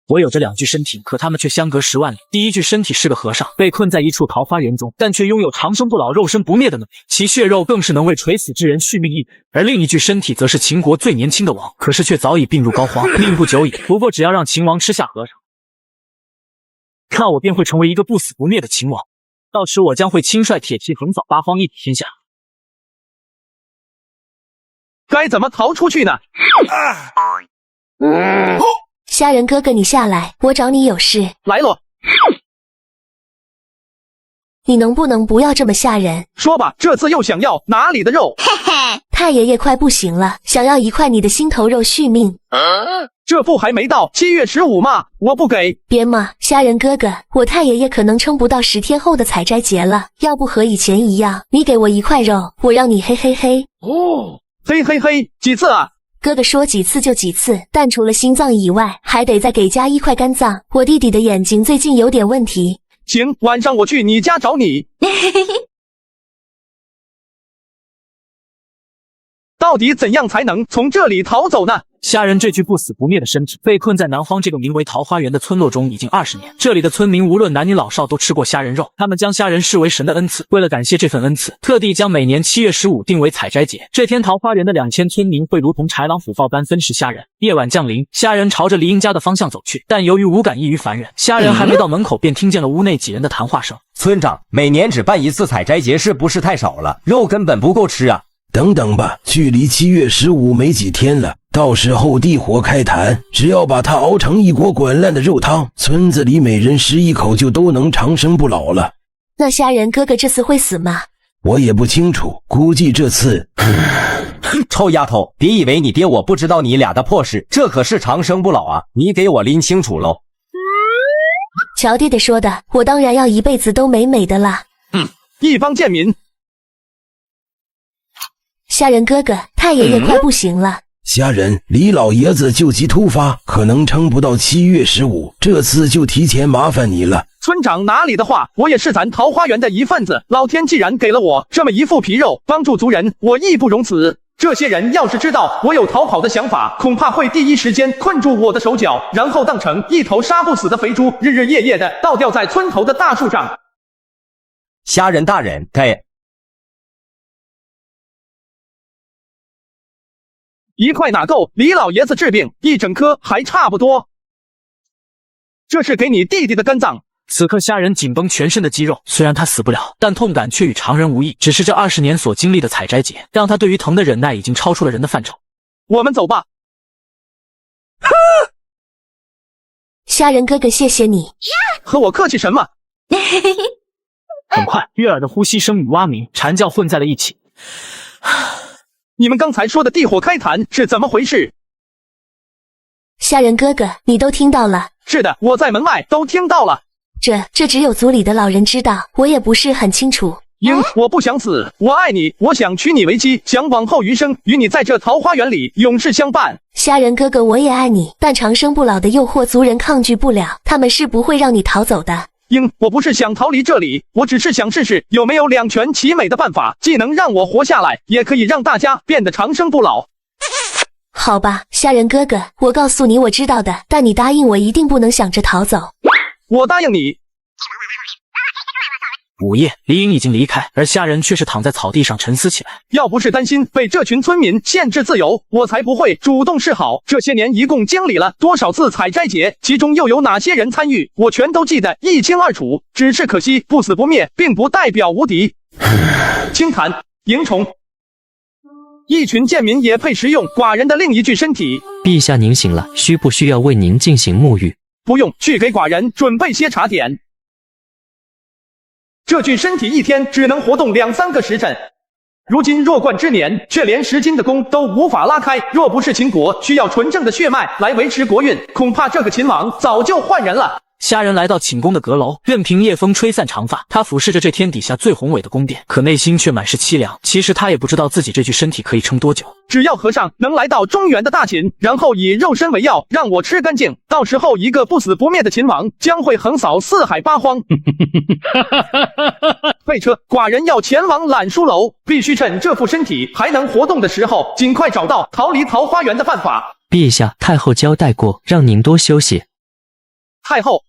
我有着2具身体，可他们却相隔10万里。第一具身体是个和尚，被困在一处桃花源中，但却拥有长生不老、肉身不灭的能力，其血肉更是能为垂死之人续命一缕。而另一具身体则是秦国最年轻的王，可是却早已病入膏肓，命不久矣。不过只要让秦王吃下和尚，那我便会成为一个不死不灭的秦王。到时我将会亲率铁骑横扫八方，一统天下。该怎么逃出去呢？虾仁哥哥，你下来，我找你有事。来了。你能不能不要这么吓人？说吧，这次又想要哪里的肉？太爷爷快不行了，想要一块你的心头肉续命。这不还没到7月15吗？我不给。别嘛，虾仁哥哥，我太爷爷可能撑不到10天后的采摘节了。要不和以前一样，你给我1块肉，我让你嘿嘿嘿。哦，嘿嘿嘿，几次啊？哥哥说几次就几次，但除了心脏以外，还得再给加1块肝脏。我弟弟的眼睛最近有点问题。行，晚上我去你家找你。到底怎样才能从这里逃走呢？虾仁这具不死不灭的身体被困在南荒这个名为桃花源的村落中已经20年。这里的村民无论男女老少都吃过虾仁肉，他们将虾仁视为神的恩赐。为了感谢这份恩赐，特地将每年7月15定为采摘节。这天，桃花源的2000村民会如同豺狼虎豹般分食虾仁。夜晚降临，虾仁朝着黎英家的方向走去，但由于无感异于凡人，虾仁还没到门口便听见了屋内几人的谈话声。村长，每年只办1次采摘节是不是太少了？肉根本不够吃啊！等等吧，距离7月15没几天了，到时候地火开坛，只要把它熬成一锅滚烂的肉汤，村子里每人食一口就都能长生不老了。那虾仁哥哥这次会死吗？我也不清楚，估计这次……臭丫头，别以为你爹我不知道你俩的破事，这可是长生不老啊！你给我拎清楚喽。乔爹爹说的，我当然要一辈子都美美的啦。一帮贱民。虾仁哥哥，太爷爷快不行了。虾仁，李老爷子救急突发，可能撑不到7月15，这次就提前麻烦你了。村长哪里的话，我也是咱桃花源的一份子，老天既然给了我这么一副皮肉，帮助族人，我义不容辞。这些人要是知道我有逃跑的想法，恐怕会第一时间困住我的手脚，然后当成一头杀不死的肥猪，日日夜夜的倒吊在村头的大树上。虾仁大人，给1块哪够？李老爷子治病1整颗还差不多。这是给你弟弟的肝脏。此刻虾仁紧绷全身的肌肉，虽然他死不了，但痛感却与常人无异。只是这20年所经历的采摘节，让他对于疼的忍耐已经超出了人的范畴。我们走吧。虾仁哥哥，谢谢你。和我客气什么？很快，悦耳的呼吸声与蛙鸣、蝉叫混在了一起。你们刚才说的地火开坛是怎么回事？虾仁哥哥，你都听到了？是的，我在门外都听到了。这只有族里的老人知道，我也不是很清楚。英，我不想死，我爱你，我想娶你为妻，想往后余生与你在这桃花源里永世相伴。虾仁哥哥，我也爱你，但长生不老的诱惑族人抗拒不了，他们是不会让你逃走的。英，我不是想逃离这里，我只是想试试有没有两全其美的办法，既能让我活下来，也可以让大家变得长生不老。好吧，虾仁哥哥，我告诉你我知道的，但你答应我一定不能想着逃走。我答应你。午夜，黎英已经离开，而虾仁却是躺在草地上沉思起来。要不是担心被这群村民限制自由，我才不会主动示好。这些年一共经历了多少次采摘节，其中又有哪些人参与，我全都记得一清二楚。只是可惜，不死不灭并不代表无敌。清谈，萤虫。一群贱民也配食用寡人的另一具身体。陛下您醒了，需不需要为您进行沐浴？不用，去给寡人准备些茶点。这具身体一天只能活动2-3个时辰，如今弱冠之年，却连10斤的弓都无法拉开。若不是秦国需要纯正的血脉来维持国运，恐怕这个秦王早就换人了。虾仁来到寝宫的阁楼，任凭夜风吹散长发，他俯视着这天底下最宏伟的宫殿，可内心却满是凄凉。其实他也不知道自己这具身体可以撑多久。只要和尚能来到中原的大秦，然后以肉身为药，让我吃干净，到时候一个不死不灭的秦王将会横扫4海8荒。废车，寡人要前往揽书楼，必须趁这副身体还能活动的时候，尽快找到逃离桃花源的办法。陛下，太后交代过，让您多休息。太后，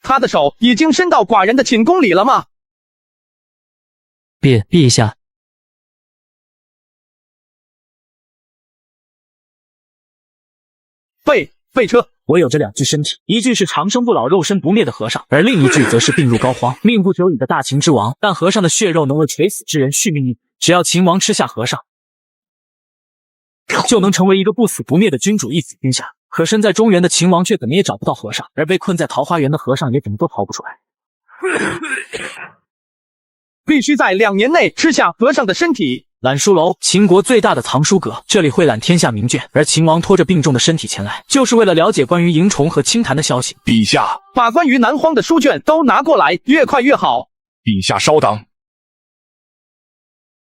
他的手已经伸到寡人的寝宫里了吗？陛下，废车！我有这两具身体，一具是长生不老、肉身不灭的和尚，而另一具则是病入膏肓、命不久矣的大秦之王。但和尚的血肉能为垂死之人续命力，只要秦王吃下和尚，就能成为一个不死不灭的君主，一子天下。可身在中原的秦王却怎么也找不到和尚，而被困在桃花源的和尚也怎么都逃不出来。必须在2年内吃下和尚的身体。揽书楼，秦国最大的藏书阁，这里会览天下名卷。而秦王拖着病重的身体前来，就是为了了解关于萤虫和青檀的消息。陛下，把关于南荒的书卷都拿过来，越快越好。陛下稍等。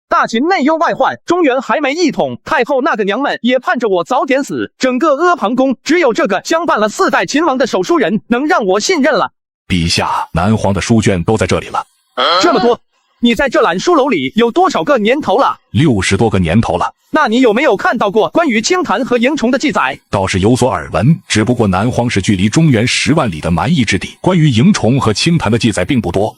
大秦内忧外患，中原还没一统，太后那个娘们也盼着我早点死。整个阿房宫，只有这个相伴了4代秦王的手书人，能让我信任了。陛下，南荒的书卷都在这里了。这么多，你在这揽书楼里有多少个年头了？60多个年头了。那你有没有看到过关于青檀和萤虫的记载？倒是有所耳闻，只不过南荒是距离中原10万里的蛮夷之地，关于萤虫和青檀的记载并不多。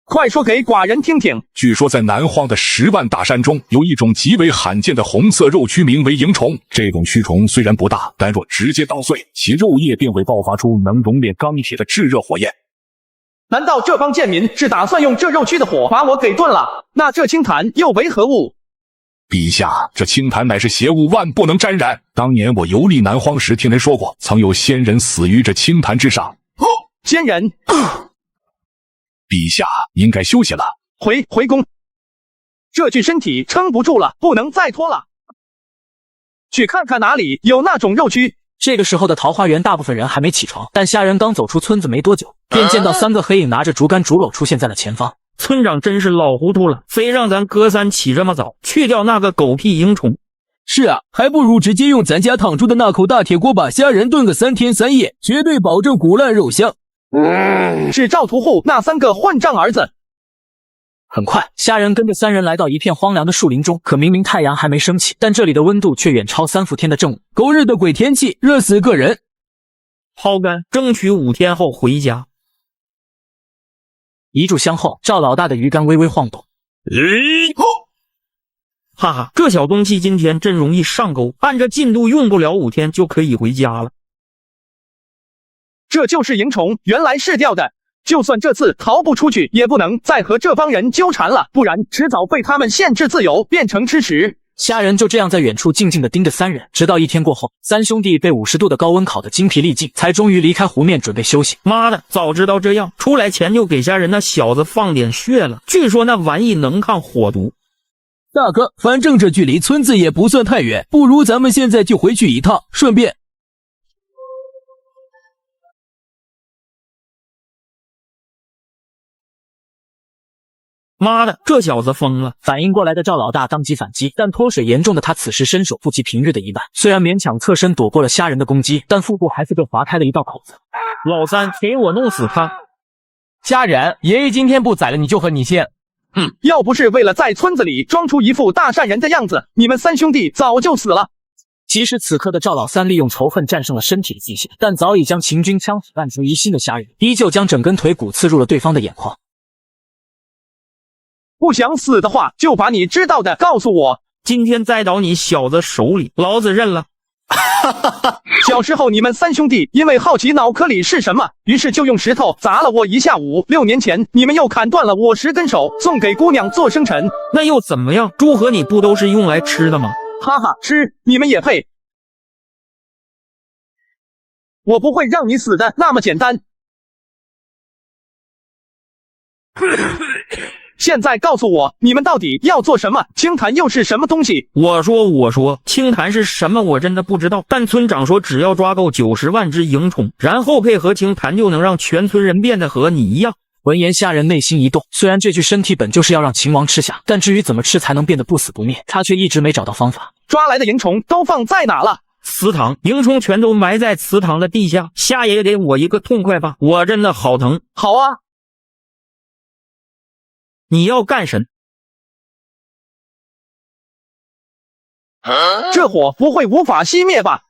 快说给寡人听听。据说在南荒的10万大山中，有一种极为罕见的红色肉蛆，名为萤虫。这种蛆虫虽然不大，但若直接捣碎，其肉液便会爆发出能熔炼钢铁的炙热火焰。难道这帮贱民是打算用这肉蛆的火把我给炖了？那这青檀又为何物？陛下，这青檀乃是邪物，万不能沾染。当年我游历南荒时，听人说过，曾有仙人死于这青檀之上。仙人？陛下应该休息了，回宫。这具身体撑不住了，不能再拖了。去看看哪里有那种肉蛆。这个时候的桃花源，大部分人还没起床，但虾人刚走出村子没多久，便见到3个黑影拿着竹竿竹篓出现在了前方。村长真是老糊涂了，非让咱哥3起这么早，去掉那个狗屁萤虫。是啊，还不如直接用咱家烫出的那口大铁锅把虾仁炖个3天3夜，绝对保证骨烂肉香。是赵屠户那3个混账儿子。很快，虾人跟着3人来到一片荒凉的树林中，可明明太阳还没升起，但这里的温度却远超3伏天的正午。狗日的鬼天气，热死个人！抛竿，争取5天后回家。一炷香后，赵老大的鱼竿微微晃动。哈哈，这小东西今天真容易上钩，按这进度用不了5天就可以回家了。这就是萤虫，原来是钓的。就算这次逃不出去，也不能再和这帮人纠缠了，不然迟早被他们限制自由，变成吃食。虾人就这样在远处静静地盯着3人，直到1天过后，3兄弟被50度的高温烤得精疲力尽，才终于离开湖面准备休息。妈的，早知道这样，出来前就给虾人那小子放点血了。据说那玩意能抗火毒。大哥，反正这距离村子也不算太远，不如咱们现在就回去一趟，顺便……妈的，这小子疯了！反应过来的赵老大当即反击，但脱水严重的他此时身手不及平日的一半，虽然勉强侧身躲过了虾人的攻击，但腹部还是被划开了一道口子。老3，给我弄死他！虾人，爷爷今天不宰了你就和你姓。要不是为了在村子里装出一副大善人的样子，你们3兄弟早就死了。即使此刻的赵老3利用仇恨战胜了身体的极限，但早已将秦军枪死烂熟于心的虾人，依旧将整根腿骨刺入了对方的眼眶。不想死的话，就把你知道的告诉我。今天栽倒你小子手里，老子认了。小时候你们3兄弟因为好奇脑壳里是什么，于是就用石头砸了我一下午。6年前你们又砍断了我10根手，送给姑娘做生辰。那又怎么样？猪和你不都是用来吃的吗？哈哈，吃你们也配？我不会让你死的那么简单。现在告诉我，你们到底要做什么？青檀又是什么东西？我说，青檀是什么？我真的不知道。但村长说，只要抓够90万只萤虫，然后配合青檀，就能让全村人变得和你一样。闻言，虾人内心一动，虽然这具身体本就是要让秦王吃下，但至于怎么吃才能变得不死不灭，他却一直没找到方法。抓来的萤虫都放在哪了？祠堂，萤虫全都埋在祠堂的地下。虾爷爷给我一个痛快吧，我真的好疼。好啊。你要干什么？这火不会无法熄灭吧？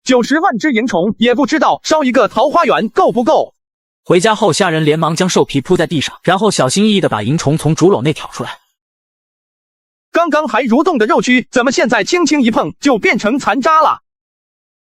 90万只蝇虫，也不知道烧一个桃花源够不够。回家后，虾仁连忙将兽皮铺在地上，然后小心翼翼地把蝇虫从竹篓内挑出来。刚刚还蠕动的肉蛆，怎么现在轻轻一碰就变成残渣了？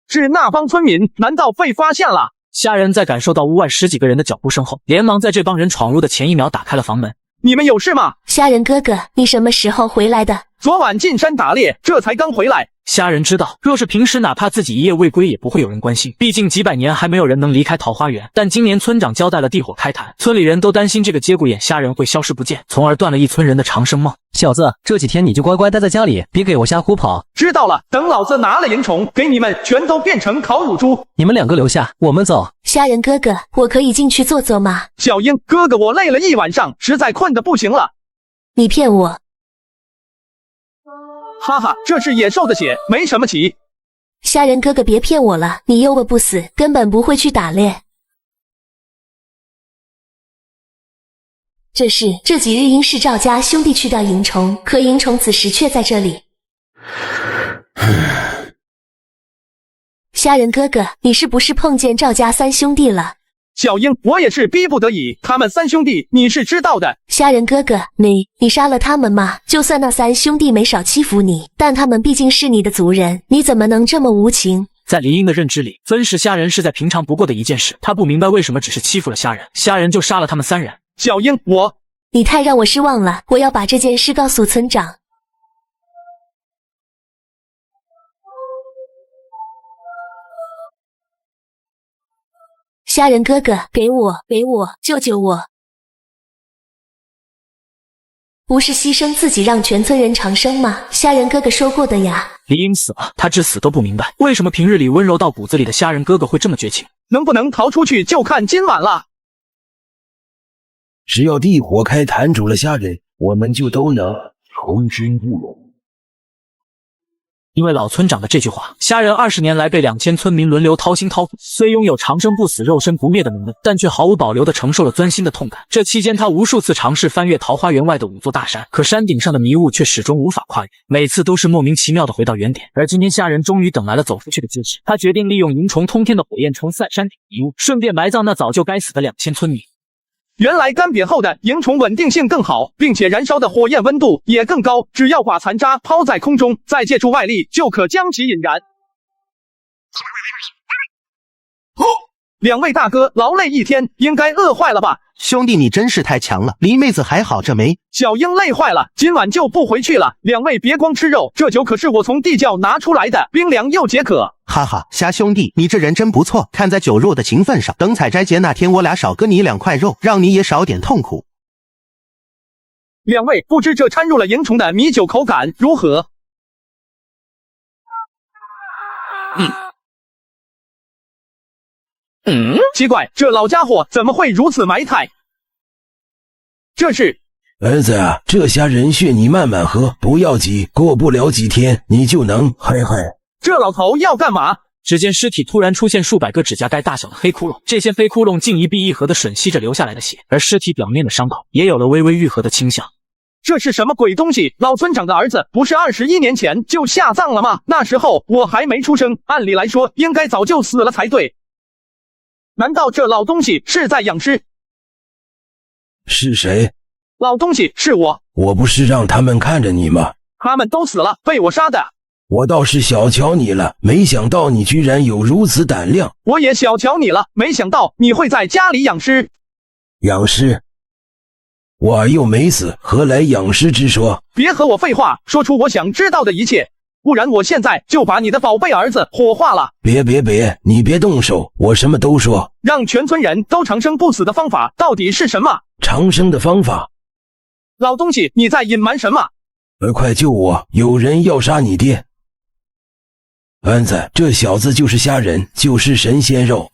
是那帮村民难道被发现了？虾仁在感受到屋外10几个人的脚步声后，连忙在这帮人闯入的前一秒打开了房门。你们有事吗？虾仁哥哥，你什么时候回来的？昨晚进山打猎，这才刚回来。虾仁知道，若是平时哪怕自己一夜未归也不会有人关心，毕竟几百年还没有人能离开桃花源。但今年村长交代了地火开坛，村里人都担心这个节骨眼虾仁会消失不见，从而断了一村人的长生梦。小子，这几天你就乖乖待在家里，别给我瞎胡跑。知道了，等老子拿了蝇虫，给你们全都变成烤乳猪。你们2个留下，我们走。虾仁哥哥，我可以进去坐坐吗？小鹰哥哥，我累了一晚上，实在困得不行了。你骗我！哈哈，这是野兽的血，没什么奇。虾仁哥哥，别骗我了，你又饿不死，根本不会去打猎。这几日因是赵家兄弟去掉蝇虫，可蝇虫此时却在这里。虾仁哥哥，你是不是碰见赵家3兄弟了？小鹰，我也是逼不得已，他们3兄弟你是知道的。虾仁哥哥，你杀了他们吗？就算那3兄弟没少欺负你，但他们毕竟是你的族人，你怎么能这么无情？在林英的认知里，分食虾仁是再平常不过的一件事，他不明白为什么只是欺负了虾仁，虾仁就杀了他们3人。小鹰，你太让我失望了，我要把这件事告诉村长。虾仁哥哥，给我，救救我！不是牺牲自己让全村人长生吗？虾仁哥哥说过的呀。李英死了，他至死都不明白，为什么平日里温柔到骨子里的虾仁哥哥会这么绝情。能不能逃出去就看今晚了。只要地火开坛煮了虾仁，我们就都能重新务农。因为老村长的这句话，虾仁20年来被2000村民轮流掏心掏肺，虽拥有长生不死、肉身不灭的能力，但却毫无保留地承受了钻心的痛感。这期间，他无数次尝试翻越桃花源外的5座大山，可山顶上的迷雾却始终无法跨越，每次都是莫名其妙地回到原点。而今天，虾仁终于等来了走出去的机会，他决定利用萤虫通天的火焰冲散山顶迷雾，顺便埋葬那早就该死的2000村民。原来干瘪后的萤虫稳定性更好，并且燃烧的火焰温度也更高，只要把残渣抛在空中，再借助外力就可将其引燃。2位大哥劳累一天，应该饿坏了吧？兄弟，你真是太强了，离妹子还好着没？小鹰累坏了，今晚就不回去了。2位别光吃肉，这酒可是我从地窖拿出来的，冰凉又解渴。哈哈，虾兄弟，你这人真不错，看在酒肉的情分上，等采摘节那天我俩少割你2块肉，让你也少点痛苦。2位不知这掺入了萤虫的米酒口感如何？奇怪，这老家伙怎么会如此埋汰？这是儿子啊，这虾仁血你慢慢喝，不要急，过不了几天你就能嘿嘿。这老头要干嘛？只见尸体突然出现数百个指甲盖大小的黑窟窿，这些黑窟窿竟一闭一合地吮吸着流下来的血，而尸体表面的伤口也有了微微愈合的倾向。这是什么鬼东西？老村长的儿子不是21年前就下葬了吗？那时候我还没出生，按理来说应该早就死了才对。难道这老东西是在养尸？是谁？老东西是我。我不是让他们看着你吗？他们都死了，被我杀的。我倒是小瞧你了，没想到你居然有如此胆量。我也小瞧你了，没想到你会在家里养尸。养尸？我儿又没死，何来养尸之说？别和我废话，说出我想知道的一切，不然我现在就把你的宝贝儿子火化了。别，你别动手，我什么都说。让全村人都长生不死的方法到底是什么？长生的方法？老东西，你在隐瞒什么？快救我，有人要杀你爹。安子，这小子就是虾仁，就是神仙肉。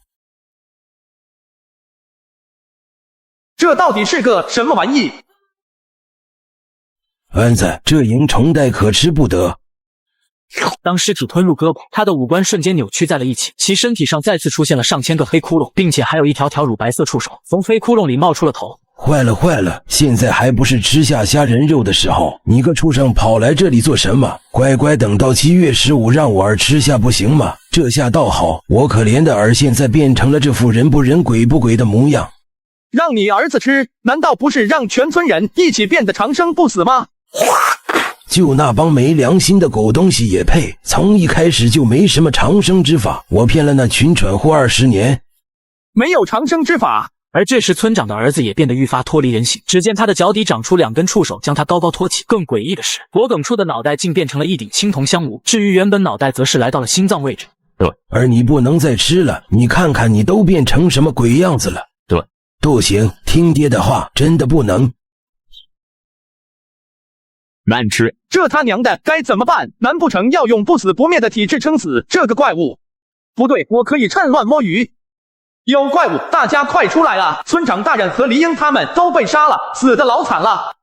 这到底是个什么玩意？安子，这蝇虫带可吃不得。当尸体吞入胳膊，他的五官瞬间扭曲在了一起，其身体上再次出现了上千个黑窟窿，并且还有一条条乳白色触手从黑窟窿里冒出了头。坏了，现在还不是吃下虾仁肉的时候，你个畜生跑来这里做什么？乖乖等到7月15让我儿吃下不行吗？这下倒好，我可怜的儿现在变成了这副人不人鬼不鬼的模样。让你儿子吃，难道不是让全村人一起变得长生不死吗？就那帮没良心的狗东西也配？从一开始就没什么长生之法，我骗了那群蠢货20年。没有长生之法。而这时村长的儿子也变得愈发脱离人性，只见他的脚底长出2根触手，将他高高托起。更诡异的是，脖梗处的脑袋竟变成了一顶青铜香炉，至于原本脑袋则是来到了心脏位置。而你不能再吃了，你看看你都变成什么鬼样子了。不行，听爹的话，真的不能。难吃，这他娘的该怎么办？难不成要用不死不灭的体质撑死这个怪物？不对，我可以趁乱摸鱼。有怪物，大家快出来啊！村长大人和黎英他们都被杀了，死得老惨了。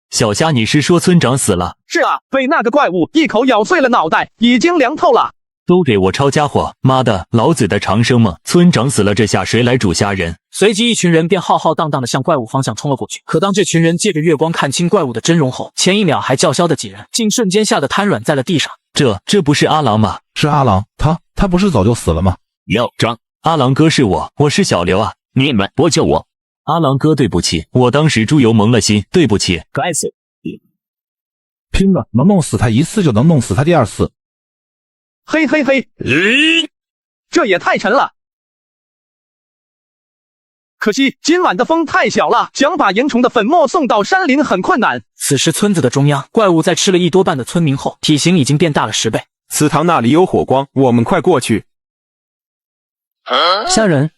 小虾，你是说村长死了？是啊，被那个怪物一口咬碎了脑袋，已经凉透了。都给我抄家伙！妈的，老子的长生吗？村长死了，这下谁来煮虾仁？随即一群人便浩浩荡荡地向怪物方向冲了过去。可当这群人借着月光看清怪物的真容后，前一秒还叫嚣的几人，竟瞬间吓得瘫软在了地上。这不是阿郎吗？是阿郎，他不是早就死了吗？刘张，阿郎哥是我是小刘啊！你们不救我！阿郎哥，对不起，我当时猪油蒙了心，对不起。该死！拼了，能弄死他一次就能弄死他第2次。嘿嘿嘿，这也太沉了。可惜今晚的风太小了，想把萤虫的粉末送到山林很困难。此时村子的中央，怪物在吃了1多半的村民后，体型已经变大了10倍。祠堂那里有火光，我们快过去。虾仁，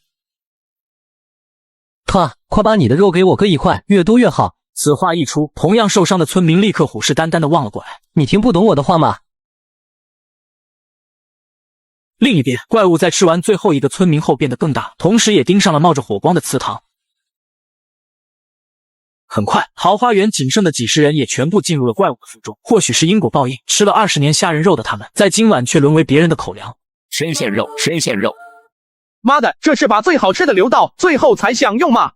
快把你的肉给我割1块，越多越好。此话一出，同样受伤的村民立刻虎视眈眈地望了过来。你听不懂我的话吗？另一边，怪物在吃完最后一个村民后变得更大，同时也盯上了冒着火光的祠堂。很快，桃花源仅剩的几十人也全部进入了怪物的腹中。或许是因果报应，吃了20年虾仁肉的他们，在今晚却沦为别人的口粮。神仙肉，神仙肉！妈的，这是把最好吃的留到最后才享用吗？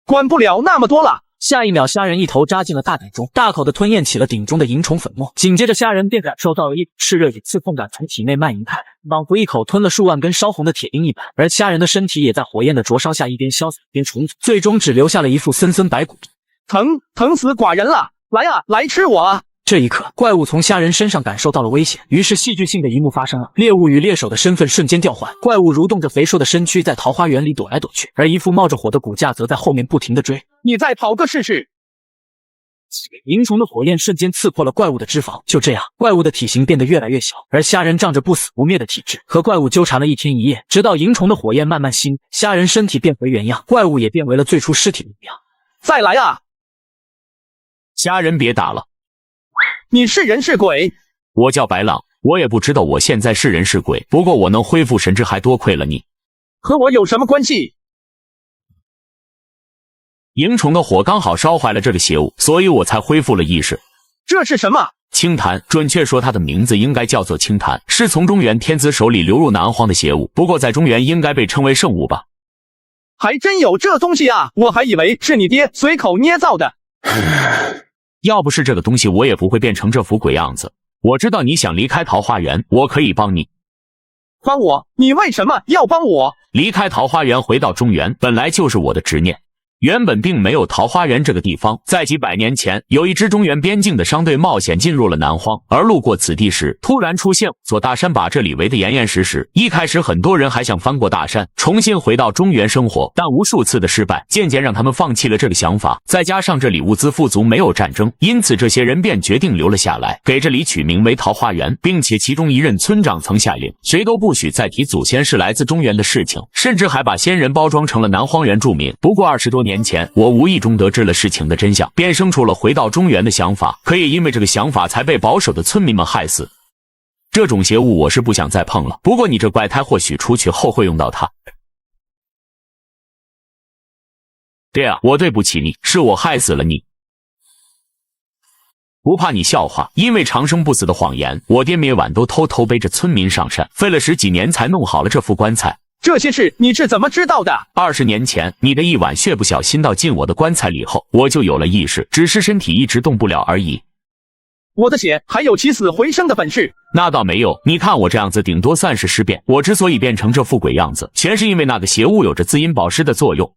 管不了那么多了。下一秒，虾仁一头扎进了大鼎中，大口的吞咽起了鼎中的萤虫粉末。紧接着，虾仁便感受到了一股炽热与刺痛感从体内蔓延开，仿佛一口吞了数万根烧红的铁钉一般。而虾仁的身体也在火焰的灼烧下一边消散一边重组，最终只留下了一副森森白骨。疼死寡人了！来啊，来吃我啊！这一刻，怪物从虾仁身上感受到了危险，于是戏剧性的一幕发生了，猎物与猎手的身份瞬间调换，怪物蠕动着肥硕的身躯在桃花源里躲来躲去，而一副冒着火的骨架则在后面不停地追。你再跑个试试！萤虫的火焰瞬间刺破了怪物的脂肪，就这样，怪物的体型变得越来越小，而虾仁仗着不死不灭的体质，和怪物纠缠了1天1夜，直到萤虫的火焰慢慢熄灭，虾仁身体变回原样，怪物也变为了最初尸体的模样。再来啊！虾仁别打了！你是人是鬼？我叫白朗，我也不知道我现在是人是鬼，不过我能恢复神智，还多亏了你。和我有什么关系？萤虫的火刚好烧坏了这个邪物，所以我才恢复了意识。这是什么？青檀，准确说它的名字应该叫做青檀，是从中原天子手里流入南荒的邪物，不过在中原应该被称为圣物吧。还真有这东西啊，我还以为是你爹随口捏造的。要不是这个东西，我也不会变成这副鬼样子。我知道你想离开桃花源，我可以帮你。帮我？你为什么要帮我？离开桃花源回到中原，本来就是我的执念。原本并没有桃花源这个地方，在几百年前，有一支中原边境的商队冒险进入了南荒，而路过此地时，突然出现座大山，把这里围得严严实实。一开始，很多人还想翻过大山，重新回到中原生活，但无数次的失败，渐渐让他们放弃了这个想法。再加上这里物资富足，没有战争，因此这些人便决定留了下来，给这里取名为桃花源，并且其中一任村长曾下令，谁都不许再提祖先是来自中原的事情，甚至还把先人包装成了南荒原住民。不过20多年前，我无意中得知了事情的真相，便生出了回到中原的想法，可也因为这个想法才被保守的村民们害死。这种邪物我是不想再碰了，不过你这怪胎或许出去后会用到它。爹啊，我对不起你，是我害死了你。不怕你笑话，因为长生不死的谎言，我爹每晚都偷偷背着村民上山，费了10几年才弄好了这副棺材。这些事你是怎么知道的？20年前，你的一碗血不小心倒进我的棺材里后，我就有了意识，只是身体一直动不了而已。我的血还有起死回生的本事。那倒没有，你看我这样子，顶多算是尸变。我之所以变成这副鬼样子，全是因为那个邪物有着滋阴保湿的作用。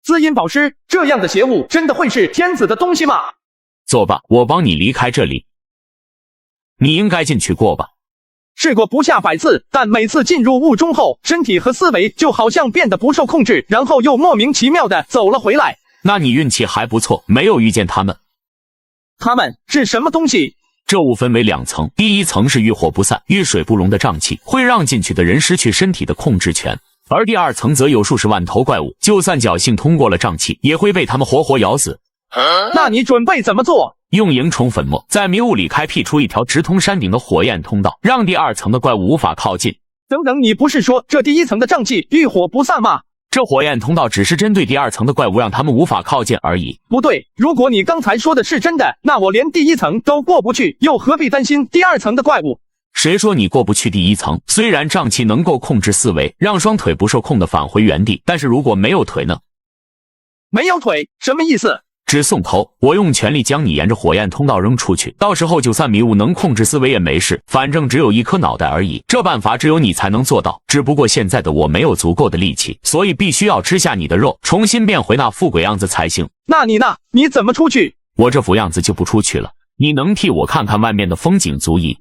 滋阴保湿这样的邪物，真的会是天子的东西吗？坐吧，我帮你离开这里。你应该进去过吧？试过不下100次，但每次进入雾中后，身体和思维就好像变得不受控制，然后又莫名其妙的走了回来。那你运气还不错，没有遇见他们。他们是什么东西？这雾分为2层，第一层是遇火不散、遇水不溶的瘴气，会让进去的人失去身体的控制权；而第2层则有数十万头怪物，就算侥幸通过了瘴气，也会被他们活活咬死。那你准备怎么做？用萤虫粉末在迷雾里开辟出一条直通山顶的火焰通道，让第2层的怪物无法靠近。等等，你不是说这第1层的瘴气遇火不散吗？这火焰通道只是针对第2层的怪物，让他们无法靠近而已。不对，如果你刚才说的是真的，那我连第1层都过不去，又何必担心第2层的怪物？谁说你过不去第1层？虽然瘴气能够控制思维，让双腿不受控的返回原地，但是如果没有腿呢？没有腿什么意思？只送头，我用全力将你沿着火焰通道扔出去，到时候就算迷雾能控制思维也没事，反正只有1颗脑袋而已。这办法只有你才能做到，只不过现在的我没有足够的力气，所以必须要吃下你的肉，重新变回那副鬼样子才行。那你呢？你怎么出去？我这副样子就不出去了，你能替我看看外面的风景足矣。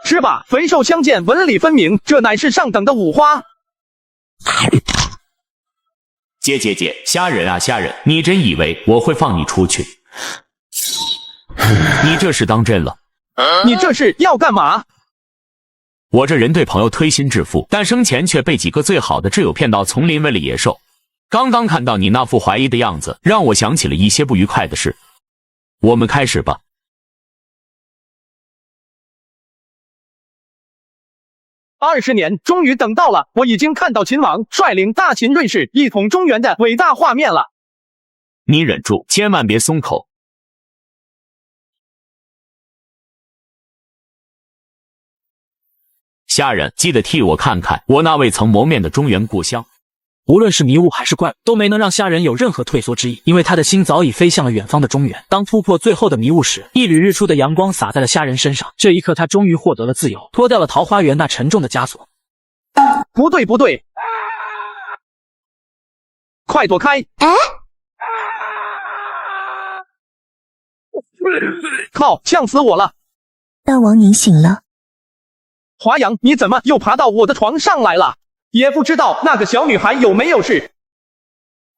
吃吧，肥瘦相间，纹理分明，这乃是上等的五花。姐，虾仁啊虾仁，你真以为我会放你出去？你这是当真了？你这是要干嘛？我这人对朋友推心置腹，但生前却被几个最好的挚友骗到丛林为了野兽。刚刚看到你那副怀疑的样子，让我想起了一些不愉快的事。我们开始吧。20年，终于等到了！我已经看到秦王率领大秦瑞士一统中原的伟大画面了。你忍住，千万别松口。虾仁，记得替我看看我那未曾谋面的中原故乡。无论是迷雾还是怪物，都没能让虾仁有任何退缩之意，因为他的心早已飞向了远方的中原。当突破最后的迷雾时，一缕日出的阳光洒在了虾仁身上，这一刻他终于获得了自由，脱掉了桃花源那沉重的枷锁。不对，快躲开！靠，呛死我了！大王您醒了。华阳，你怎么又爬到我的床上来了？也不知道那个小女孩有没有事。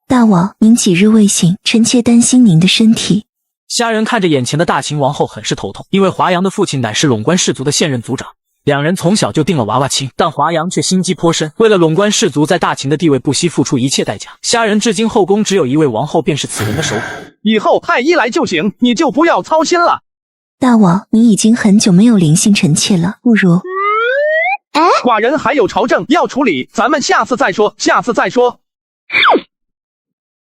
大王，您几日未醒，臣妾担心您的身体。虾仁看着眼前的大秦王后很是头痛，因为华阳的父亲乃是陇关氏族的现任族长，两人从小就定了娃娃亲，但华阳却心机颇深，为了陇关氏族在大秦的地位不惜付出一切代价。虾仁至今后宫只有一位王后，便是此人的首辅。以后太医来就行，你就不要操心了。大王，您已经很久没有临幸臣妾了，不如……寡人还有朝政要处理，咱们下次再说。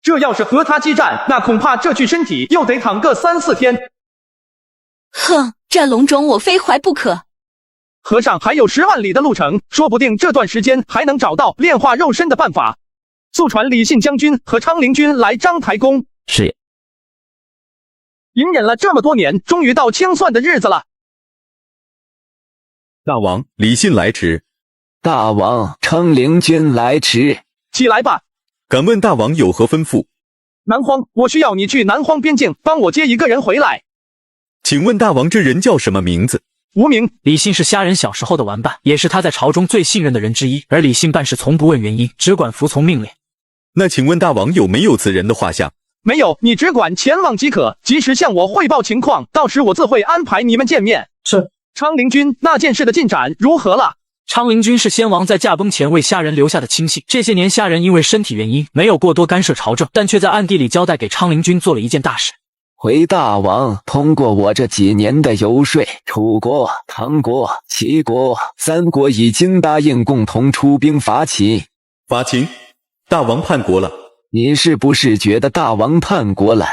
这要是和他激战，那恐怕这具身体又得躺个3、4天。哼，战龙种我非怀不可。和尚还有10万里的路程，说不定这段时间还能找到炼化肉身的办法。速传李信将军和昌陵君来章台宫。是也。隐忍了这么多年，终于到清算的日子了。大王，李信来迟。大王，昌陵君来迟。起来吧。敢问大王有何吩咐？南荒，我需要你去南荒边境帮我接一个人回来。请问大王这人叫什么名字？无名。李信是虾仁小时候的玩伴，也是他在朝中最信任的人之一，而李信办事从不问原因，只管服从命令。那请问大王有没有此人的画像？没有，你只管前往即可，及时向我汇报情况，到时我自会安排你们见面。是。昌陵君那件事的进展如何了？昌陵君是先王在驾崩前为虾仁留下的亲信，这些年虾仁因为身体原因没有过多干涉朝政，但却在暗地里交代给昌陵君做了一件大事。回大王，通过我这几年的游说，楚国、唐国、齐国3国已经答应共同出兵伐秦。伐秦？大王叛国了？你是不是觉得大王叛国了？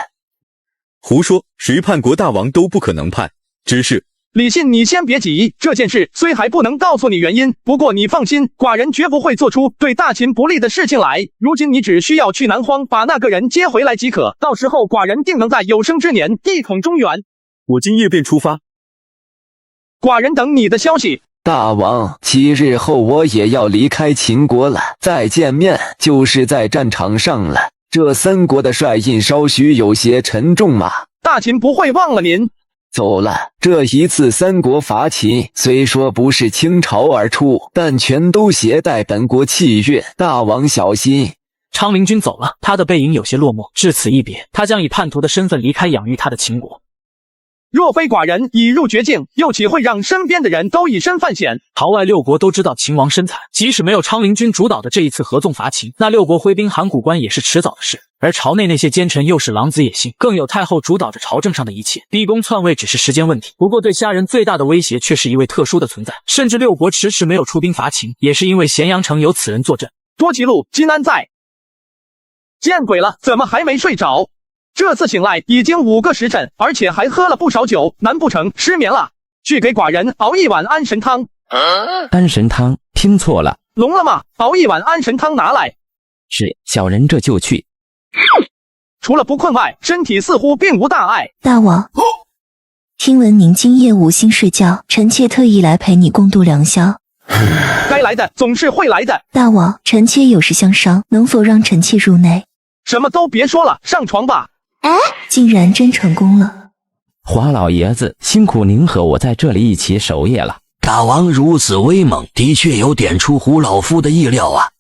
胡说，谁叛国大王都不可能叛，只是李信，你先别急，这件事虽还不能告诉你原因，不过你放心，寡人绝不会做出对大秦不利的事情来。如今你只需要去南荒把那个人接回来即可，到时候寡人定能在有生之年一统中原。我今夜便出发。寡人等你的消息。大王，7日后我也要离开秦国了，再见面就是在战场上了。这3国的帅印稍许有些沉重嘛。大秦不会忘了您。走了，这一次3国伐秦，虽说不是倾巢而出，但全都携带本国气运，大王小心。昌陵君走了，他的背影有些落寞。至此一别，他将以叛徒的身份离开养育他的秦国。若非寡人已入绝境，又岂会让身边的人都以身犯险？朝外6国都知道秦王身残，即使没有昌陵君主导的这一次合纵伐秦，那6国挥兵函谷关也是迟早的事。而朝内那些奸臣又是狼子野心，更有太后主导着朝政上的一切，逼宫篡位只是时间问题。不过对虾人最大的威胁却是一位特殊的存在，甚至6国迟迟没有出兵伐秦，也是因为咸阳城有此人坐镇。多岐路金安在。见鬼了，怎么还没睡着？这次醒来已经5个时辰，而且还喝了不少酒，难不成失眠了？去给寡人熬一碗安神汤。安神汤，听错了。聋了吗？熬一碗安神汤拿来。是，小人这就去。除了不困外，身体似乎并无大碍。大王，听闻您今夜无心睡觉，臣妾特意来陪你共度良宵。该来的总是会来的。大王，臣妾有事相商，能否让臣妾入内？什么都别说了，上床吧。竟然真成功了！华老爷子，辛苦您和我在这里一起守夜了。大王如此威猛，的确有点出乎老夫的意料啊。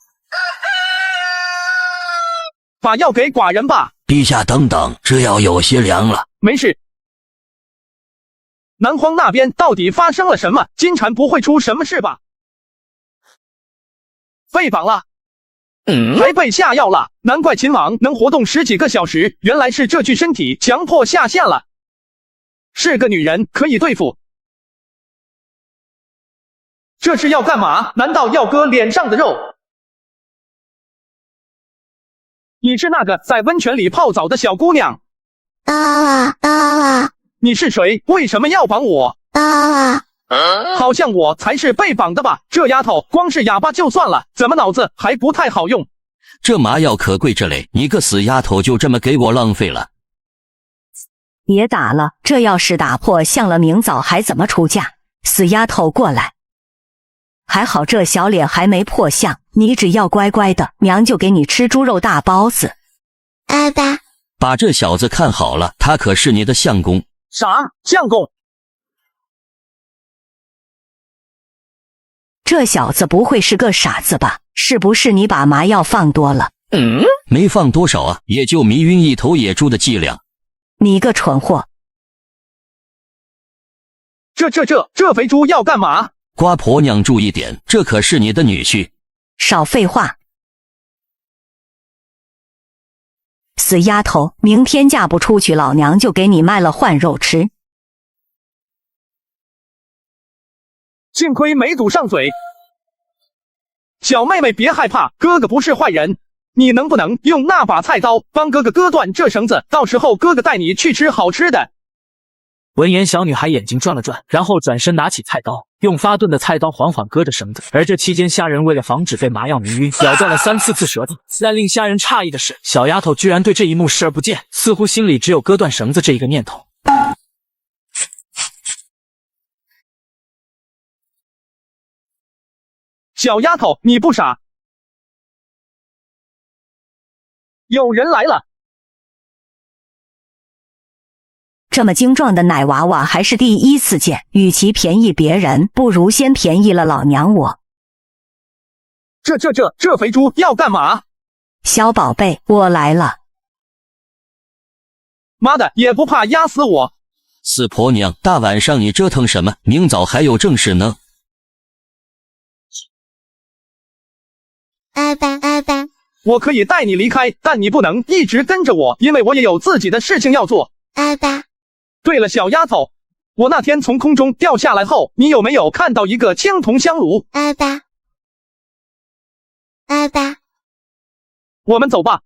把药给寡人吧。陛下等等，这药有些凉了。没事。南荒那边到底发生了什么？金蝉不会出什么事吧？被绑了。还被下药了，难怪秦王能活动10几个小时，原来是这具身体强迫下线了。是个女人可以对付。这是要干嘛？难道要割脸上的肉？你是那个在温泉里泡澡的小姑娘。你是谁？为什么要绑我？好像我才是被绑的吧？这丫头光是哑巴就算了，怎么脑子还不太好用？这麻药可贵着嘞，你个死丫头就这么给我浪费了。别打了，这要是打破相了，明早还怎么出嫁？死丫头过来！还好这小脸还没破相，你只要乖乖的，娘就给你吃猪肉大包子。阿爸，把这小子看好了，他可是你的相公。啥？相公？这小子不会是个傻子吧？是不是你把麻药放多了？没放多少啊，也就迷晕一头野猪的剂量。你个蠢货！这肥猪要干嘛？瓜婆娘注意点，这可是你的女婿。少废话！死丫头，明天嫁不出去，老娘就给你卖了换肉吃。幸亏没堵上嘴。小妹妹别害怕，哥哥不是坏人。你能不能用那把菜刀帮哥哥割断这绳子？到时候哥哥带你去吃好吃的。闻言，小女孩眼睛转了转，然后转身拿起菜刀，用发钝的菜刀缓缓割着绳子。而这期间，虾人为了防止被麻药迷晕，咬断了3-4次舌头。但令虾人诧异的是，小丫头居然对这一幕视而不见，似乎心里只有割断绳子这一个念头。小丫头，你不傻。有人来了。这么精壮的奶娃娃还是第一次见，与其便宜别人，不如先便宜了老娘我。这肥猪要干嘛？小宝贝，我来了。妈的，也不怕压死我！死婆娘，大晚上你折腾什么？明早还有正事呢。阿爸，我可以带你离开，但你不能一直跟着我，因为我也有自己的事情要做。阿爸，对了，小丫头，我那天从空中掉下来后，你有没有看到一个青铜香炉？阿爸，我们走吧。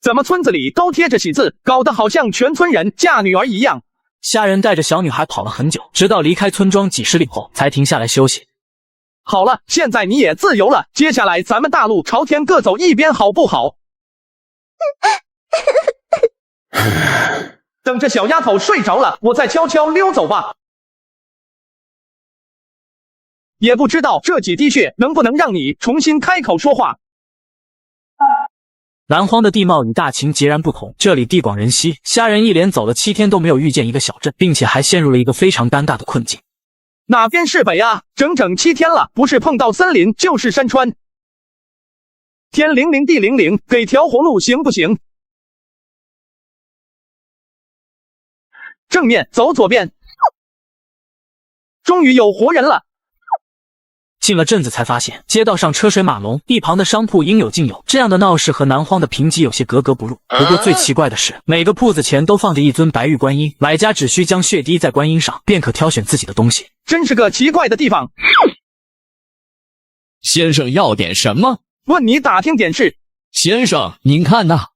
怎么村子里都贴着喜字，搞得好像全村人嫁女儿一样？虾仁带着小女孩跑了很久，直到离开村庄几十里后才停下来休息。好了，现在你也自由了，接下来咱们大路朝天各走一边好不好？等这小丫头睡着了，我再悄悄溜走吧。也不知道这几滴血能不能让你重新开口说话。南荒的地貌与大秦截然不同，这里地广人稀，虾仁一连走了7天都没有遇见一个小镇，并且还陷入了一个非常尴尬的困境。哪边是北啊？整整7天了，不是碰到森林就是山川。天灵灵地灵灵，给条活路行不行？正面走左边。终于有活人了。进了镇子才发现，街道上车水马龙，一旁的商铺应有尽有。这样的闹市和南荒的贫瘠有些格格不入。不过最奇怪的是，每个铺子前都放着一尊白玉观音，买家只需将血滴在观音上，便可挑选自己的东西。真是个奇怪的地方。先生要点什么？问你打听点事。先生，您看呐，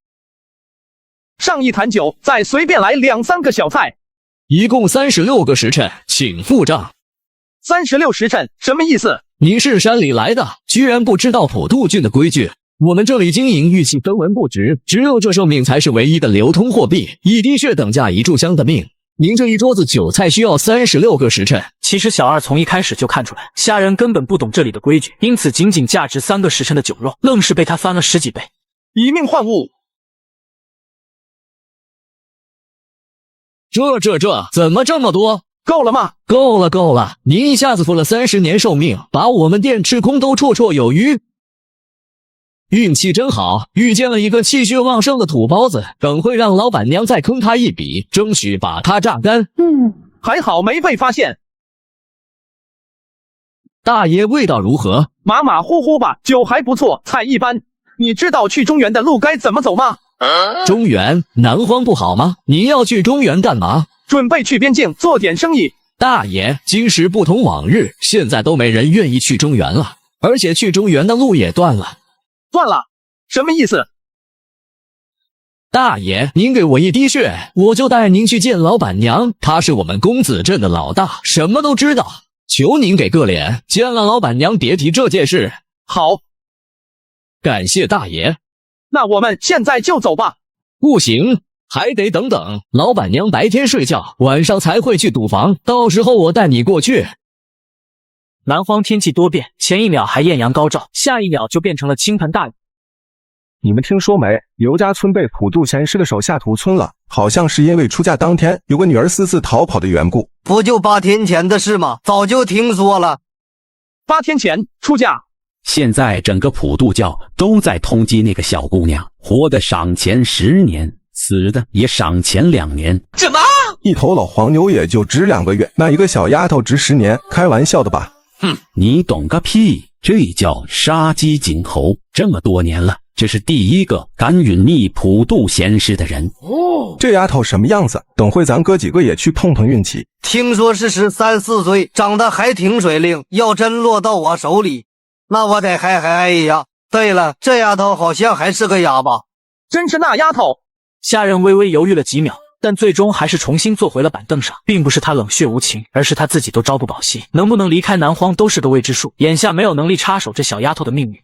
上一坛酒，再随便来2、3个小菜，一共36个时辰，请付账。36时辰什么意思？您是山里来的，居然不知道普渡郡的规矩。我们这里经营玉器分文不值，只有这寿命才是唯一的流通货币，一滴血等价1炷香的命。您这一桌子酒菜需要36个时辰。其实小二从一开始就看出来，虾仁根本不懂这里的规矩，因此仅价值3个时辰的酒肉，愣是被他翻了10几倍。以命换物。这怎么这么多？够了吗？够了！您一下子付了30年寿命，把我们店吃空都绰绰有余。运气真好，遇见了一个气血旺盛的土包子，等会让老板娘再坑他一笔，争取把他榨干。还好没被发现。大爷味道如何？马马虎虎吧，酒还不错，菜一般。你知道去中原的路该怎么走吗？中原？南荒不好吗？您要去中原干嘛？准备去边境做点生意。大爷，今时不同往日，现在都没人愿意去中原了，而且去中原的路也断了。断了？什么意思？大爷，您给我一滴血，我就带您去见老板娘，她是我们公子镇的老大，什么都知道。求您给个脸，见了老板娘别提这件事。好，感谢大爷。那我们现在就走吧。不行，还得等等，老板娘白天睡觉，晚上才会去赌房，到时候我带你过去。南荒天气多变，前一秒还艳阳高照，下一秒就变成了倾盆大雨。你们听说没？刘家村被普渡贤师的手下屠村了，好像是因为出嫁当天有个女儿私自逃跑的缘故。不就8天前的事吗？早就听说了。8天前出嫁？现在整个普渡教都在通缉那个小姑娘，活的赏钱10年，死的也赏钱2年。什么？一头老黄牛也就值2个月，那一个小丫头值10年？开玩笑的吧？哼，你懂个屁！这叫杀鸡儆猴。这么多年了，这是第一个敢允逆普渡贤师的人。这丫头什么样子？等会咱哥几个也去碰碰运气。听说是13、14岁，长得还挺水灵，要真落到我手里，那我得嗨嗨呀！对了，这丫头好像还是个哑巴。真是那丫头！虾仁微微犹豫了几秒，但最终还是重新坐回了板凳上。并不是他冷血无情，而是他自己都朝不保夕，能不能离开南荒都是个未知数。眼下没有能力插手这小丫头的命运。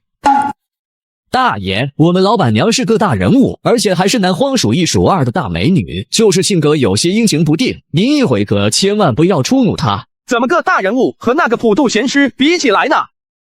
大爷，我们老板娘是个大人物，而且还是南荒数1数2的大美女，就是性格有些阴晴不定，您一会可千万不要触怒她。怎么个大人物和那个普渡贤师比起来呢？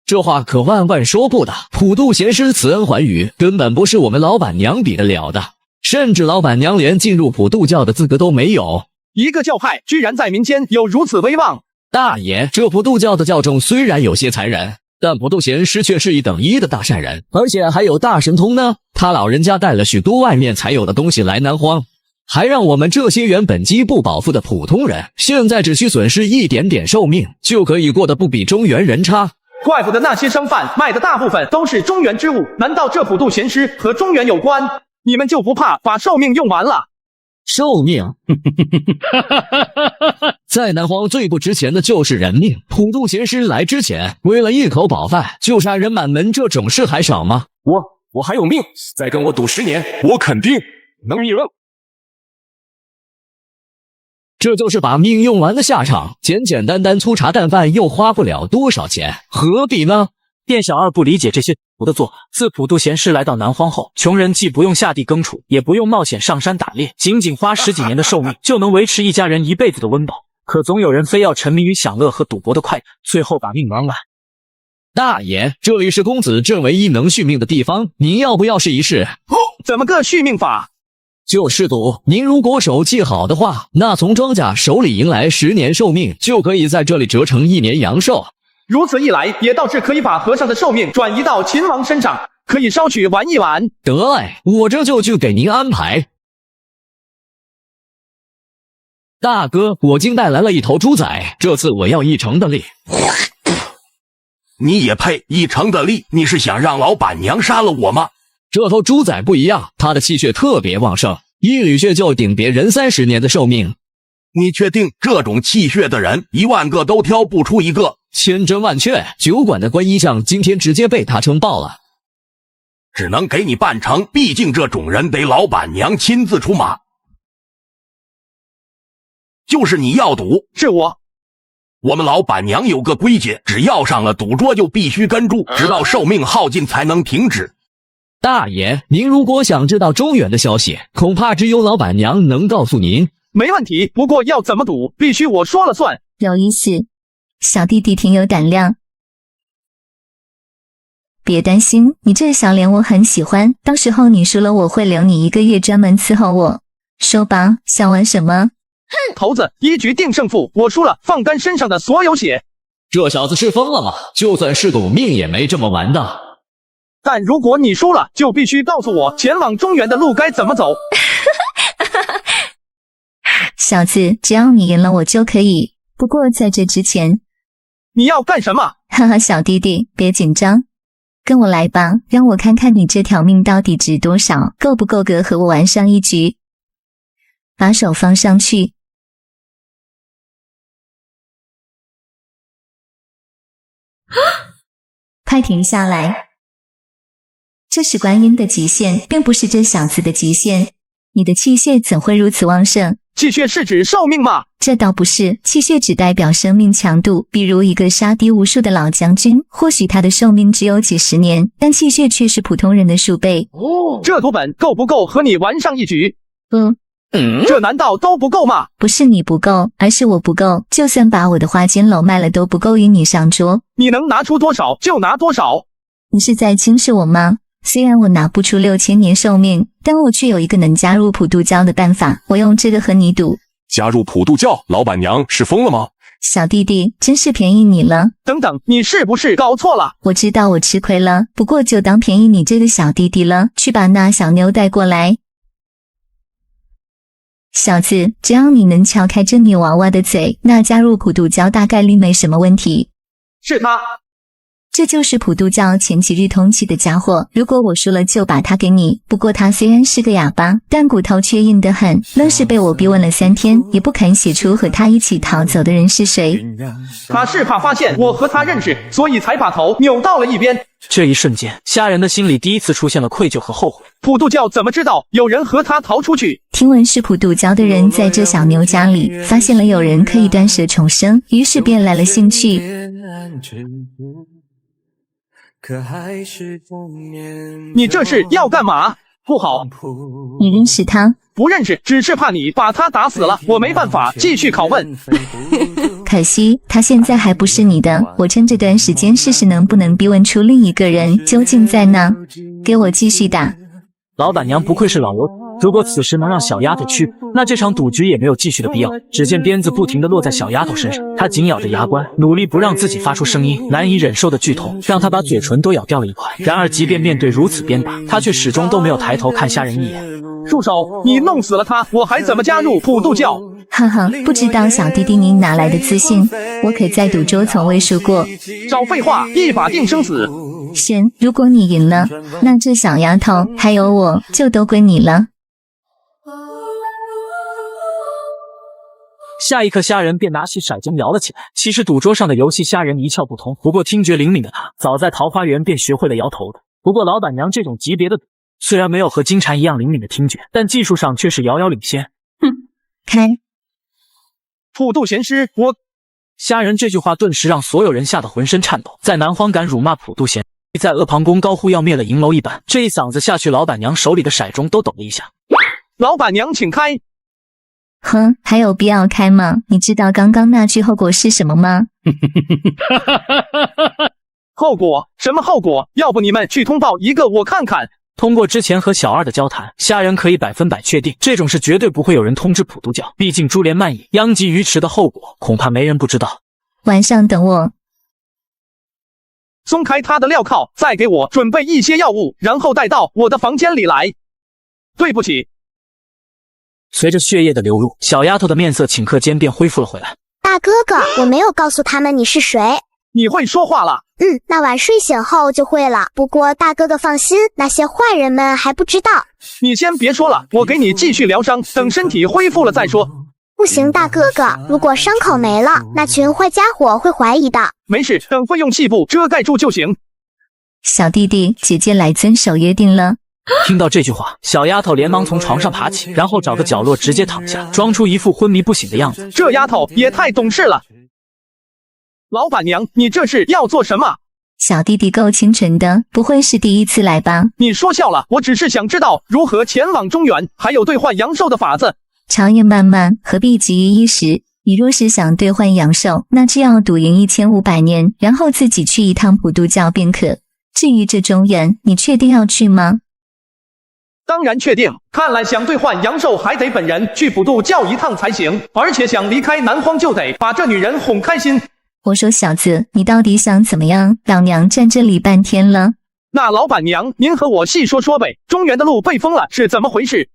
这话可万万说不得，普渡贤师慈恩还雨，根本不是我们老板娘比得了的，甚至老板娘连进入普渡教的资格都没有。一个教派居然在民间有如此威望。大爷，这普渡教的教众虽然有些残忍，但普渡贤师却是1等1的大善人，而且还有大神通呢。他老人家带了许多外面才有的东西来南荒，还让我们这些原本饥不饱腹的普通人，现在只需损失一点点寿命，就可以过得不比中原人差。怪不得那些商贩卖的大部分都是中原之物，难道这普渡贤师和中原有关？你们就不怕把寿命用完了？寿命？在南荒最不值钱的就是人命。普渡贤师来之前，为了一口饱饭就杀人满门，这种事还少吗？我还有命，再跟我赌10年，我肯定能赢。这就是把命用完的下场。简简单单粗茶淡饭又花不了多少钱，何必呢？店小二不理解这些土的做法。自普渡贤师来到南荒后，穷人既不用下地耕锄，也不用冒险上山打猎，仅仅花10几年的寿命就能维持一家人一辈子的温饱。可总有人非要沉迷于享乐和赌博的快感，最后把命玩完。大爷，这里是公子镇唯一能续命的地方，您要不要试一试？怎么个续命法？就是赌，您如果手气好的话，那从庄家手里迎来10年寿命，就可以在这里折成1年阳寿。如此一来，也倒是可以把和尚的寿命转移到秦王身上，可以稍许玩一玩。得嘞，我这就去给您安排。大哥，我竟带来了1头猪仔，这次我要1成的利。你也配1成的利？你是想让老板娘杀了我吗？这头猪仔不一样，它的气血特别旺盛，1缕血就顶别人30年的寿命。你确定这种气血的人1万个都挑不出一个？千真万确，酒馆的观音像今天直接被他撑爆了。只能给你半成，毕竟这种人得老板娘亲自出马。就是你要赌？是我。我们老板娘有个规矩，只要上了赌桌就必须跟住，直到寿命耗尽才能停止。大爷，您如果想知道中原的消息，恐怕只有老板娘能告诉您。没问题，不过要怎么赌，必须我说了算。有意思，小弟弟挺有胆量。别担心，你这小脸我很喜欢，到时候你输了，我会留你1个月专门伺候我。说吧，想玩什么？头子，一局定胜负，我输了，放干身上的所有血。这小子是疯了吗？就算是赌命也没这么玩的。但如果你输了，就必须告诉我前往中原的路该怎么走。小子，只要你赢了我就可以。不过在这之前，你要干什么？哈哈，小弟弟，别紧张，跟我来吧，让我看看你这条命到底值多少，够不够格和我玩上一局。把手放上去。快停下来！这是观音的极限，并不是这小子的极限。你的气血怎会如此旺盛？气血是指寿命吗？这倒不是，气血只代表生命强度。比如一个杀敌无数的老将军，或许他的寿命只有几10年，但气血却是普通人的数倍。这赌本够不够和你玩上一局？不。这难道都不够吗？不是你不够，而是我不够。就算把我的花间楼卖了都不够与你上桌。你能拿出多少就拿多少。你是在轻视我吗？虽然我拿不出6000年寿命，但我却有一个能加入普渡教的办法。我用这个和你赌。加入普渡教？老板娘是疯了吗？小弟弟，真是便宜你了。等等，你是不是搞错了？我知道我吃亏了，不过就当便宜你这个小弟弟了。去把那小妞带过来。小子，只要你能撬开这女娃娃的嘴，那加入普渡教大概率没什么问题。是他。这就是普渡教前几日通缉的家伙，如果我输了就把他给你。不过他虽然是个哑巴，但骨头却硬得很，愣是被我逼问了3天，也不肯写出和他一起逃走的人是谁。他是怕发现我和他认识，所以才把头扭到了一边。这一瞬间，虾仁的心里第一次出现了愧疚和后悔。普渡教怎么知道有人和他逃出去？听闻是普渡教的人在这小妞家里发现了有人可以断舌重生，于是便来了兴趣。你这是要干嘛？不好！你认识他？不认识，只是怕你把他打死了，我没办法继续拷问。可惜他现在还不是你的，我趁这段时间试试能不能逼问出另一个人究竟在哪。给我继续打。老板娘不愧是老油，如果此时能让小丫头去，那这场赌局也没有继续的必要。只见鞭子不停地落在小丫头身上，她紧咬着牙关，努力不让自己发出声音。难以忍受的剧痛让她把嘴唇都咬掉了一块。然而即便面对如此鞭打，她却始终都没有抬头看虾仁一眼。住手！你弄死了他，我还怎么加入普渡教？哈哈，不知道小弟弟你哪来的自信？我可在赌桌从未输过。少废话，一把定生死。先，如果你赢了，那这小丫头还有我就都归你了。下一刻，虾仁便拿起骰盅摇了起来。其实赌桌上的游戏，虾仁一窍不通。不过听觉灵敏的他，早在桃花源便学会了摇头的。不过老板娘这种级别的赌，虽然没有和金蝉一样灵敏的听觉，但技术上却是遥遥领先。哼，开！普渡贤师，我……虾仁这句话顿时让所有人吓得浑身颤抖。在南荒敢辱骂普渡贤，在阿房宫高呼要灭了银楼一般，这一嗓子下去，老板娘手里的骰盅都抖了一下。老板娘，请开！哼，还有必要开吗？你知道刚刚那句后果是什么吗？后果？什么后果？要不你们去通报一个我看看。通过之前和小二的交谈，虾仁可以100%确定，这种事绝对不会有人通知普渡教。毕竟株连慢饮、殃及鱼池的后果，恐怕没人不知道。晚上等我。松开他的镣铐，再给我准备一些药物，然后带到我的房间里来。对不起。随着血液的流入，小丫头的面色顷刻间便恢复了回来。大哥哥，我没有告诉他们你是谁。你会说话了？那晚睡醒后就会了。不过大哥哥放心，那些坏人们还不知道。你先别说了，我给你继续疗伤，等身体恢复了再说。不行，大哥哥，如果伤口没了，那群坏家伙会怀疑的。没事，等会用细布遮盖住就行。小弟弟，姐姐来遵守约定了。听到这句话，小丫头连忙从床上爬起，然后找个角落直接躺下，装出一副昏迷不醒的样子。这丫头也太懂事了。老板娘，你这是要做什么？小弟弟够清纯的，不会是第一次来吧？你说笑了，我只是想知道如何前往中原，还有兑换阳寿的法子。朝夜漫漫，何必急于一时？你若是想兑换阳寿，那就要赌赢1500年，然后自己去一趟普渡教便可。至于这中原，你确定要去吗？当然确定，看来想兑换阳寿还得本人去普渡教一趟才行，而且想离开南荒就得把这女人哄开心。我说小子，你到底想怎么样？老娘站这里半天了。那老板娘，您和我细说说呗，中原的路被封了是怎么回事？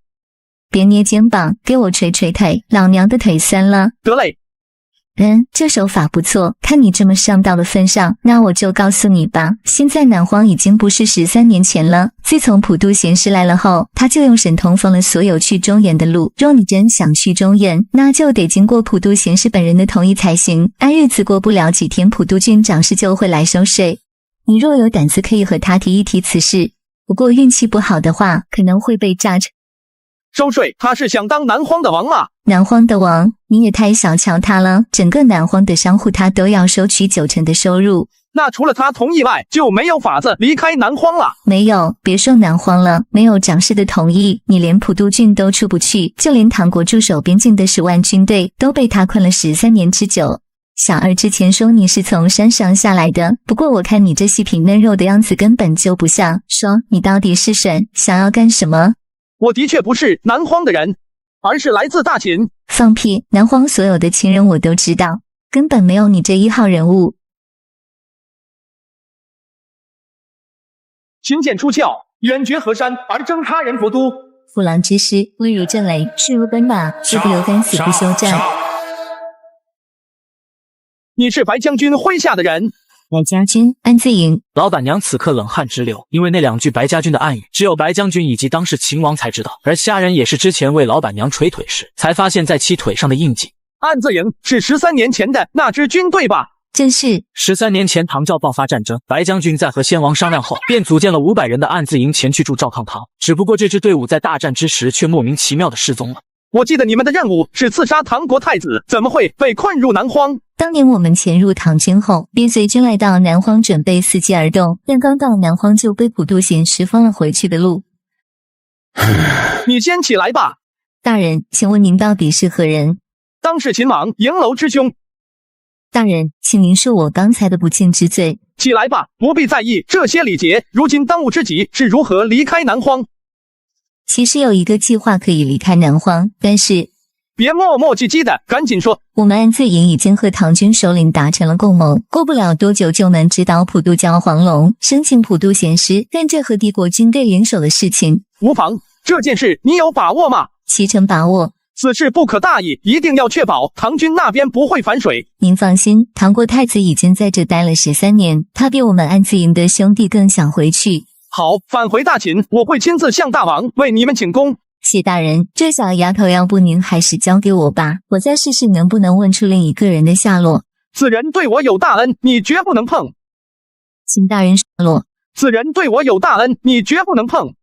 别捏肩膀，给我捶捶腿，老娘的腿酸了。得嘞。这手法不错，看你这么上道的份上，那我就告诉你吧。现在南荒已经不是13年前了，自从普渡贤师来了后，他就用神通封了所有去中原的路。若你真想去中原，那就得经过普渡贤师本人的同意才行。按日子过不了几天，普渡郡长室就会来收税。你若有胆子，可以和他提一提此事。不过运气不好的话，可能会被炸成。收税？他是想当南荒的王啊？南荒的王？你也太小瞧他了，整个南荒的商户他都要收取90%的收入。那除了他同意外，就没有法子离开南荒了？没有，别说南荒了，没有长氏的同意，你连普渡郡都出不去，就连唐国驻守边境的10万军队都被他困了13年之久。小二之前说你是从山上下来的，不过我看你这细皮嫩肉的样子根本就不像。说你到底是谁？想要干什么？我的确不是南荒的人，而是来自大秦。放屁！南荒所有的亲人我都知道，根本没有你这1号人物。秦简出鞘，远绝河山而征他人国都。虎狼之师，威如震雷，势如奔马，志不留肝，死不休战。你是白将军麾下的人？白家军，安自营。老板娘此刻冷汗直流，因为那2句白家军的暗语，只有白将军以及当时秦王才知道。而虾仁也是之前为老板娘捶腿时，才发现在其腿上的印记。暗自营是13年前的那支军队吧？正是。13年前唐赵爆发战争，白将军在和先王商量后，便组建了500人的暗自营前去助赵抗唐。只不过这支队伍在大战之时却莫名其妙的失踪了。我记得你们的任务是刺杀唐国太子，怎么会被困入南荒？当年我们潜入唐军后，便随军来到南荒，准备伺机而动，但刚到南荒就被普渡贤师封了回去的路。你先起来吧。大人，请问您到底是何人？当是秦王营楼之兄。大人，请您恕我刚才的不敬之罪。起来吧，不必在意这些礼节。如今当务之急是如何离开南荒。其实有一个计划可以离开南荒，但是……别磨磨唧唧的，赶紧说。我们暗自营已经和唐军首领达成了共谋，过不了多久就能指导普渡教黄龙申请普渡贤师，但这和敌国军队联手的事情无妨。这件事你有把握吗？7成把握。此事不可大意，一定要确保唐军那边不会反水。您放心，唐国太子已经在这待了13年，他比我们暗自营的兄弟更想回去。好，返回大秦，我会亲自向大王为你们请功。谢大人，这小丫头要不您还是交给我吧，我再试试能不能问出另一个人的下落。此人对我有大恩，你绝不能碰。请大人恕落。此人对我有大恩，你绝不能碰。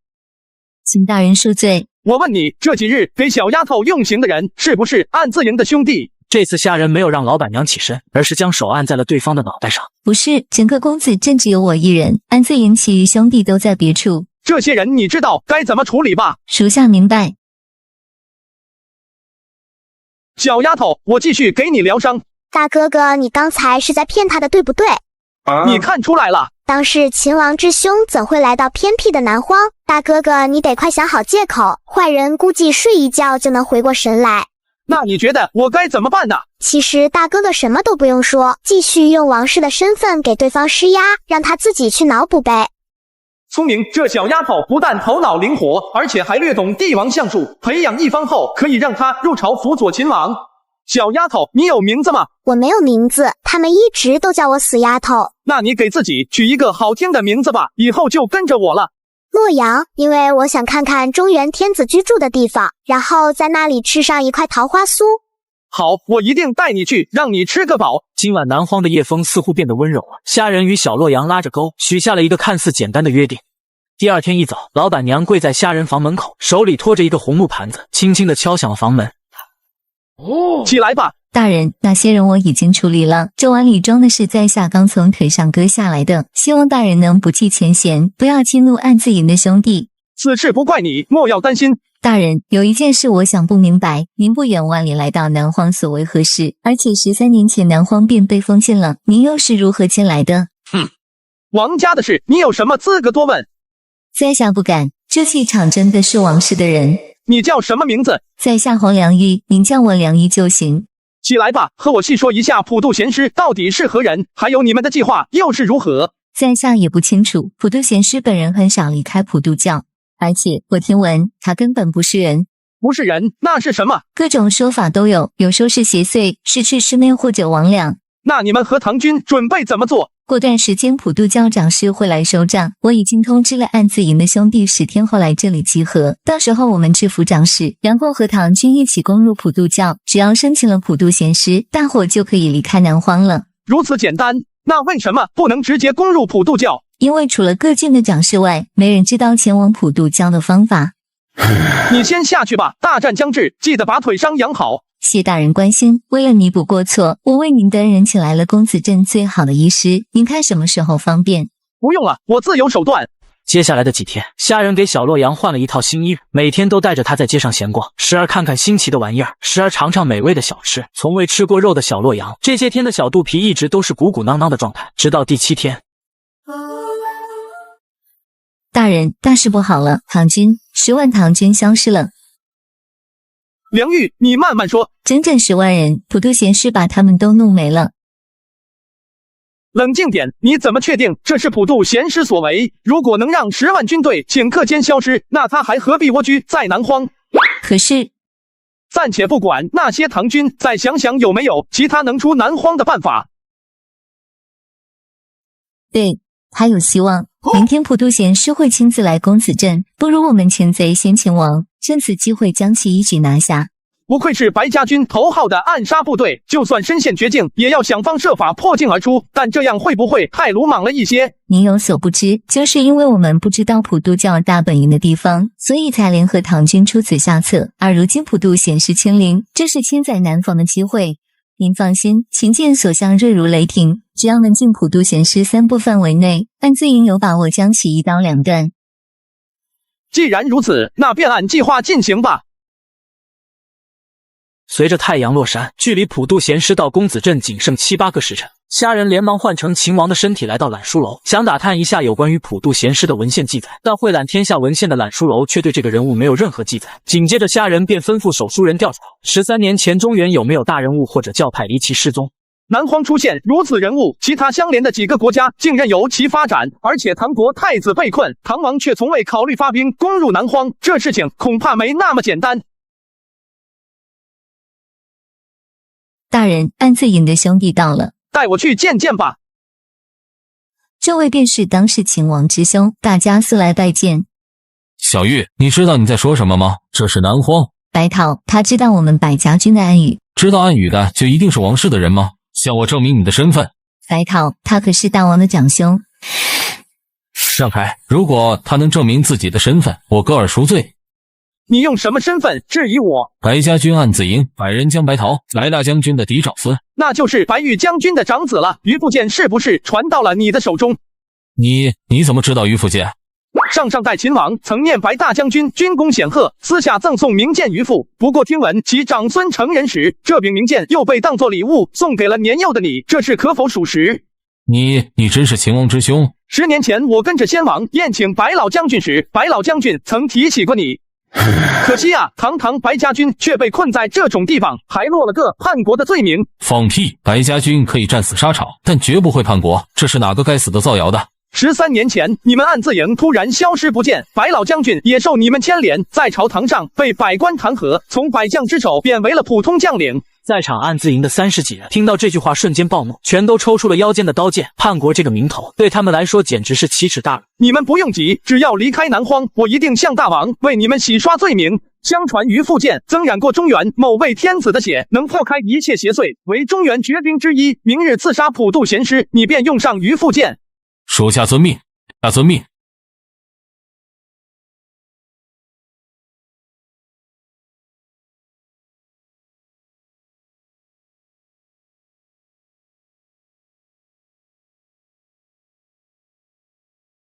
请大人恕罪。我问你，这几日给小丫头用刑的人是不是暗自营的兄弟？这次虾仁没有让老板娘起身，而是将手按在了对方的脑袋上。不是，整个公子镇只有我一人，安自言其余兄弟都在别处。这些人你知道该怎么处理吧？属下明白。小丫头，我继续给你疗伤。大哥哥，你刚才是在骗他的，对不对？你看出来了。当是秦王之兄，怎会来到偏僻的南荒？大哥哥，你得快想好借口，坏人估计睡一觉就能回过神来。那你觉得我该怎么办呢？其实大哥哥什么都不用说，继续用王氏的身份给对方施压，让他自己去脑补呗。聪明，这小丫头不但头脑灵活，而且还略懂帝王相术，培养一番后可以让她入朝辅佐秦王。小丫头，你有名字吗？我没有名字，他们一直都叫我死丫头。那你给自己取一个好听的名字吧，以后就跟着我了。洛阳，因为我想看看中原天子居住的地方，然后在那里吃上一块桃花酥。好，我一定带你去，让你吃个饱。今晚南荒的夜风似乎变得温柔了，虾仁与小洛阳拉着钩，许下了一个看似简单的约定。第二天一早，老板娘跪在虾仁房门口，手里托着一个红木盘子，轻轻地敲响了房门。起来吧，大人，那些人我已经处理了，这碗里装的是在下刚从腿上割下来的，希望大人能不计前嫌，不要激怒暗自营的兄弟。此事不怪你，莫要担心。大人，有一件事我想不明白，您不远万里来到南荒所为何事？而且13年前南荒便被封禁了，您又是如何前来的？哼，王家的事，你有什么资格多问？在下不敢，这气场真的是王氏的人。你叫什么名字？在下黄良玉，您叫我良玉就行。起来吧，和我细说一下普渡贤师到底是何人，还有你们的计划又是如何？在下也不清楚，普渡贤师本人很少离开普渡教，而且我听闻他根本不是人。不是人，那是什么？各种说法都有，有说是邪祟，是赤尸妹或者魍魉。那你们和唐军准备怎么做？过段时间普渡教长师会来收账，我已经通知了暗自营的兄弟10天后来这里集合，到时候我们制服长师，然后和唐军一起攻入普渡教，只要申请了普渡贤师，大伙就可以离开南荒了。如此简单，那为什么不能直接攻入普渡教？因为除了各郡的长师外，没人知道前往普渡教的方法。你先下去吧，大战将至，记得把腿伤养好。谢大人关心，为了弥补过错，我为您的恩人请来了公子镇最好的医师，您看什么时候方便？不用了，我自有手段。接下来的几天，虾仁给小洛阳换了一套新衣，每天都带着他在街上闲逛，时而看看新奇的玩意儿，时而尝尝美味的小吃。从未吃过肉的小洛阳，这些天的小肚皮一直都是鼓鼓囊囊的状态，直到第7天。大人，大事不好了，唐军10万唐军消失了。梁玉，你慢慢说。整整10万人，普渡贤师把他们都弄没了。冷静点，你怎么确定这是普渡贤师所为？如果能让10万军队顷刻间消失，那他还何必蜗居在南荒？可是，暂且不管那些唐军，再想想有没有其他能出南荒的办法。对，还有希望。明天普渡贤师会亲自来公子镇，不如我们擒贼先擒王，趁此机会将其一举拿下。不愧是白家军头号的暗杀部队，就算身陷绝境，也要想方设法破境而出。但这样会不会太鲁莽了一些？您有所不知，就是因为我们不知道普渡教大本营的地方，所以才联合唐军出此下策。而如今普渡贤师亲临，这是千载难逢的机会。您放心，琴剑所向锐如雷霆，只要能进普渡贤师3步范围内，暗自营有把握将其一刀两断。既然如此，那便按计划进行吧。随着太阳落山，距离普渡贤师到公子镇仅剩7、8个时辰。虾仁连忙换成秦王的身体来到览书楼，想打探一下有关于普渡贤师的文献记载，但会览天下文献的览书楼却对这个人物没有任何记载。紧接着虾仁便吩咐手书人调查13年前中原有没有大人物或者教派离奇失踪。南荒出现如此人物，其他相连的几个国家竟任由其发展，而且唐国太子被困，唐王却从未考虑发兵攻入南荒，这事情恐怕没那么简单。大人，暗自营的兄弟到了，带我去见见吧。这位便是当世秦王之兄，大家速来拜见。小玉，你知道你在说什么吗？这是南荒。白桃，他知道我们百家军的暗语。知道暗语的就一定是王室的人吗？向我证明你的身份。白桃，他可是大王的长兄。让开！如果他能证明自己的身份，我割耳赎罪。你用什么身份质疑我？白家军暗自营，百人将白桃，来大将军的嫡长孙，那就是白玉将军的长子了。于复剑是不是传到了你的手中？你怎么知道于复剑？上代秦王曾念白大将军军功显赫，私下赠送名剑于父。不过听闻其长孙成人时，这柄名剑又被当作礼物送给了年幼的你，这事可否属实？你真是秦王之兄。10年前我跟着先王宴请白老将军时，白老将军曾提起过你。可惜啊，堂堂白家军却被困在这种地方，还落了个叛国的罪名。放屁！白家军可以战死沙场，但绝不会叛国。这是哪个该死的造谣的？13年前，你们暗自营突然消失不见，白老将军也受你们牵连，在朝堂上被百官弹劾，从百将之首变为了普通将领。在场暗自营的30几人听到这句话，瞬间暴怒，全都抽出了腰间的刀剑。叛国这个名头对他们来说简直是奇耻大辱。你们不用急，只要离开南荒，我一定向大王为你们洗刷罪名。相传于复剑曾染过中原某位天子的血，能破开一切邪祟，为中原绝兵之一。明日刺杀普渡贤师，你便用上于复剑。属下遵命，下遵命。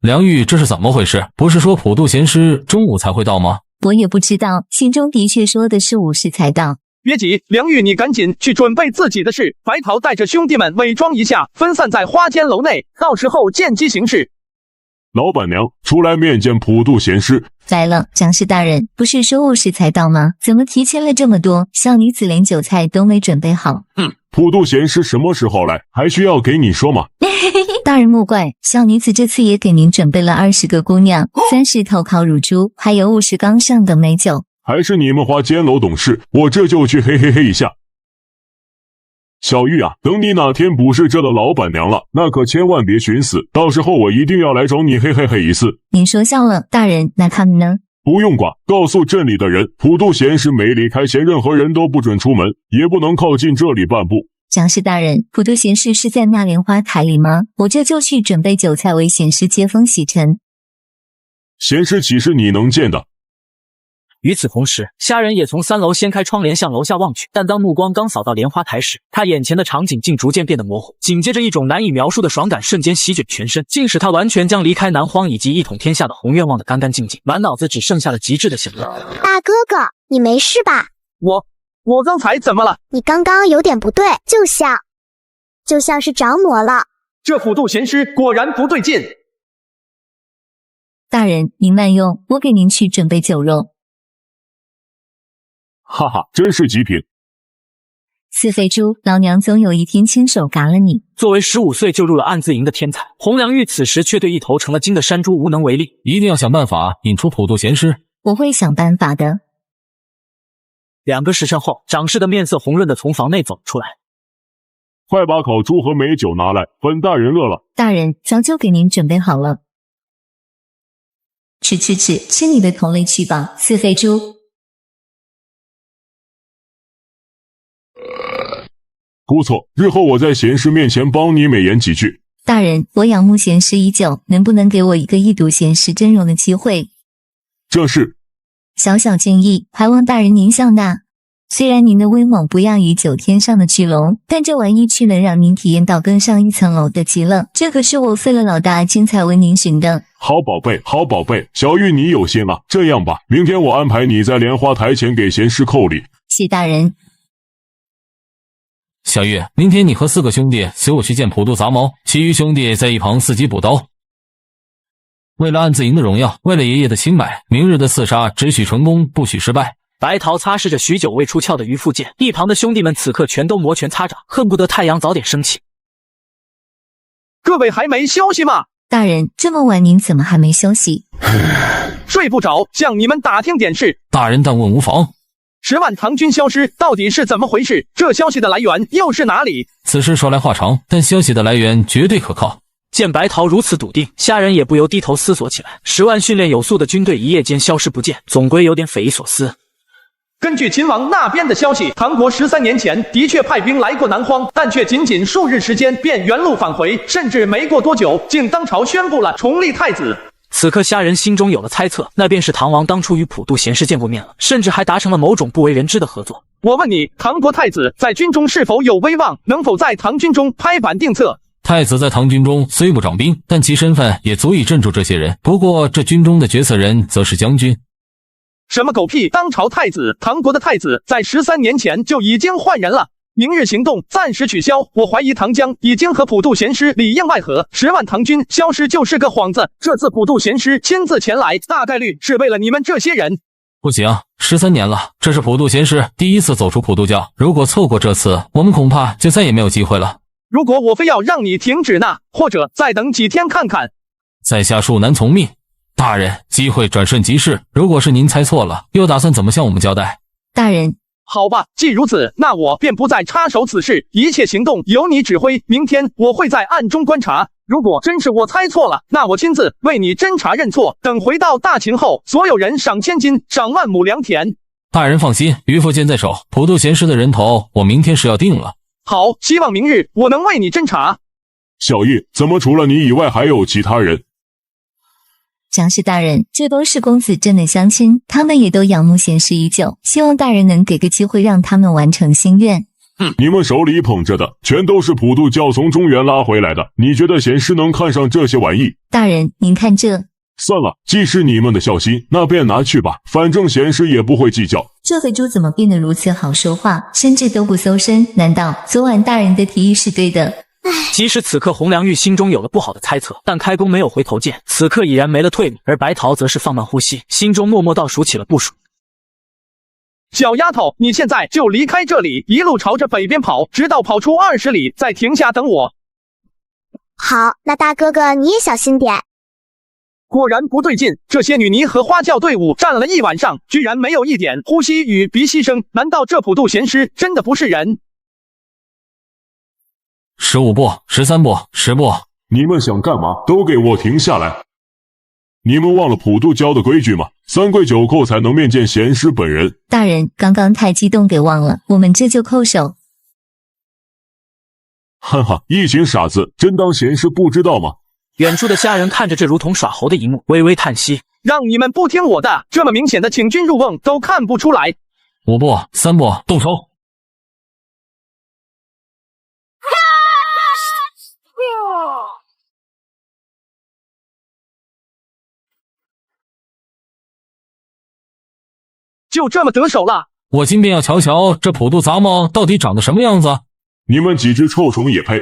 梁玉，这是怎么回事？不是说普渡贤师中午才会到吗？我也不知道，信中的确说的是午时才到。别急，梁玉，你赶紧去准备自己的事。白桃带着兄弟们伪装一下，分散在花间楼内，到时候见机行事。老板娘，出来面见普渡贤师。来了，蒋氏大人，不是说午时才到吗？怎么提前了这么多？小女子连酒菜都没准备好。普渡贤师什么时候来？还需要给你说吗？大人莫怪，小女子这次也给您准备了20个姑娘，30头烤乳猪，还有50缸上等美酒。还是你们花间楼懂事，我这就去嘿嘿嘿一下。小玉啊，等你哪天不是这的老板娘了，那可千万别寻死，到时候我一定要来找你嘿嘿嘿一次。您说笑了，大人，那他们呢？不用管，告诉镇里的人，普渡贤师没离开前，任何人都不准出门，也不能靠近这里半步。蒋氏大人，普渡贤师是在那莲花台里吗？我这就去准备酒菜为贤师接风洗尘。贤师岂是你能见的？与此同时，虾仁也从3楼掀开窗帘向楼下望去，但当目光刚扫到莲花台时，他眼前的场景竟逐渐变得模糊，紧接着一种难以描述的爽感瞬间席卷全身，竟使他完全将离开南荒以及一统天下的宏愿忘得干干净净，满脑子只剩下了极致的享乐。大哥哥，你没事吧？我刚才怎么了？你刚刚有点不对，就像是着魔了。这普渡贤师果然不对劲。大人，您慢用，我给您去准备酒肉。哈哈，真是极品。死肥猪，老娘总有一天亲手嘎了你。作为15岁就入了暗自营的天才，洪良玉此时却对一头成了精的山猪无能为力。一定要想办法引出普渡贤师。我会想办法的。2个时辰后，长氏的面色红润的从房内走出来。快把烤猪和美酒拿来，本大人饿了。大人，早就给您准备好了。吃你的同类去吧，死肥猪。不错，日后我在贤师面前帮你美言几句。大人，我仰慕贤师已久，能不能给我一个一睹贤师真容的机会？这是小小建议，还望大人您笑纳。虽然您的威猛不亚于9天上的巨龙，但这玩意却能让您体验到更上一层楼的极乐，这可是我费了老大劲才为您寻的。好宝贝，好宝贝，小玉你有心了。这样吧，明天我安排你在莲花台前给贤师叩礼。谢大人。小玉，明天你和4个兄弟随我去见普渡杂毛，其余兄弟在一旁伺机补刀。为了暗自营的荣耀，为了爷爷的清白，明日的刺杀只许成功，不许失败。白桃擦拭着许久未出鞘的于复剑，一旁的兄弟们此刻全都摩拳擦掌，恨不得太阳早点升起。各位还没休息吗？大人，这么晚您怎么还没休息？睡不着，向你们打听点事。大人但问无妨。10万唐军消失到底是怎么回事？这消息的来源又是哪里？此事说来话长，但消息的来源绝对可靠。见白桃如此笃定，虾仁也不由低头思索起来。10万训练有素的军队一夜间消失不见，总归有点匪夷所思。根据秦王那边的消息，唐国13年前的确派兵来过南荒，但却仅数日时间便原路返回，甚至没过多久，竟当朝宣布了重立太子。此刻虾仁心中有了猜测，那便是唐王当初与普渡贤士见过面了，甚至还达成了某种不为人知的合作。我问你，唐国太子在军中是否有威望？能否在唐军中拍板定策？太子在唐军中虽不掌兵，但其身份也足以镇住这些人。不过这军中的决策人则是将军。什么狗屁当朝太子？唐国的太子在13年前就已经换人了。明日行动暂时取消，我怀疑唐江已经和普渡贤师里应外合，10万唐军消失就是个幌子。这次普渡贤师亲自前来，大概率是为了你们这些人。不行，13年了，这是普渡贤师第一次走出普渡教，如果错过这次，我们恐怕就再也没有机会了。如果我非要让你停止那，或者再等几天看看。在下恕难从命。大人，机会转瞬即逝，如果是您猜错了，又打算怎么向我们交代？大人，好吧，既如此，那我便不再插手此事，一切行动由你指挥。明天我会在暗中观察，如果真是我猜错了，那我亲自为你侦查认错。等回到大秦后，所有人赏1000金，赏万亩良田。大人放心，于父健在手，普渡贤师的人头我明天是要定了。好，希望明日我能为你侦查。小易，怎么除了你以外还有其他人？蒋氏大人，这都是公子镇的乡亲，他们也都仰慕贤师已久，希望大人能给个机会让他们完成心愿。你们手里捧着的全都是普渡教从中原拉回来的，你觉得贤师能看上这些玩意？大人，您看这。算了，既是你们的孝心，那便拿去吧，反正贤师也不会计较。这肥猪怎么变得如此好说话，甚至都不搜身？难道昨晚大人的提议是对的？即使此刻洪良玉心中有了不好的猜测，但开弓没有回头箭，此刻已然没了退路。而白桃则是放慢呼吸，心中默默倒数起了步数。小丫头，你现在就离开这里，一路朝着北边跑，直到跑出20里，再停下等我。好，那大哥哥你也小心点。果然不对劲，这些女尼和花轿队伍站了一晚上，居然没有一点呼吸与鼻息声，难道这普渡贤师真的不是人？15步，13步，10步。你们想干嘛？都给我停下来！你们忘了普渡教的规矩吗？3跪9叩才能面见贤师本人。大人，刚刚太激动给忘了，我们这就叩首。哈哈，一群傻子，真当贤师不知道吗？远处的虾人看着这如同耍猴的一幕，微微叹息。让你们不听我的，这么明显的请君入瓮都看不出来。5步，3步，动手！就这么得手了？我今便要瞧瞧这普渡杂毛到底长得什么样子。你们几只臭虫也配？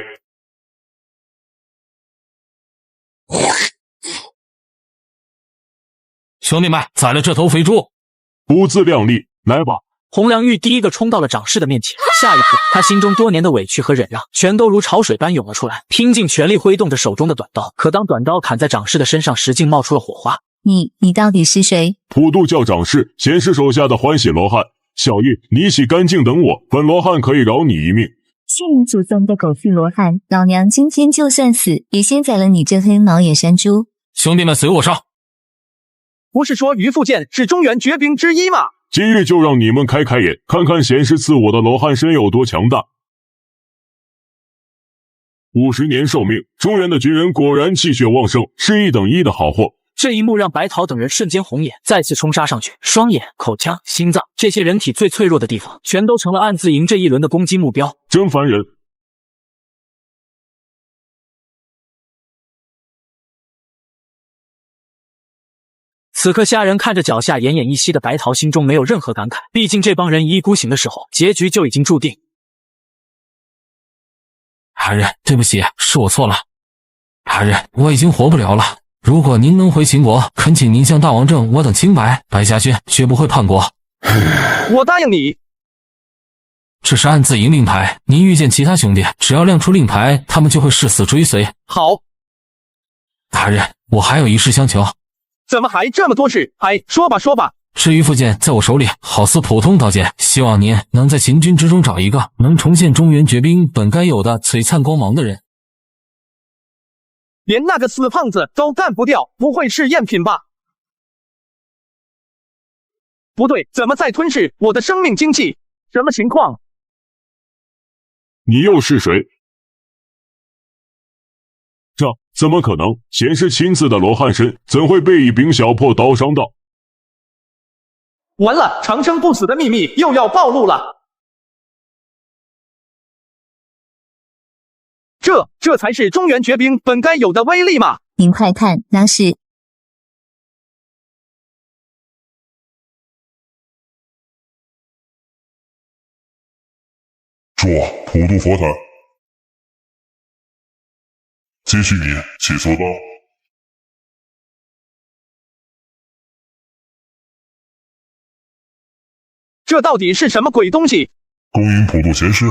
兄弟们，宰了这头肥猪！不自量力，来吧！洪良玉第一个冲到了长氏的面前，下一刻，他心中多年的委屈和忍让，全都如潮水般涌了出来，拼尽全力挥动着手中的短刀。可当短刀砍在长氏的身上时，竟冒出了火花。你到底是谁？普渡教长氏，贤师手下的欢喜罗汉。小易，你洗干净等我，本罗汉可以饶你一命。是你祖宗的狗屁罗汉，老娘今天就算死，也先宰了你这黑毛野山猪！兄弟们，随我上！不是说于复健是中原绝兵之一吗？今日就让你们开开眼，看看贤师赐我的罗汉身有多强大。50年寿命，中原的军人果然气血旺盛，是1等1的好货。这一幕让白桃等人瞬间红眼，再次冲杀上去，双眼、口腔、心脏这些人体最脆弱的地方，全都成了暗自营这一轮的攻击目标。真烦人！此刻虾人看着脚下奄奄一息的白桃，心中没有任何感慨，毕竟这帮人一意孤行的时候，结局就已经注定。大人，对不起，是我错了。大人，我已经活不了了。如果您能回秦国，恳请您向大王证我等清白，白家军绝不会叛国。我答应你。这是暗自营令牌，您遇见其他兄弟，只要亮出令牌，他们就会誓死追随。好。大人，我还有一事相求。怎么还这么多事？哎，说吧说吧。至于附剑在我手里，好似普通刀剑，希望您能在秦军之中找一个能重现中原绝兵本该有的璀璨光芒的人。连那个死胖子都干不掉，不会是赝品吧？不对，怎么在吞噬我的生命精气？什么情况？你又是谁？这怎么可能？先是亲自的罗汉身，怎会被一柄小破刀伤到？完了，长生不死的秘密又要暴露了。这才是中原绝兵本该有的威力嘛！您快看，那是说普渡佛坛，继续你起坐吧。这到底是什么鬼东西？恭迎普渡贤师。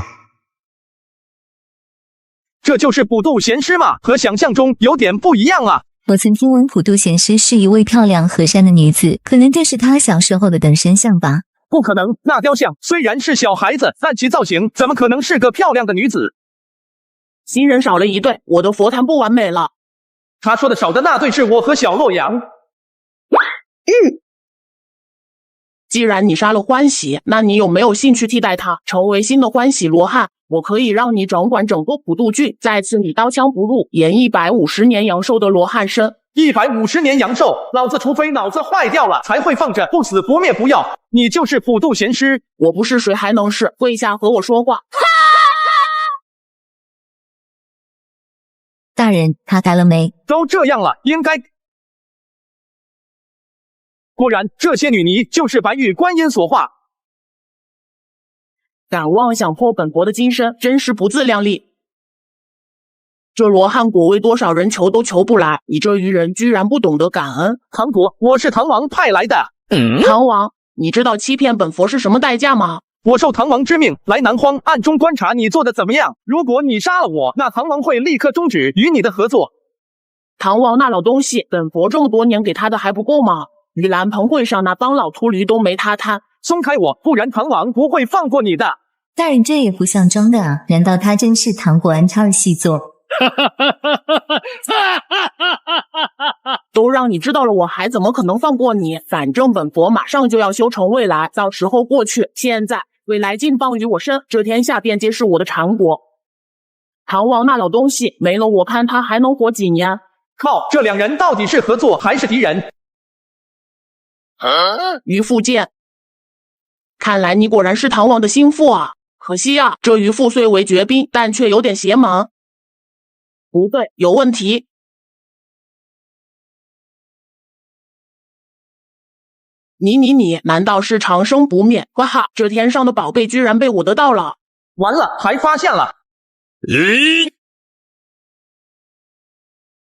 这就是普渡贤师嘛？和想象中有点不一样啊！我曾听闻普渡贤师是一位漂亮和善的女子，可能这是她小时候的等身像吧？不可能，那雕像虽然是小孩子，但其造型怎么可能是个漂亮的女子？新人少了一对，我的佛坛不完美了。他说的少的那对是我和小洛阳。既然你杀了欢喜，那你有没有兴趣替代他，成为新的欢喜罗汉？我可以让你掌管整个普渡郡，再次你刀枪不入，演150年阳寿的罗汉身。150年阳寿，老子除非脑子坏掉了，才会放着不死不灭不要。你就是普渡贤师？我不是谁还能是？跪下和我说话。大人，他改了没？都这样了，应该……果然，这些女尼就是白玉观音所化。敢妄想破本佛的金身，真是不自量力！这罗汉果为多少人求都求不来，你这愚人居然不懂得感恩！唐伯，我是唐王派来的。唐王，你知道欺骗本佛是什么代价吗？我受唐王之命来南荒暗中观察你做的怎么样。如果你杀了我，那唐王会立刻终止与你的合作。唐王那老东西，本佛这么多年给他的还不够吗？盂兰盆会上那帮老秃驴都没他贪。松开我，不然唐王不会放过你的。大人，这也不像装的啊！难道他真是唐国安超儿细作？都让你知道了，我还怎么可能放过你？反正本佛马上就要修成未来，到时候过去，现在未来尽放于我身，这天下便皆是我的禅国。唐王那老东西没了，我看他还能活几年？靠，这两人到底是合作还是敌人？于父剑，看来你果然是唐王的心腹啊！可惜啊，这于父虽为绝兵，但却有点邪门。不对，有问题。你，难道是长生不灭？哇哈，这天上的宝贝居然被我得到了！完了，还发现了！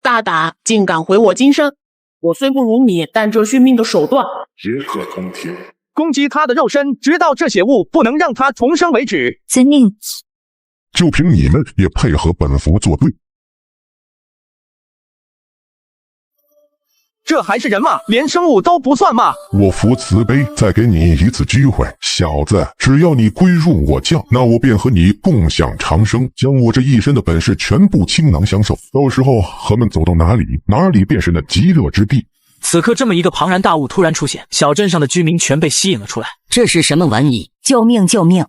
大胆，竟敢毁我金身！我虽不如你，但这续命的手段也可通天。攻击他的肉身，直到这血雾不能让他重生为止。遵命。就凭你们也配合本佛作对？这还是人吗？连生物都不算吗？我佛慈悲，再给你一次机会，小子，只要你归入我教，那我便和你共享长生，将我这一身的本事全部倾囊相授。到时候和们走到哪里，哪里便是那极乐之地。此刻，这么一个庞然大物突然出现，小镇上的居民全被吸引了出来。这是什么玩意？救命！救命！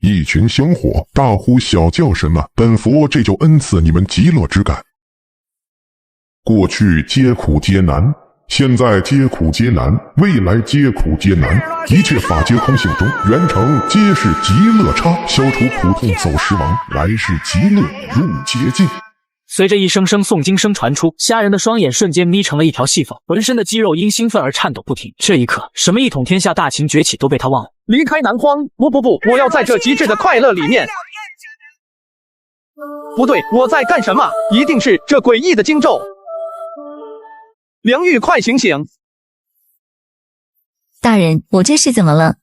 一群香火，大呼小叫什么？本佛这就恩赐你们极乐之感。过去皆苦皆难，现在皆苦皆难，未来皆苦皆难。一切法皆空性中，圆成皆是极乐差，消除苦痛走时亡，来世极乐入洁净。随着一声声诵经声传出，虾仁的双眼瞬间眯成了一条细缝，浑身的肌肉因兴奋而颤抖不停。这一刻，什么一统天下大秦崛起都被他忘了。离开南荒，不，我要在这极致的快乐里面。不对，我在干什么？一定是这诡异的经咒。梁玉，快醒醒！大人，我这是怎么了？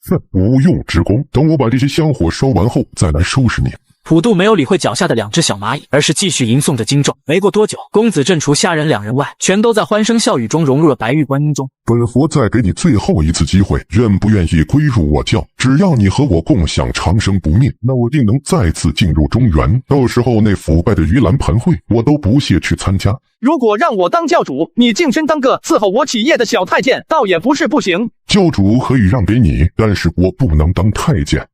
哼，无用之功，等我把这些香火烧完后再来收拾你。普渡没有理会脚下的两只小蚂蚁，而是继续吟诵着经咒。没过多久，公子镇除虾仁两人外，全都在欢声笑语中融入了白玉观音中。本佛再给你最后一次机会，愿不愿意归入我教？只要你和我共享长生不灭，那我定能再次进入中原。到时候那腐败的盂兰盆会，我都不屑去参加。如果让我当教主，你净身当个伺候我企业的小太监，倒也不是不行。教主可以让给你，但是我不能当太监。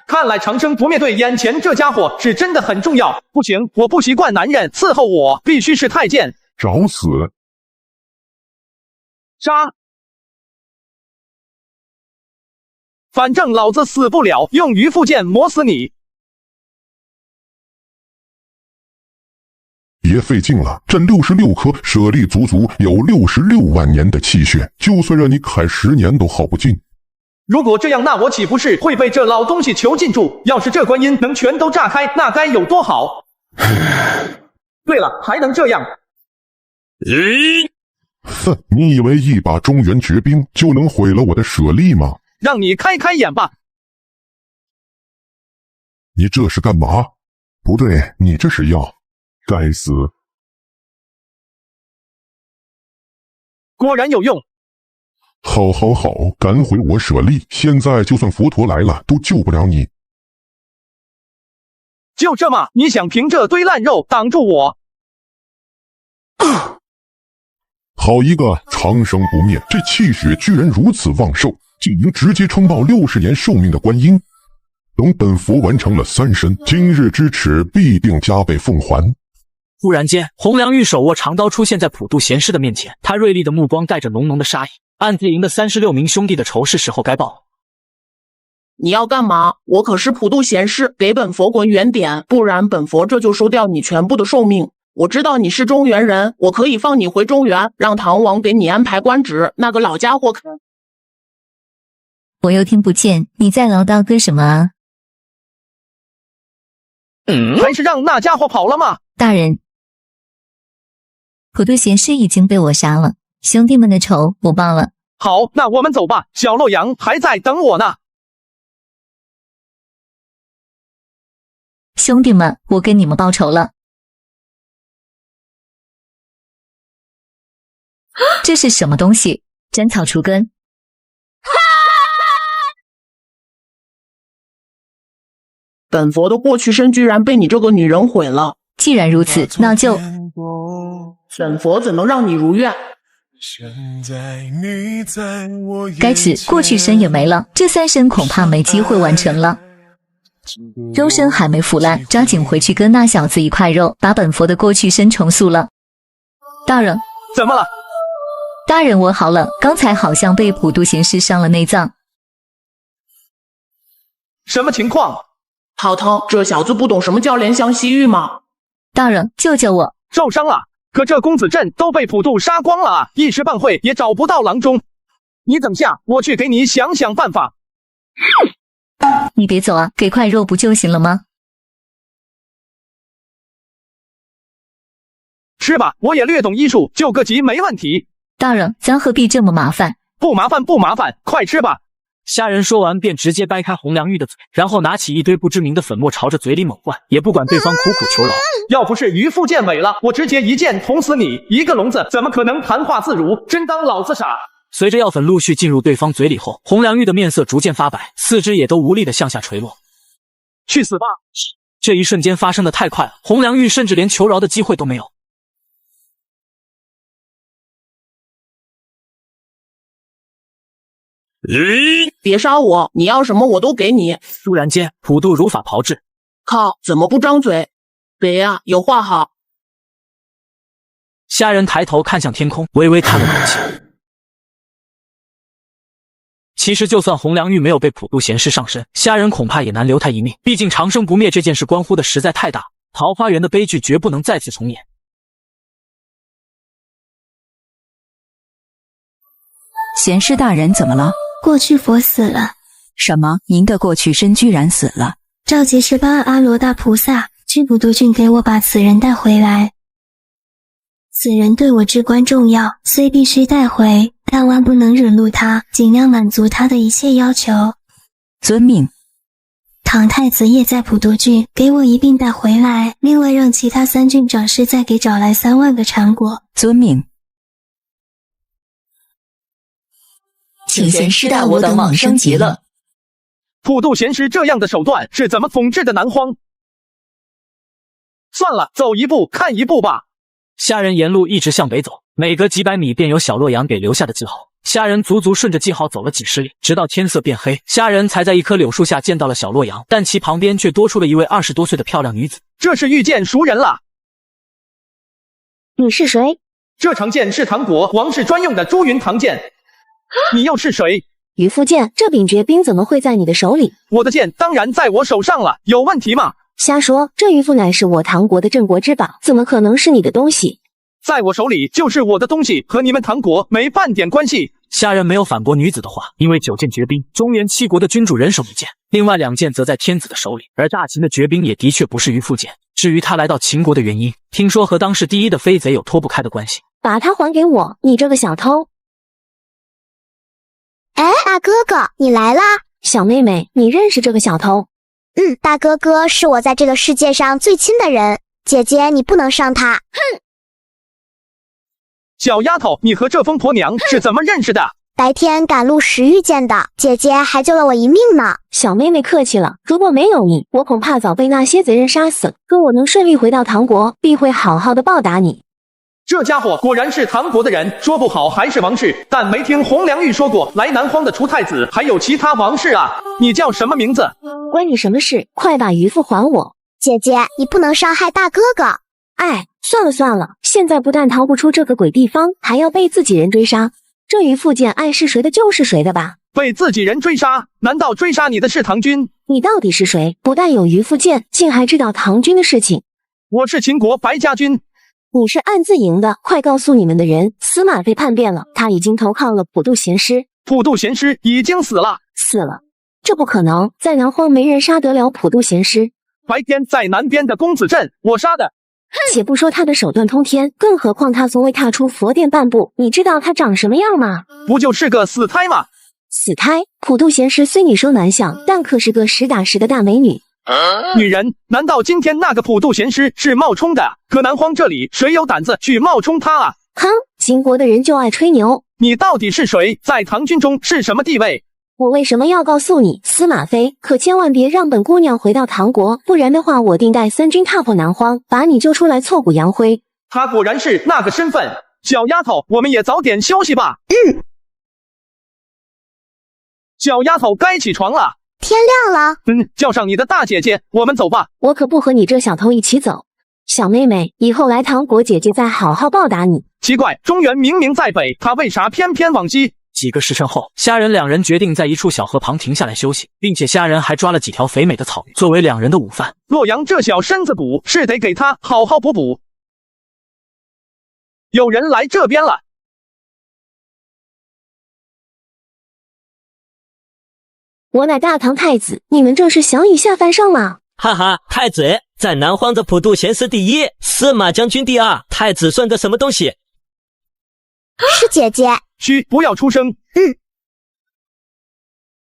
看来长生不灭对眼前这家伙是真的很重要。不行，我不习惯男人伺候我，必须是太监。找死！杀！反正老子死不了，用鱼附剑磨死你！别费劲了，这66颗舍利足足有66万年的气血，就算让你砍10年都耗不尽。如果这样，那我岂不是会被这老东西囚禁住？要是这观音能全都炸开，那该有多好！对了，还能这样？哼，你以为一把中原绝兵就能毁了我的舍利吗？让你开开眼吧！你这是干嘛？不对，你这是药。该死！果然有用。好，好，好，赶回我舍利！现在就算佛陀来了，都救不了你。就这么，你想凭这堆烂肉挡住我？好一个长生不灭，这气血居然如此旺盛，竟能直接撑爆60年寿命的观音。等本佛完成了3身，今日之耻必定加倍奉还。忽然间，红良玉手握长刀出现在普渡贤师的面前，他锐利的目光带着浓浓的杀意，暗自赢的36名兄弟的仇是时候该报。你要干嘛？我可是普渡贤师，给本佛滚远点，不然本佛这就收掉你全部的寿命。我知道你是中原人，我可以放你回中原，让唐王给你安排官职。那个老家伙可……我又听不见，你在唠叨个什么啊？还是让那家伙跑了吗？大人，普渡贤师已经被我杀了，兄弟们的仇我报了。好，那我们走吧，小洛阳还在等我呢。兄弟们，我跟你们报仇了。这是什么东西？斩草除根。本佛的过去生居然被你这个女人毁了。既然如此，那就……本佛怎能让你如愿？该死，过去身也没了，这3身恐怕没机会完成了。肉身还没腐烂，抓紧回去跟那小子一块肉，把本佛的过去身重塑了。大人，怎么了？大人，我好了，刚才好像被普渡贤师伤了内脏。什么情况？好疼，这小子不懂什么叫怜香惜玉吗？大人，救救我！受伤了，可这公子镇都被普渡杀光了啊，一时半会也找不到郎中。你等下，我去给你想想办法。你别走啊，给块肉不就行了吗？吃吧，我也略懂医术，救个急没问题。大人，咱何必这么麻烦？不麻烦，不麻烦，快吃吧。虾人说完便直接掰开红良玉的嘴，然后拿起一堆不知名的粉末朝着嘴里猛灌，也不管对方苦苦求饶。要不是渔夫剑尾了，我直接一剑捅死你！一个聋子怎么可能谈话自如？真当老子傻？随着药粉陆续进入对方嘴里后，红良玉的面色逐渐发白，四肢也都无力的向下垂落。去死吧！这一瞬间发生的太快了，红良玉甚至连求饶的机会都没有。别杀我，你要什么我都给你。突然间，普渡如法炮制。靠，怎么不张嘴？别啊，有话好。虾人抬头看向天空，微微叹了口气。其实就算红良玉没有被普渡贤师上身，虾人恐怕也难留他一命，毕竟长生不灭这件事关乎的实在太大，桃花源的悲剧绝不能再次重演。贤师大人怎么了？过去佛死了。什么？您的过去身居然死了？召集18阿罗大菩萨去普渡郡，给我把此人带回来。此人对我至关重要，虽必须带回，但万不能惹怒他，尽量满足他的一切要求。遵命。唐太子也在普渡郡，给我一并带回来。另外让其他3郡长师再给找来3万个缠果。遵命。请贤师带我等往生极乐。普渡贤师这样的手段是怎么统治的南荒？算了，走一步看一步吧。虾人沿路一直向北走，每隔几百米便有小洛阳给留下的记号。虾仁足足顺着记号走了几十里，直到天色变黑，虾仁才在一棵柳树下见到了小洛阳，但其旁边却多出了一位20多岁的漂亮女子。这是遇见熟人了。你是谁？这长剑是唐国王室专用的朱云唐剑。你又是谁？于复剑，这柄绝兵怎么会在你的手里？我的剑当然在我手上了，有问题吗？瞎说，这于复乃是我唐国的镇国之宝，怎么可能是你的东西？在我手里就是我的东西，和你们唐国没半点关系。虾仁没有反驳女子的话，因为9件绝兵，中原7国的君主人手1件，另外2件则在天子的手里，而大秦的绝兵也的确不是于复剑。至于他来到秦国的原因，听说和当世第一的飞贼有脱不开的关系。把它还给我，你这个小偷！哎，大哥哥，你来啦！小妹妹，你认识这个小偷？大哥哥是我在这个世界上最亲的人，姐姐你不能伤他。哼！小丫头，你和这疯婆娘是怎么认识的？白天赶路时遇见的，姐姐还救了我一命呢。小妹妹客气了，如果没有你，我恐怕早被那些贼人杀死。若我能顺利回到唐国，必会好好的报答你。这家伙果然是唐国的人，说不好还是王室，但没听红良玉说过来南荒的除太子还有其他王室啊。你叫什么名字？关你什么事？快把渔夫还我！姐姐，你不能伤害大哥哥。哎，算了算了，现在不但逃不出这个鬼地方，还要被自己人追杀。这于复剑爱是谁的就是谁的吧？被自己人追杀？难道追杀你的是唐军？你到底是谁？不但有于复剑，竟还知道唐军的事情。我是秦国白家军。你是暗自营的，快告诉你们的人，司马被叛变了，他已经投靠了普渡贤师。普渡贤师已经死了？死了？这不可能，在南荒没人杀得了普渡贤师。白天在南边的公子镇，我杀的。且不说他的手段通天，更何况他从未踏出佛殿半步。你知道他长什么样吗？不就是个死胎吗？死胎？普渡贤师虽你说难相，但可是个实打实的大美女。女人？难道今天那个普渡贤师是冒充的？可南荒这里谁有胆子去冒充他啊？哼，秦国的人就爱吹牛。你到底是谁？在唐军中是什么地位？我为什么要告诉你？司马飞，可千万别让本姑娘回到唐国，不然的话我定带3军踏破南荒，把你救出来挫骨扬灰。他果然是那个身份。小丫头，我们也早点休息吧。小丫头该起床了。天亮了。叫上你的大姐姐，我们走吧。我可不和你这小偷一起走。小妹妹，以后来唐国，姐姐再好好报答你。奇怪，中原明明在北，他为啥偏偏往西？几个时辰后，虾仁2人决定在一处小河旁停下来休息，并且虾仁还抓了几条肥美的草鱼作为2人的午饭。洛阳这小身子骨是得给他好好补补。有人来这边了。我乃大唐太子，你们这是想以下犯上吗？哈哈，太子在南荒的普渡贤师第一，司马将军第2，太子算个什么东西？是姐姐。嘘，不要出声。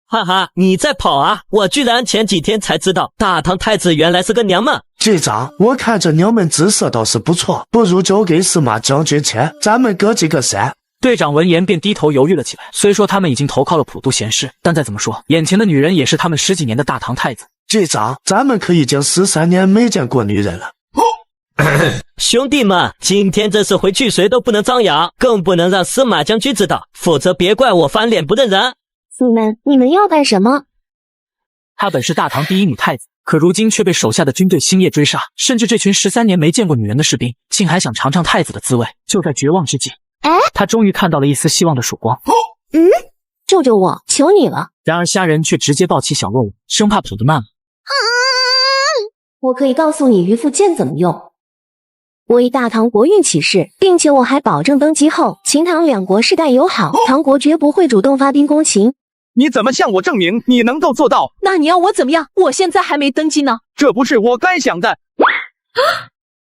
哈哈，你在跑啊！我居然前几天才知道，大唐太子原来是个娘们。队长，我看这娘们姿色倒是不错，不如交给司马将军签，咱们哥几个散。队长闻言便低头犹豫了起来。虽说他们已经投靠了普渡贤师，但再怎么说，眼前的女人也是他们10几年的大唐太子。队长，咱们可已经13年没见过女人了。兄弟们，今天这是回去谁都不能张扬，更不能让司马将军知道，否则别怪我翻脸不认人。你们要干什么？她本是大唐第一女太子，可如今却被手下的军队星夜追杀，甚至这群13年没见过女人的士兵，竟还想尝尝太子的滋味。就在绝望之际，他终于看到了一丝希望的曙光。救救我，求你了！然而虾仁却直接抱起小洛阳，生怕跑得慢了。我可以告诉你于复剑怎么用。我以大唐国运起誓，并且我还保证登基后，秦唐2国世代友好，唐国绝不会主动发兵攻秦。你怎么向我证明你能够做到？那你要我怎么样？我现在还没登基呢。这不是我该想的。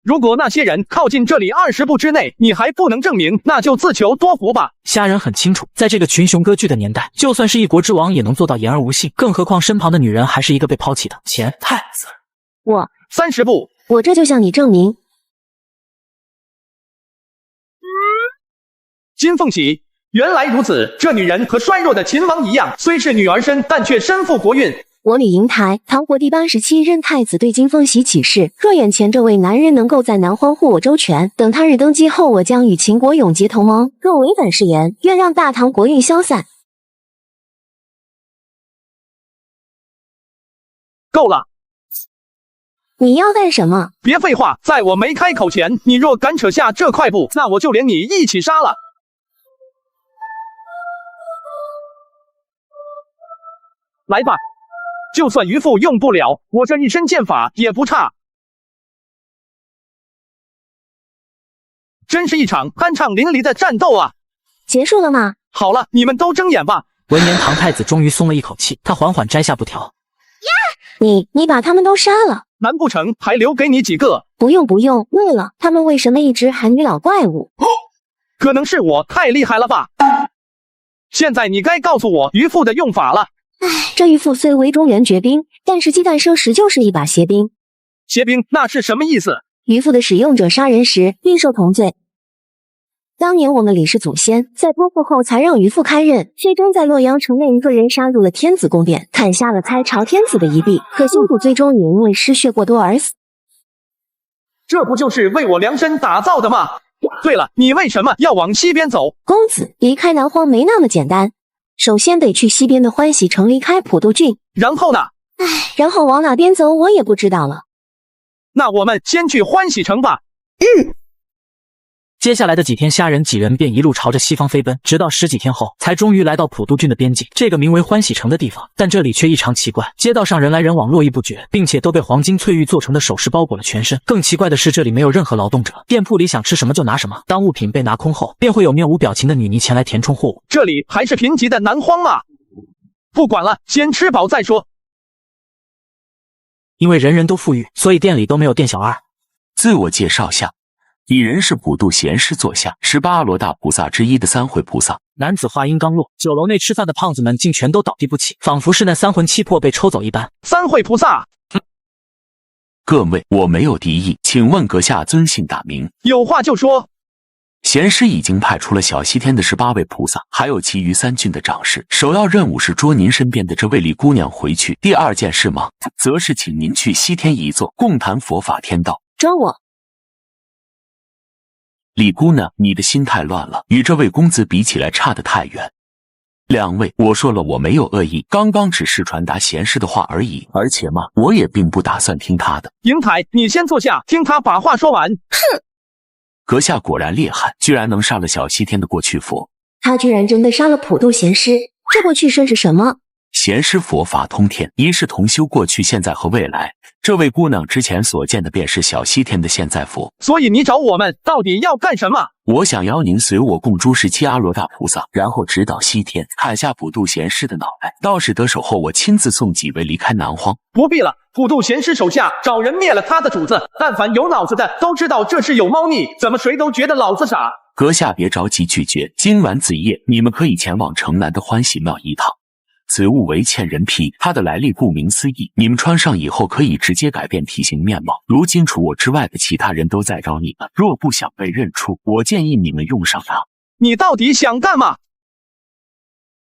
如果那些人靠近这里20步之内，你还不能证明，那就自求多福吧。虾仁很清楚，在这个群雄割据的年代，就算是一国之王也能做到言而无信，更何况身旁的女人还是一个被抛弃的前太子。我30步，我这就向你证明。金凤喜，原来如此，这女人和衰弱的秦王一样，虽是女儿身，但却身负国运。我李银台，唐国第87任太子，对金凤喜起誓，若眼前这位男人能够在南荒护我周全，等他日登基后，我将与秦国永结同盟。若违反誓言，愿让大唐国运消散。够了！你要干什么？别废话，在我没开口前，你若敢扯下这块布，那我就连你一起杀了。来吧，就算渔父用不了，我这一身剑法也不差。真是一场酣畅淋漓的战斗啊！结束了吗？好了，你们都睁眼吧。闻言，唐太子终于松了一口气，他缓缓摘下布条。你把他们都杀了？难不成还留给你几个？不用，饿了。他们为什么一直喊你老怪物？可能是我太厉害了吧。现在你该告诉我渔父的用法了。这渔父虽为中原绝兵，但是鸡蛋生时就是一把邪兵。邪兵那是什么意思？渔父的使用者杀人时必受同罪。当年我们李氏祖先在托付后才让渔父开刃，最终在洛阳城内一个人杀入了天子宫殿，砍下了开朝天子的一臂，可惜父最终也因为失血过多而死。这不就是为我量身打造的吗？对了，你为什么要往西边走？公子，离开南荒没那么简单，首先得去西边的欢喜城离开普渡郡。然后呢？然后往哪边走我也不知道了。那我们先去欢喜城吧。接下来的几天，虾人几人便一路朝着西方飞奔，直到10几天后，才终于来到普渡郡的边境，这个名为欢喜城的地方。但这里却异常奇怪，街道上人来人往，络绎不绝，并且都被黄金翠玉做成的首饰包裹了全身。更奇怪的是，这里没有任何劳动者，店铺里想吃什么就拿什么。当物品被拿空后，便会有面无表情的女尼前来填充货物。这里还是贫瘠的南荒吗？不管了，先吃饱再说。因为人人都富裕，所以店里都没有店小二。自我介绍下。鄙人是普渡贤师座下18阿罗大菩萨之一的三会菩萨。男子话音刚落，酒楼内吃饭的胖子们竟全都倒地不起，仿佛是那三魂七魄被抽走一般。三会菩萨，各位，我没有敌意，请问阁下尊姓大名？有话就说。贤师已经派出了小西天的18位菩萨，还有其余3郡的长士。首要任务是捉您身边的这位李姑娘回去。第二件事嘛，则是请您去西天一座，共谈佛法天道。捉我？李姑娘，你的心太乱了，与这位公子比起来差得太远。两位，我说了，我没有恶意，刚刚只是传达贤师的话而已，而且嘛，我也并不打算听他的。银台，你先坐下，听他把话说完。哼！阁下果然厉害，居然能杀了小西天的过去佛。他居然真的杀了普渡贤师，这过去身是什么？贤师佛法通天，一世同修过去、现在和未来。这位姑娘之前所见的便是小西天的现在佛。所以你找我们到底要干什么？我想邀您随我共诛17阿罗大菩萨，然后直捣西天，砍下普渡贤师的脑袋。到时得手后，我亲自送几位离开南荒。不必了，普渡贤师手下找人灭了他的主子，但凡有脑子的都知道这是有猫腻，怎么谁都觉得老子傻？阁下别着急拒绝，今晚子夜你们可以前往城南的欢喜庙一趟。此物为嵌人皮，它的来历顾名思义，你们穿上以后可以直接改变体型面貌。如今除我之外的其他人都在找你们，若不想被认出，我建议你们用上它。你到底想干嘛？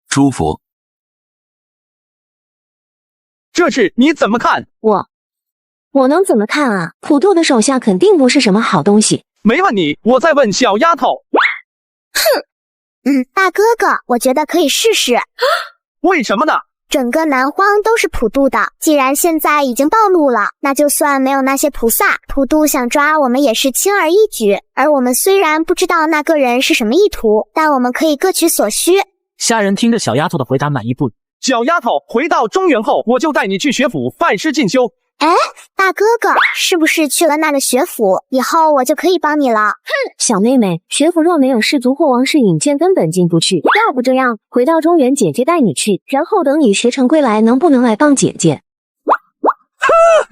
诸佛，这事你怎么看？我能怎么看啊？普渡的手下肯定不是什么好东西。没问你，我在问小丫头。哼，大哥哥，我觉得可以试试。为什么呢？整个南荒都是普渡的，既然现在已经暴露了，那就算没有那些菩萨，普渡想抓我们也是轻而易举。而我们虽然不知道那个人是什么意图，但我们可以各取所需。虾人听着小丫头的回答满意不已。小丫头，回到中原后，我就带你去学府拜师进修。哎，大哥哥，是不是去了那个学府以后，我就可以帮你了？哼，小妹妹，学府若没有氏族或王室引荐，根本进不去。要不这样，回到中原，姐姐带你去，然后等你学成归来，能不能来帮姐姐？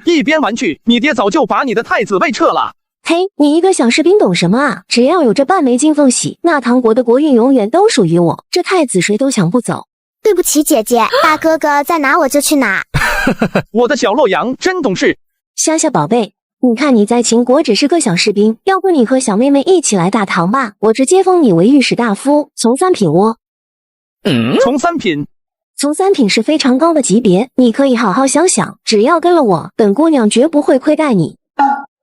一边玩去，你爹早就把你的太子位撤了。嘿，你一个小士兵懂什么啊？只要有这半枚金凤玺，那唐国的国运永远都属于我，这太子谁都抢不走。对不起，姐姐，大哥哥在哪我就去哪。我的小洛阳真懂事。夏夏宝贝，你看你在秦国只是个小士兵，要不你和小妹妹一起来大唐吧，我直接封你为御史大夫，从3品窝。从3品？从三品是非常高的级别，你可以好好想想，只要跟了我，本姑娘绝不会亏待你。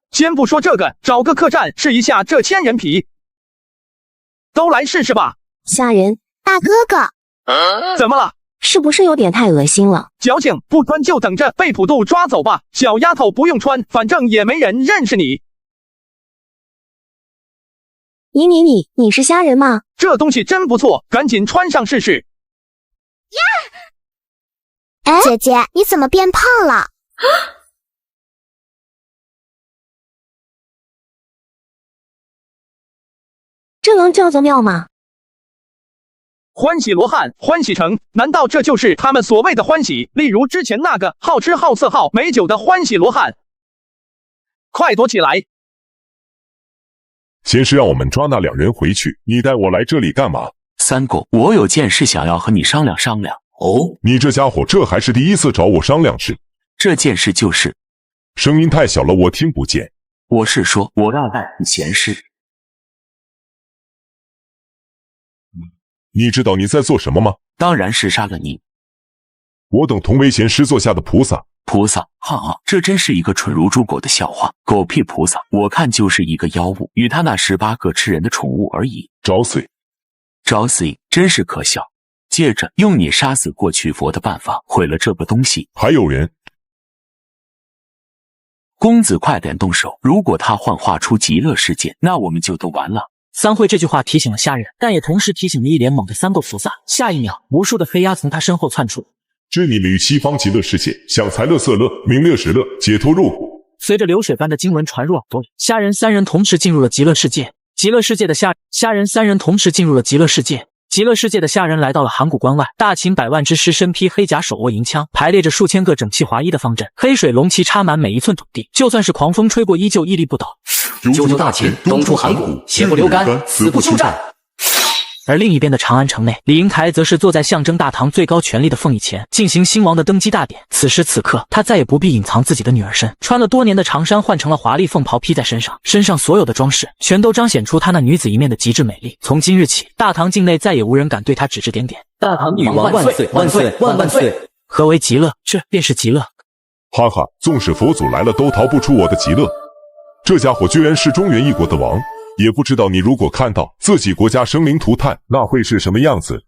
先不说这个，找个客栈试一下这千人皮。都来试试吧。虾仁，大哥哥，怎么了？是不是有点太恶心了？矫情，不穿就等着被普渡抓走吧。小丫头不用穿，反正也没人认识你。你是虾仁吗？这东西真不错，赶紧穿上试试。哎，姐姐，你怎么变胖了？这能叫做妙吗？欢喜罗汉，欢喜城，难道这就是他们所谓的欢喜？例如之前那个好吃好色好美酒的欢喜罗汉。快躲起来！先是让我们抓那2人回去，你带我来这里干嘛？三狗，我有件事想要和你商量商量。哦，你这家伙这还是第一次找我商量事。这件事就是……声音太小了，我听不见。我是说，我要代替贤师。你知道你在做什么吗？当然是杀了你。我等同为贤师座下的菩萨。菩萨，哈哈，这真是一个蠢如猪狗的笑话。狗屁菩萨，我看就是一个妖物，与他那18个吃人的宠物而已。找死！找死！真是可笑。接着用你杀死过去佛的办法毁了这个东西。还有人。公子快点动手，如果他幻化出极乐世界，那我们就都完了。三惠这句话提醒了虾仁，但也同时提醒了一脸懵的三个菩萨。下一秒，无数的黑鸦从他身后窜出。知你们于西方极乐世界，享财乐、色乐、名乐、食乐，解脱入苦。随着流水般的经文传入耳朵里，虾仁3人同时进入了极乐世界。极乐世界的虾仁3人同时进入了极乐世界。极乐世界的虾仁来到了函谷关外，大秦百万之师身披黑甲，手握银枪，排列着数千个整齐划一的方阵，黑水龙旗插满每一寸土地，就算是狂风吹过，依旧屹立不倒。九州大秦，东出函谷，邪不留干，死不休战。而另一边的长安城内，李英台则是坐在象征大唐最高权力的凤椅前，进行新王的登基大典。此时此刻，他再也不必隐藏自己的女儿身，穿了多年的长衫换成了华丽凤袍披在身上，身上所有的装饰全都彰显出她那女子一面的极致美丽。从今日起，大唐境内再也无人敢对她指指点点。大唐女王万岁万岁万万岁！何为极乐？这便是极乐。哈哈，纵使佛祖来了，都逃不出我的极乐。这家伙居然是中原一国的王。也不知道你如果看到自己国家生灵涂炭，那会是什么样子？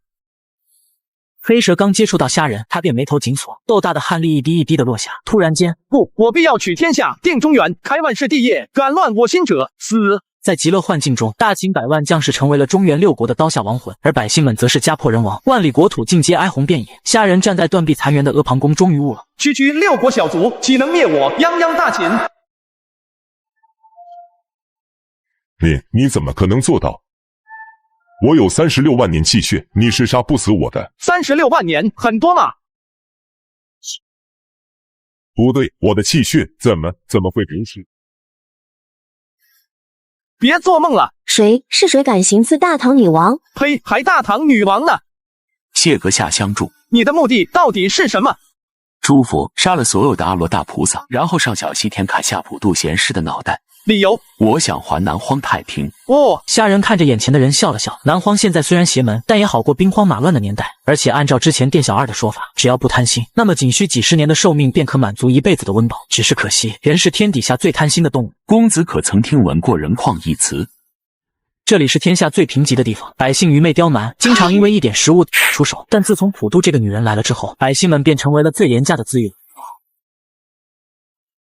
黑蛇刚接触到虾仁，他便眉头紧锁，豆大的汗粒一滴一滴的落下。突然间，不，我必要取天下，定中原，开万世帝业，敢乱我心者死！在极乐幻境中，大秦百万将士成为了中原6国的刀下亡魂，而百姓们则是家破人亡，万里国土尽皆哀鸿遍野。虾仁站在断壁残垣的阿房宫，终于悟了：区区6国小卒，岂能灭我泱泱大秦？你怎么可能做到？我有36万年气血，你是杀不死我的。36万年很多吗？不对，我的气血怎么会流失？别做梦了！谁敢行刺大唐女王？呸！还大唐女王呢？谢阁下相助。你的目的到底是什么？诸佛杀了所有的阿罗大菩萨，然后上小西天砍下普渡贤师的脑袋。理由？我想还南荒太平。哦，虾仁看着眼前的人笑了笑。南荒现在虽然邪门，但也好过兵荒马乱的年代。而且按照之前店小二的说法，只要不贪心，那么仅需几十年的寿命便可满足一辈子的温饱。只是可惜，人是天底下最贪心的动物。公子可曾听闻过人旷一词？这里是天下最贫瘠的地方，百姓愚昧刁蛮，经常因为一点食物出手。但自从普渡这个女人来了之后，百姓们便成为了最廉价的资源。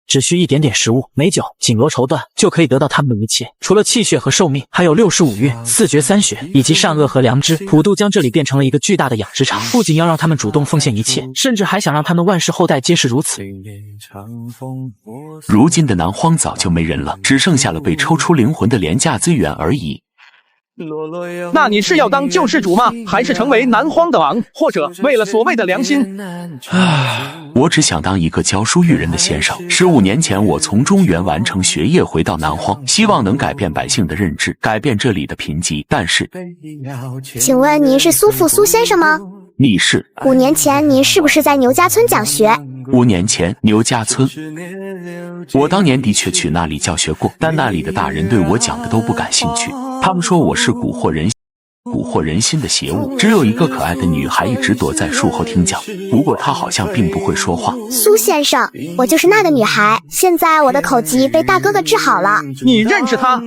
只需一点点食物、美酒、锦罗绸缎，就可以得到他们的一切。除了气血和寿命，还有65运、4绝3学，以及善恶和良知。普渡将这里变成了一个巨大的养殖场，不仅要让他们主动奉献一切，甚至还想让他们万世后代皆是如此。如今的南荒早就没人了，只剩下了被抽出灵魂的廉价资源而已。那你是要当救世主吗？还是成为南荒的王？或者为了所谓的良心？我只想当一个教书育人的先生。15年前，我从中原完成学业，回到南荒，希望能改变百姓的认知，改变这里的贫瘠。但是，请问您是苏富苏先生吗？你是？5年前您是不是在牛家村讲学？5年前，牛家村，我当年的确去那里教学过，但那里的大人对我讲的都不感兴趣，他们说我是蛊惑人。蛊惑人心的邪物。只有一个可爱的女孩一直躲在树后听讲，不过她好像并不会说话。苏先生，我就是那个女孩，现在我的口疾被大哥哥治好了。你认识他？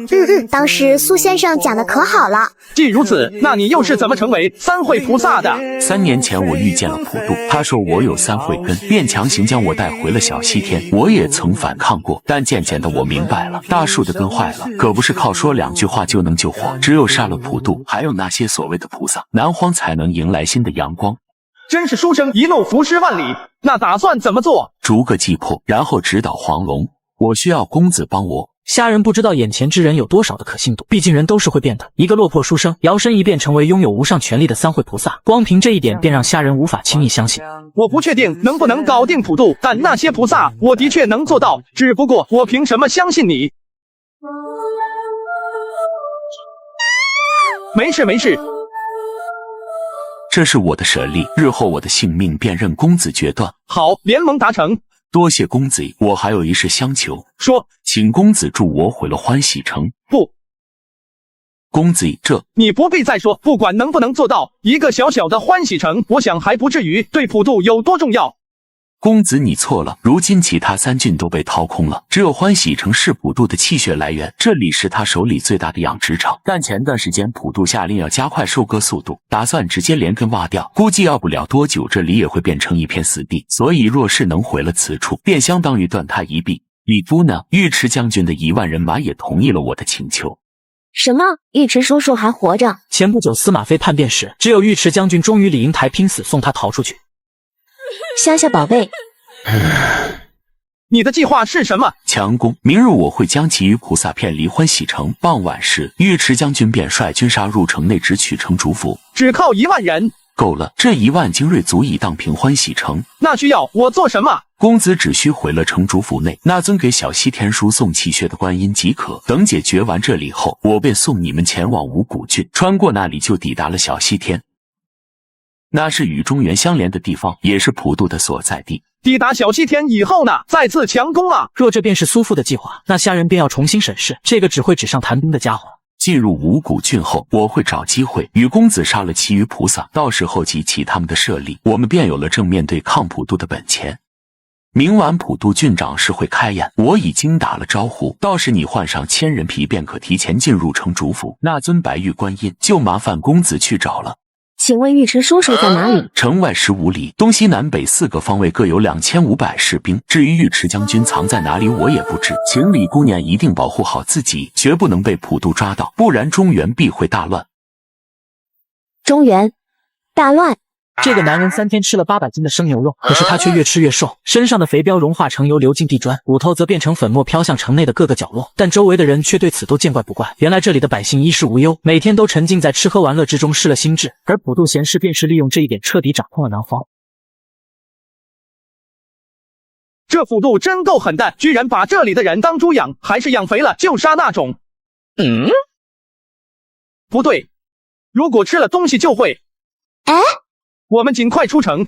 当时苏先生讲的可好了。既如此，那你又是怎么成为三会菩萨的？3年前我遇见了普渡，他说我有3慧根，便强行将我带回了小西天。我也曾反抗过，但渐渐的我明白了，大树的根坏了，可不是靠说2句话就能救活，只有杀了普渡，还有那些所谓的菩萨，南荒才能迎来新的阳光。真是书生一怒伏尸万里，那打算怎么做？逐个击破，然后直捣黄龙。我需要公子帮我。虾仁不知道眼前之人有多少的可信度，毕竟人都是会变的。一个落魄书生，摇身一变成为拥有无上权力的三会菩萨，光凭这一点便让虾仁无法轻易相信。我不确定能不能搞定普渡，但那些菩萨我的确能做到，只不过我凭什么相信你？没事没事，这是我的舍利，日后我的性命便任公子决断。好，联盟达成。多谢公子，我还有一事相求。说，请公子助我毁了欢喜城。不，公子，这你不必再说，不管能不能做到，一个小小的欢喜城，我想还不至于对普渡有多重要。公子你错了，如今其他3郡都被掏空了，只有欢喜城是普渡的气血来源，这里是他手里最大的养殖场。但前段时间普渡下令要加快收割速度，打算直接连根挖掉，估计要不了多久这里也会变成一片死地，所以若是能毁了此处，便相当于断他一臂。李都呢？尉迟将军的1万人马也同意了我的请求。什么？尉迟叔叔还活着？前不久司马飞叛变时，只有尉迟将军忠于李英台，拼死送他逃出去。夏夏宝贝，你的计划是什么？强攻！明日我会将其余菩萨骗离欢喜城。傍晚时，尉迟将军便率军杀入城内，直取城主府。只靠1万人？够了，这1万精锐足以荡平欢喜城。那需要我做什么？公子只需毁了城主府内那尊给小西天输送气血的观音即可。等解决完这里后，我便送你们前往五谷郡，穿过那里就抵达了小西天。那是与中原相连的地方，也是普渡的所在地。抵达小西天以后呢，再次强攻啊！若这便是苏父的计划，那虾仁便要重新审视这个只会纸上谈兵的家伙。进入五谷郡后，我会找机会与公子杀了其余菩萨，到时候集齐他们的舍利，我们便有了正面对抗普渡的本钱。明晚普渡郡长是会开演，我已经打了招呼，到时你换上千人皮便可提前进入城主府。那尊白玉观音就麻烦公子去找了。请问尉迟叔叔在哪里？城外15里，东西南北4个方位各有2500士兵。至于尉迟将军藏在哪里，我也不知。请李姑娘一定保护好自己，绝不能被普渡抓到，不然中原必会大乱。中原大乱？这个男人3天吃了800斤的生牛肉，可是他却越吃越瘦，身上的肥膘融化成油流进地砖，骨头则变成粉末飘向城内的各个角落。但周围的人却对此都见怪不怪。原来这里的百姓衣食无忧，每天都沉浸在吃喝玩乐之中，失了心智。而普渡贤士便是利用这一点，彻底掌控了南方。这普渡真够狠的，居然把这里的人当猪养，还是养肥了就杀那种。不对，如果吃了东西就会……我们尽快出城。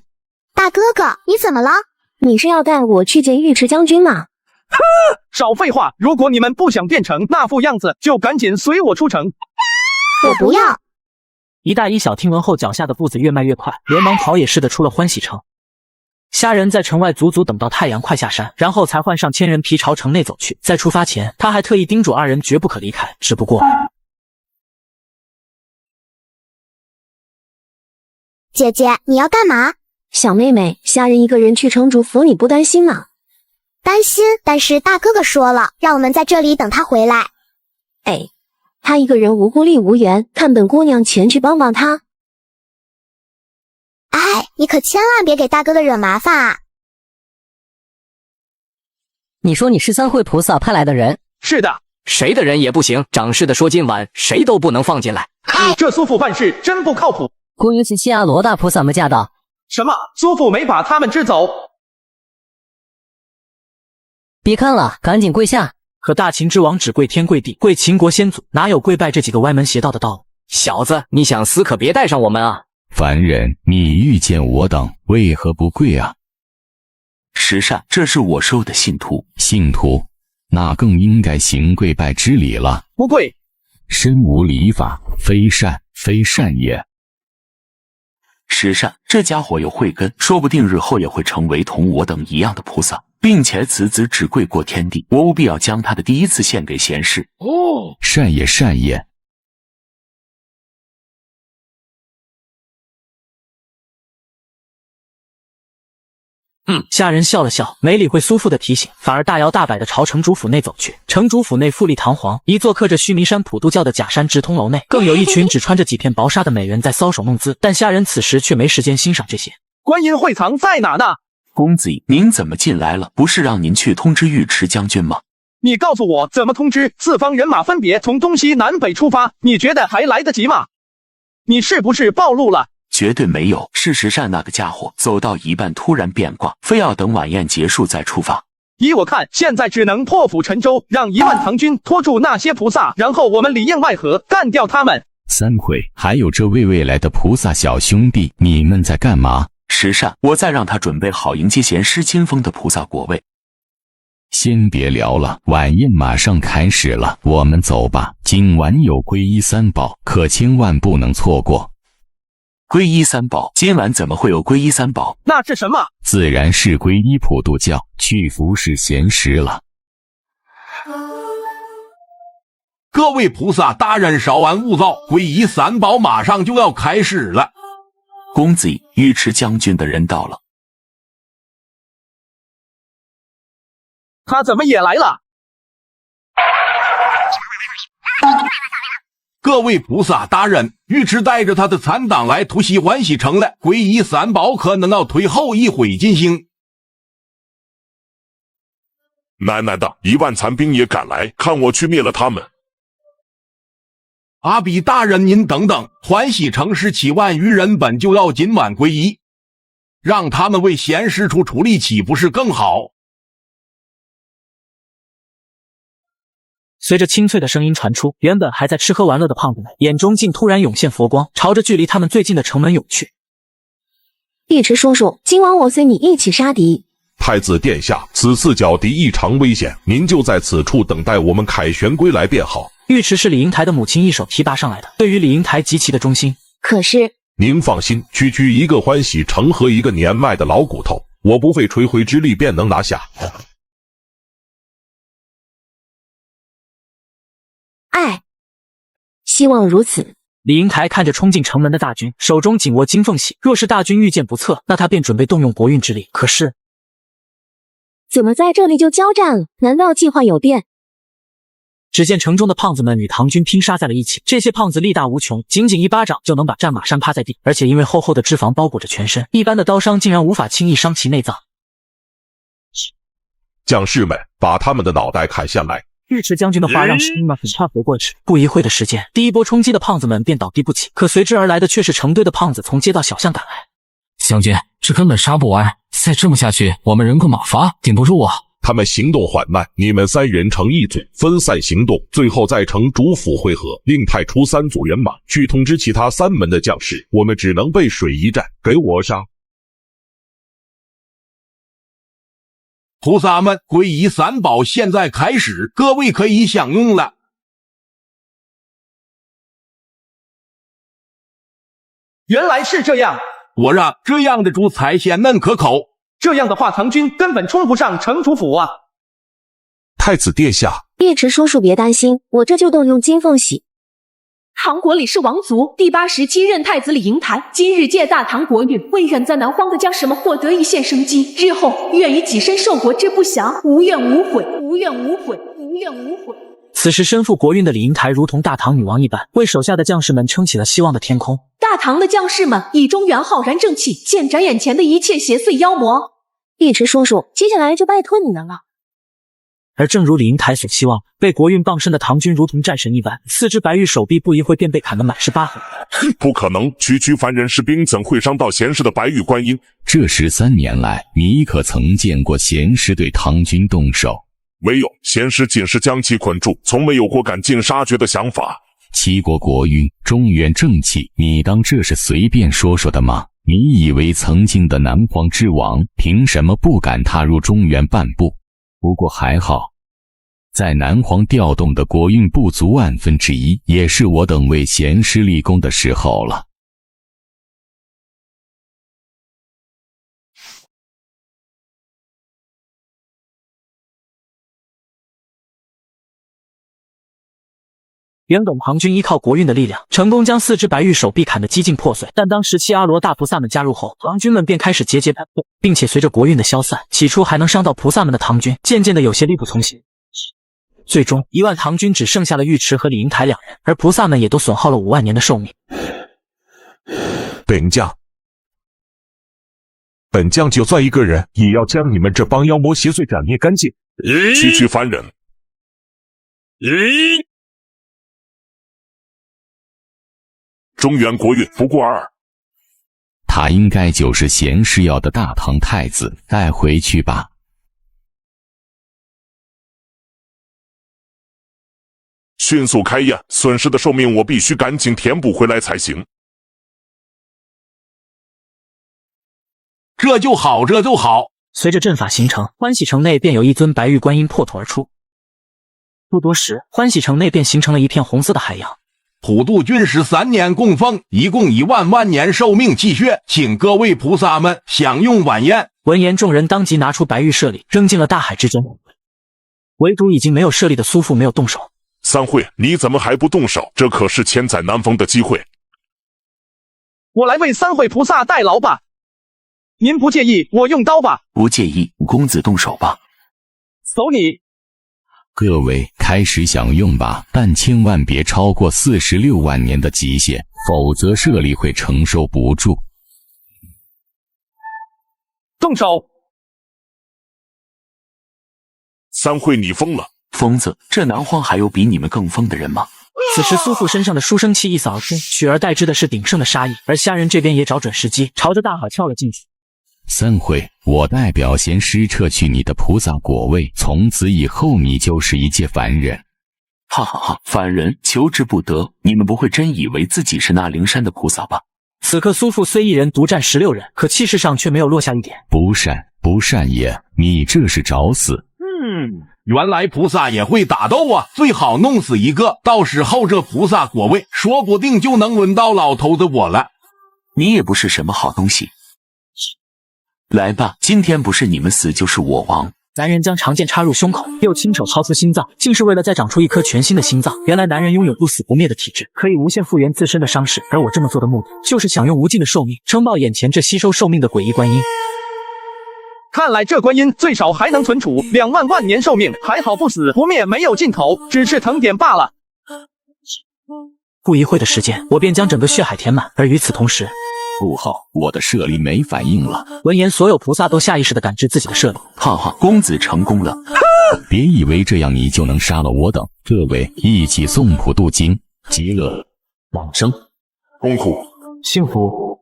大哥哥，你怎么了？你是要带我去见尉迟将军吗？少废话！如果你们不想变成那副样子，就赶紧随我出城。我不要。一大一小听闻后，脚下的步子越迈越快，连忙逃也似的出了欢喜城。虾仁在城外足足等到太阳快下山，然后才换上千人皮朝城内走去。在出发前，他还特意叮嘱2人绝不可离开。只不过……姐姐，你要干嘛？小妹妹，虾仁一个人去城主府，你不担心吗？担心，但是大哥哥说了，让我们在这里等他回来。他一个人无孤立无援，看本姑娘前去帮帮他。你可千万别给大哥哥惹麻烦啊！你说你是三会菩萨派来的人？是的。谁的人也不行，掌事的说今晚谁都不能放进来。这苏父办事真不靠谱。恭迎西阿罗大菩萨们驾到。什么？苏父没把他们支走？别看了，赶紧跪下！可大秦之王只跪天跪地，跪秦国先祖，哪有跪拜这几个歪门邪道的道路？小子，你想死可别带上我们啊！凡人，你遇见我等，为何不跪啊？十善，这是我收的信徒。信徒，那更应该行跪拜之礼了。不跪。身无礼法，非善。非善也。实善，这家伙有慧根，说不定日后也会成为同我等一样的菩萨，并且此子只贵过天地，我务必要将他的第一次献给贤士。哦，善也，善也。下人笑了笑，没理会苏父的提醒，反而大摇大摆地朝城主府内走去。城主府内富丽堂皇，一座刻着须弥山普渡教的假山直通楼内，更有一群只穿着几片薄纱的美人在搔首弄姿。但下人此时却没时间欣赏这些。观音会藏在哪呢？公子，您怎么进来了？不是让您去通知尉迟将军吗？你告诉我怎么通知？四方人马分别从东西南北出发，你觉得还来得及吗？你是不是暴露了？绝对没有，事实上那个家伙走到一半突然变卦，非要等晚宴结束再出发。依我看，现在只能破釜沉舟，让1万唐军拖住那些菩萨，然后我们里应外合干掉他们。三会，还有这位未来的菩萨小兄弟，你们在干嘛？实善，我再让他准备好迎接贤师亲封的菩萨果位。先别聊了，晚宴马上开始了，我们走吧。今晚有皈依三宝，可千万不能错过。皈依三宝？今晚怎么会有皈依三宝？那是什么？自然是皈依普渡教，去服侍贤师了。各位菩萨大人稍安勿躁，皈依三宝马上就要开始了。公子，尉迟将军的人到了。他怎么也来了？各位菩萨大人，尉迟带着他的残党来突袭欢喜城了，皈依三宝可能要推后一会进行。奶奶的，1万残兵也赶来，看我去灭了他们！阿比大人，您等等，欢喜城17万余人本就要今晚皈依，让他们为贤师出力，岂不是更好？随着清脆的声音传出，原本还在吃喝玩乐的胖子们眼中竟突然涌现佛光，朝着距离他们最近的城门涌去。尉迟叔叔，今晚我随你一起杀敌。太子殿下，此次剿敌异常危险，您就在此处等待我们凯旋归来便好。尉迟是李英台的母亲一手提拔上来的，对于李英台极其的忠心。可是您放心，区区一个欢喜城和一个年迈的老骨头，我不费吹灰之力便能拿下。哎，希望如此。李英台看着冲进城门的大军，手中紧握金凤玺。若是大军遇见不测，那他便准备动用国运之力。可是，怎么在这里就交战了？难道计划有变？只见城中的胖子们与唐军拼杀在了一起。这些胖子力大无穷，仅仅一巴掌就能把战马扇趴在地，而且因为厚厚的脂肪包裹着全身，一般的刀伤竟然无法轻易伤其内脏。将士们，把他们的脑袋砍下来！尉迟将军的话让士兵们很怕活过去。不一会的时间，第一波冲击的胖子们便倒地不起，可随之而来的却是成堆的胖子从街道小巷赶来。将军，这根本杀不完，再这么下去，我们人困马乏，顶不住啊！他们行动缓慢，你们3人成一组，分散行动，最后在城主府会合，另派出3组人马去通知其他3门的将士。我们只能背水一战，给我杀！菩萨们，皈依三宝现在开始，各位可以享用了。原来是这样，我让这样的猪才鲜嫩可口。这样的话，唐军根本冲不上城主府啊！太子殿下，尉迟叔叔别担心，我这就动用金凤玺。唐国李氏王族第87任太子李英台，今日借大唐国运，为远在南荒的将士们获得一线生机，日后愿以己身受国之不祥，无怨无悔，无怨无悔，无怨无悔。此时身负国运的李英台如同大唐女王一般，为手下的将士们撑起了希望的天空。大唐的将士们以中原浩然正气，剑斩眼前的一切邪祟妖魔。尉迟叔叔，接下来就拜托你们了。而正如李英台所希望，被国运傍身的唐军如同战神一般，4只白玉手臂不一会便被砍得满是疤痕。不可能，区区凡人士兵怎会伤到贤师的白玉观音？这13年来，你可曾见过贤师对唐军动手？没有，贤师仅是将其捆住，从没有过赶尽杀绝的想法。齐国国运，中原正气，你当这是随便说说的吗？你以为曾经的南荒之王凭什么不敢踏入中原半步？不过还好，在南荒调动的国运不足1/1000，也是我等为贤师立功的时候了。原本庞军依靠国运的力量，成功将4只白玉手臂砍得几近破碎。但当17阿罗大菩萨们加入后，唐军们便开始节节败退，并且随着国运的消散，起初还能伤到菩萨们的唐军，渐渐的有些力不从心。最终，1万唐军只剩下了尉迟和李英台2人，而菩萨们也都损耗了5万年的寿命。本将就算一个人，也要将你们这帮妖魔邪祟斩灭干净。区区凡人，中原国运不过尔。他应该就是贤师要的大唐太子，带回去吧。迅速开宴，损失的寿命我必须赶紧填补回来才行。这就好，这就好。随着阵法形成，欢喜城内便有一尊白玉观音破土而出。不多时，欢喜城内便形成了一片红色的海洋。普渡军师3年供奉，一共1万万年寿命气血，请各位菩萨们享用晚宴。闻言，众人当即拿出白玉舍利，扔进了大海之中。唯独已经没有舍利的苏父没有动手。三会，你怎么还不动手？这可是千载难逢的机会。我来为三会菩萨代劳吧。您不介意我用刀吧？不介意，公子动手吧。走你！各位开始享用吧，但千万别超过46万年的极限，否则舍利会承受不住。动手！三会，你疯了！疯子，这南荒还有比你们更疯的人吗？此时苏父身上的书生气一扫而空，取而代之的是鼎盛的杀意，而虾人这边也找准时机，朝着大海跳了进去。三会，我代表贤师撤去你的菩萨果位，从此以后你就是一介凡人。哈哈哈，凡人求之不得，你们不会真以为自己是那灵山的菩萨吧？此刻苏父虽一人独占16人，可气势上却没有落下一点。不善也，你这是找死。原来菩萨也会打斗啊，最好弄死一个，到时候这菩萨果位说不定就能轮到老头子我了。你也不是什么好东西。来吧，今天不是你们死就是我亡。男人将长剑插入胸口，又亲手掏出心脏，竟是为了再长出一颗全新的心脏。原来男人拥有不死不灭的体质，可以无限复原自身的伤势，而我这么做的目的，就是想用无尽的寿命撑爆眼前这吸收寿命的诡异观音。看来这观音最少还能存储2万万年寿命，还好不死不灭，没有尽头，只是疼点罢了。不一会的时间，我便将整个血海填满，而与此同时，不好，我的舍利没反应了。闻言，所有菩萨都下意识地感知自己的舍利。哈哈，公子成功了。别以为这样你就能杀了我等。各位一起诵普渡经，极乐往生，痛苦，幸福。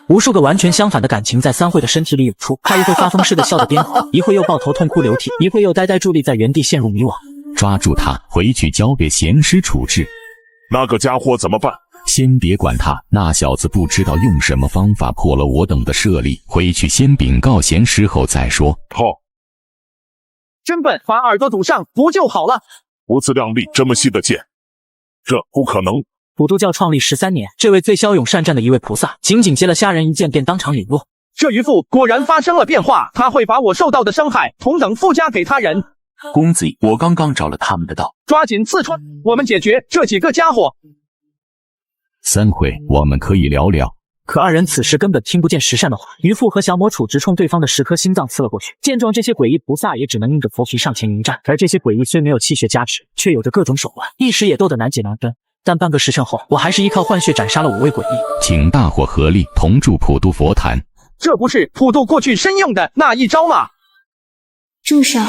无数个完全相反的感情在三会的身体里涌出，他一会发疯似的笑得癫狂，一会又抱头痛哭流涕，一会又呆呆伫立在原地陷入迷惘。抓住他，回去交给贤师处置。那个家伙怎么办？先别管他，那小子不知道用什么方法破了我等的舍利，回去先禀告贤师后再说。好，真笨，把耳朵堵上不就好了？不自量力，这么细的剑，这不可能。普渡教创立13年，这位最骁勇善战的一位菩萨，仅仅接了虾人一剑便当场陨落。这渔夫果然发生了变化，他会把我受到的伤害同等附加给他人。公子，我刚刚找了他们的道，抓紧刺穿，我们解决这几个家伙。三会，我们可以聊聊。可二人此时根本听不见石善的话，渔父和降魔杵直冲对方的10颗心脏刺了过去。见状，这些诡异菩萨也只能硬着佛皮上前迎战。而这些诡异虽没有气血加持，却有着各种手腕，一时也斗得难解难分。但半个时辰后，我还是依靠换血斩杀了5位诡异。请大伙合力同筑普渡佛坛。这不是普渡过去身用的那一招吗？住手！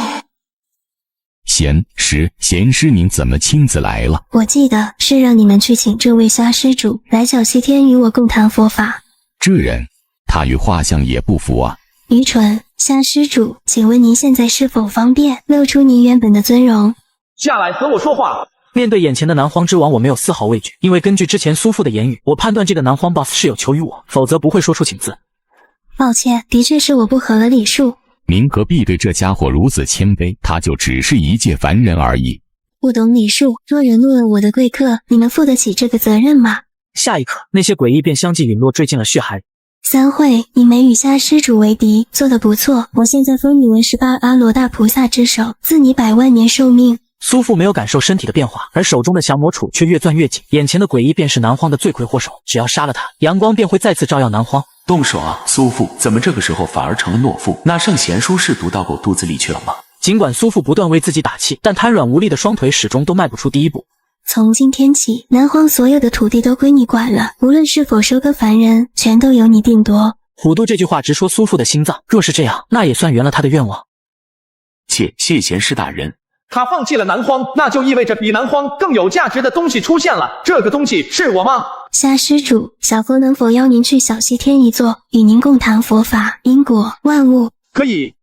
贤师，您怎么亲自来了？我记得是让你们去请这位虾施主来小西天与我共谈佛法。这人，他与画像也不符啊！愚蠢，虾施主，请问您现在是否方便露出您原本的尊容？下来和我说话。面对眼前的南荒之王，我没有丝毫畏惧，因为根据之前苏父的言语，我判断这个南荒 boss 是有求于我，否则不会说出请字。抱歉，的确是我不合了礼数。您何必对这家伙如此谦卑？他就只是一介凡人而已。不懂礼数，若惹怒了我的贵客，你们负得起这个责任吗？下一刻，那些诡异便相继陨落，坠进了血海。三惠，你没与虾施主为敌，做得不错。我现在封你为18阿罗大菩萨之首，赐你100万年寿命。苏父没有感受身体的变化，而手中的降魔杵却越攥越紧。眼前的诡异便是南荒的罪魁祸首，只要杀了他，阳光便会再次照耀南荒。动手啊，苏父！怎么这个时候反而成了懦夫？那圣贤书是读到狗肚子里去了吗？尽管苏父不断为自己打气，但瘫软无力的双腿始终都迈不出第一步。从今天起，南荒所有的土地都归你管了，无论是否收割凡人，全都由你定夺。虎度这句话直说苏父的心脏，若是这样，那也算圆了他的愿望。谢贤师大人。他放弃了南荒，那就意味着比南荒更有价值的东西出现了。这个东西是我吗？虾施主，小佛能否邀您去小西天一坐，与您共谈佛法、因果、万物？可以。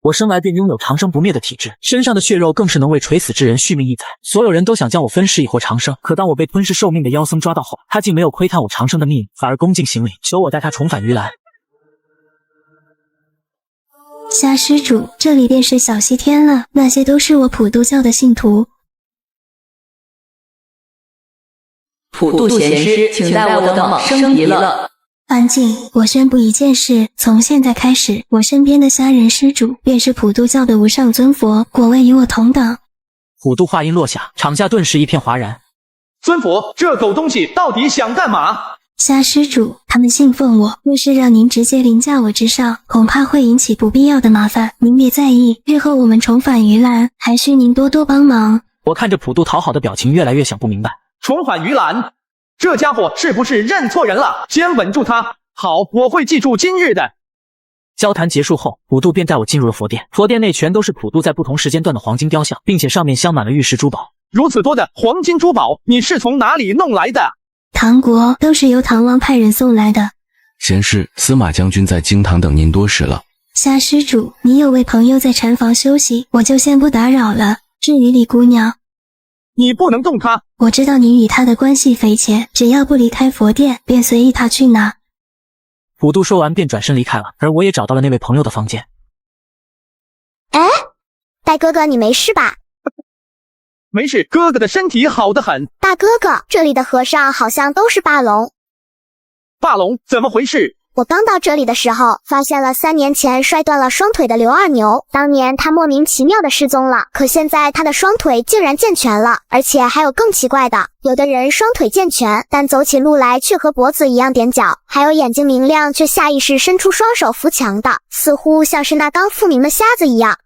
我生来便拥有长生不灭的体质，身上的血肉更是能为垂死之人续命一载。所有人都想将我分尸以获长生，可当我被吞噬寿命的妖僧抓到后，他竟没有窥探我长生的秘密，反而恭敬行礼，求我带他重返鱼篮。虾施主，这里便是小西天了，那些都是我普渡教的信徒。普渡贤师，请带我等往生极乐。安静！我宣布一件事，从现在开始，我身边的虾仁施主便是普渡教的无上尊佛，果位与我同等。普渡话音落下，场下顿时一片哗然。尊佛，这狗东西到底想干嘛？虾施主，他们信奉我，若是让您直接凌驾我之上，恐怕会引起不必要的麻烦。您别在意，日后我们重返鱼篮，还需您多多帮忙。我看着普渡讨好的表情，越来越想不明白。重返鱼篮？这家伙是不是认错人了？先稳住他。好，我会记住今日的。交谈结束后，普渡便带我进入了佛殿。佛殿内全都是普渡在不同时间段的黄金雕像，并且上面镶满了玉石珠宝。如此多的黄金珠宝，你是从哪里弄来的？唐国都是由唐王派人送来的。贤师，司马将军在京堂等您多时了。虾施主，你有位朋友在禅房休息，我就先不打扰了。至于李姑娘，你不能动她。我知道你与她的关系匪浅，只要不离开佛殿，便随意她去哪。普渡说完便转身离开了，而我也找到了那位朋友的房间。哎，大哥哥，你没事吧？没事，哥哥的身体好得很。大哥哥，这里的和尚好像都是霸龙。霸龙？怎么回事？我刚到这里的时候，发现了3年前摔断了双腿的刘二牛。当年他莫名其妙的失踪了，可现在他的双腿竟然健全了，而且还有更奇怪的，有的人双腿健全，但走起路来却和脖子一样踮脚，还有眼睛明亮却下意识伸出双手扶墙的，似乎像是那刚复明的瞎子一样。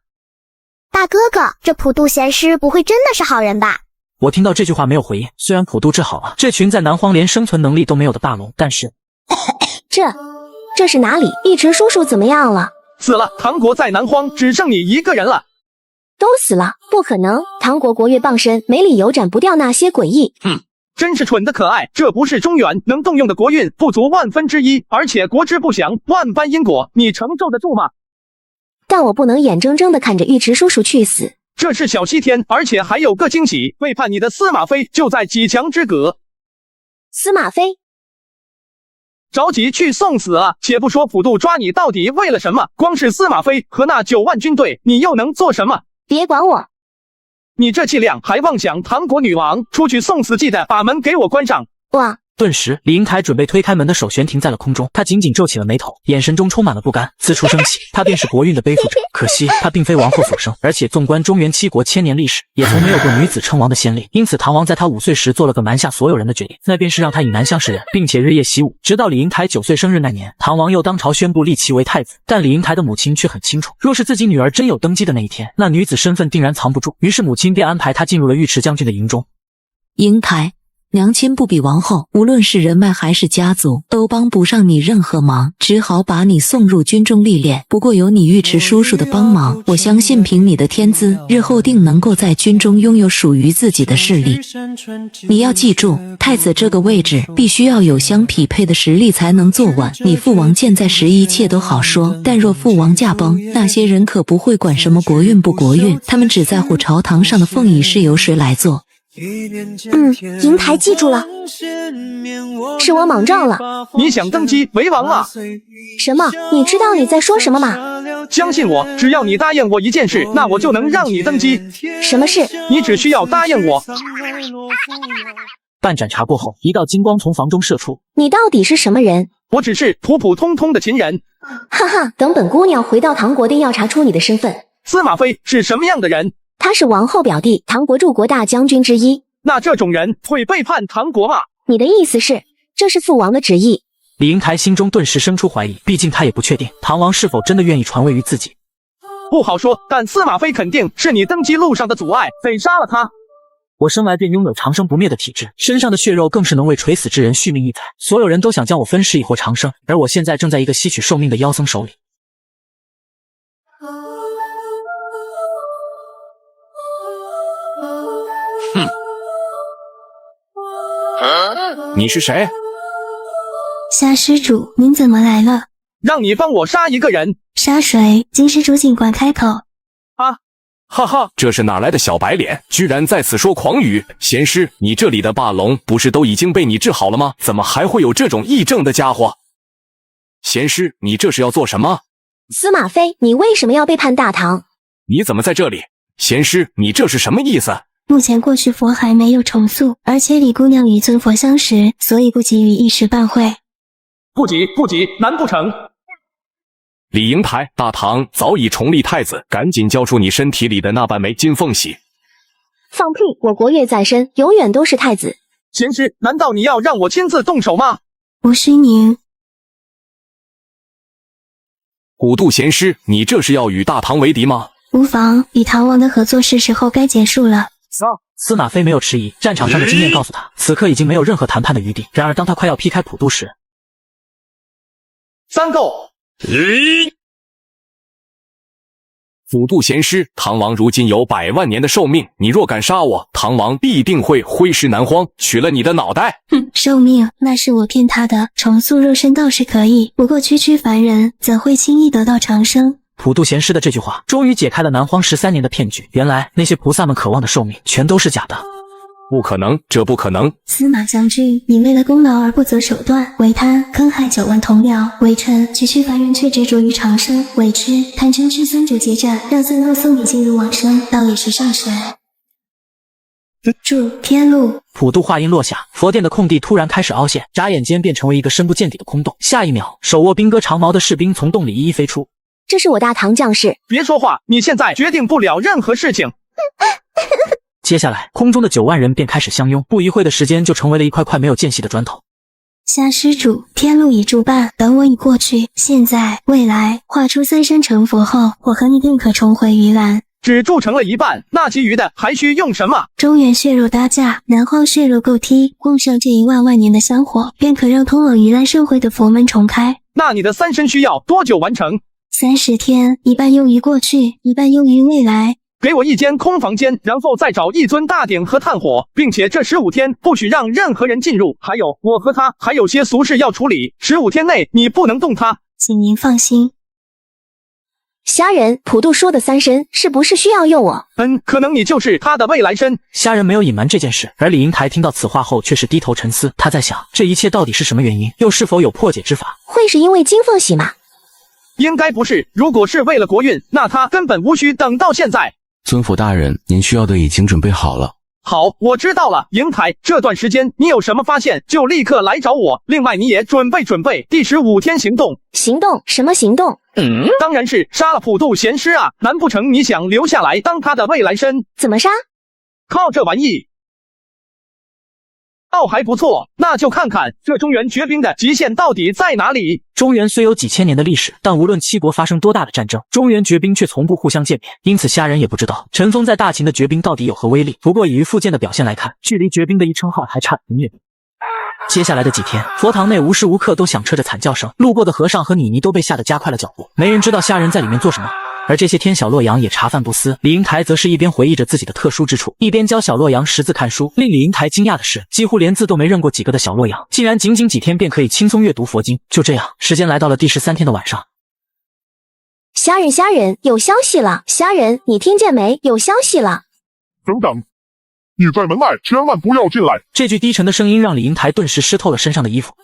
大哥哥，这普渡贤师不会真的是好人吧？我听到这句话没有回应。虽然普渡治好了这群在南荒连生存能力都没有的大龙，但是这是哪里？尉迟叔叔怎么样了？死了，唐国在南荒只剩你一个人了。都死了？不可能，唐国国月傍身，没理由斩不掉那些诡异。真是蠢的可爱，这不是中原能动用的国运不足1/1000，而且国之不祥，万般因果，你承受得住吗？但我不能眼睁睁地看着尉迟叔叔去死。这是小西天，而且还有个惊喜，背叛你的司马飞就在几墙之隔。司马飞？着急去送死啊！且不说普渡抓你到底为了什么，光是司马飞和那9万军队，你又能做什么？别管我！你这气量还妄想唐国女王，出去送死！记得把门给我关上！哇！顿时，李英台准备推开门的手悬停在了空中，他紧紧皱起了眉头，眼神中充满了不甘，呲出声气。他便是国运的背负者，可惜他并非王后所生，而且纵观中原7国1000年历史，也从没有过女子称王的先例。因此，唐王在他5岁时做了个瞒下所有人的决定，那便是让他以南向示人，并且日夜习武，直到李英台9岁生日那年，唐王又当朝宣布立其为太子。但李英台的母亲却很清楚，若是自己女儿真有登基的那一天，那女子身份定然藏不住，于是母亲便安排她进入了尉迟将军的营中。英台，娘亲不比王后，无论是人脉还是家族，都帮不上你任何忙，只好把你送入军中历练。不过有你尉迟叔叔的帮忙，我相信凭你的天资，日后定能够在军中拥有属于自己的势力。你要记住，太子这个位置必须要有相匹配的实力才能坐稳。你父王健在时一切都好说，但若父王驾崩，那些人可不会管什么国运不国运，他们只在乎朝堂上的凤仪是由谁来做。银台记住了，是我莽撞了。你想登基为王啊？什么？你知道你在说什么吗？相信我，只要你答应我一件事，那我就能让你登基。什么事？你只需要答应我。半盏茶过后，一道金光从房中射出。你到底是什么人？我只是普普通通的秦人。哈哈，等本姑娘回到唐国，定要查出你的身份。司马飞是什么样的人？他是王后表弟，唐国柱国大将军之一。那这种人会背叛唐国吗？你的意思是，这是父王的旨意？李银台心中顿时生出怀疑，毕竟他也不确定唐王是否真的愿意传位于自己。不好说，但司马飞肯定是你登基路上的阻碍，得杀了他。我生来便拥有长生不灭的体质，身上的血肉更是能为垂死之人续命一载。所有人都想将我分尸以获长生，而我现在正在一个吸取寿命的妖僧手里。你是谁？夏施主，您怎么来了？让你帮我杀一个人。杀谁？金施主尽管开口。啊！哈哈，这是哪来的小白脸，居然在此说狂语！贤师，你这里的霸龙不是都已经被你治好了吗？怎么还会有这种异症的家伙？贤师，你这是要做什么？司马飞，你为什么要背叛大唐？你怎么在这里？贤师，你这是什么意思？目前过去佛还没有重塑，而且李姑娘与尊佛相识，所以不急于一时半会。不急，难不成？李银台，大唐早已重立太子，赶紧交出你身体里的那半枚金凤玺。放屁！我国月在身，永远都是太子。贤师，难道你要让我亲自动手吗？不是您。虎度贤师，你这是要与大唐为敌吗？无妨，与唐王的合作是时候该结束了。司马飞没有迟疑，战场上的经验告诉他，此刻已经没有任何谈判的余地。然而当他快要劈开普渡时，三够。虎度贤师，唐王如今有100万年的寿命，你若敢杀我，唐王必定会挥师南荒，取了你的脑袋。寿命那是我骗他的，重塑肉身倒是可以，不过区凡人怎会轻易得到长生？普渡贤师的这句话终于解开了南荒13年的骗局，原来那些菩萨们渴望的寿命全都是假的。不可能，这不可能！司马将军，你为了功劳而不择手段，为贪坑害9万同僚，为臣区凡人却执着于长生，为之贪嗔痴3者结战，让孙后送你进入往生，倒也是上神。注：天路。普渡话音落下，佛殿的空地突然开始凹陷，眨眼间便成为一个深不见底的空洞。下一秒，手握兵戈长矛的士兵从洞里一一飞出。这是我大唐将士。别说话，你现在决定不了任何事情。接下来，空中的9万人便开始相拥，不一会的时间就成为了一块块没有间隙的砖头。夏施主，天路已铸办，等我已过去，现在、未来，画出3身成佛后，我和你便可重回鱼兰。只铸成了一半，那其余的还需用什么？中原血肉搭架，南荒血肉构梯，供上这1万万年的香火，便可让通往鱼兰社会的佛门重开。那你的3身需要多久完成？30天，一半用于过去，一半用于未来。给我一间空房间，然后再找一尊大鼎和炭火，并且这15天不许让任何人进入。还有，我和他还有些俗事要处理，15天内你不能动他。请您放心。虾仁，普渡说的3身是不是需要用我？可能你就是他的未来身。虾仁没有隐瞒这件事，而李银台听到此话后却是低头沉思。他在想，这一切到底是什么原因，又是否有破解之法？会是因为金凤玺吗？应该不是，如果是为了国运，那他根本无需等到现在。尊府大人，您需要的已经准备好了。好，我知道了。银台，这段时间你有什么发现，就立刻来找我。另外，你也准备第15天行动。行动？什么行动？当然是杀了普渡贤师啊！难不成你想留下来当他的未来身？怎么杀？靠这玩意。倒还不错，那就看看这中原绝兵的极限到底在哪里。中原虽有几千年的历史，但无论七国发生多大的战争，中原绝兵却从不互相见面，因此虾仁也不知道陈峰在大秦的绝兵到底有何威力。不过以于附件的表现来看，距离绝兵的一称号还差很远。接下来的几天，佛堂内无时无刻都响彻着惨叫声，路过的和尚和妮妮都被吓得加快了脚步。没人知道虾仁在里面做什么，而这些天小洛阳也茶饭不思。李银台则是一边回忆着自己的特殊之处，一边教小洛阳识字看书。令李银台惊讶的是，几乎连字都没认过几个的小洛阳，竟然仅仅几天便可以轻松阅读佛经。就这样，时间来到了第13天的晚上。虾仁，有消息了！虾仁，你听见没？有消息了！等等，你在门外，千万不要进来。这句低沉的声音让李银台顿时湿透了身上的衣服。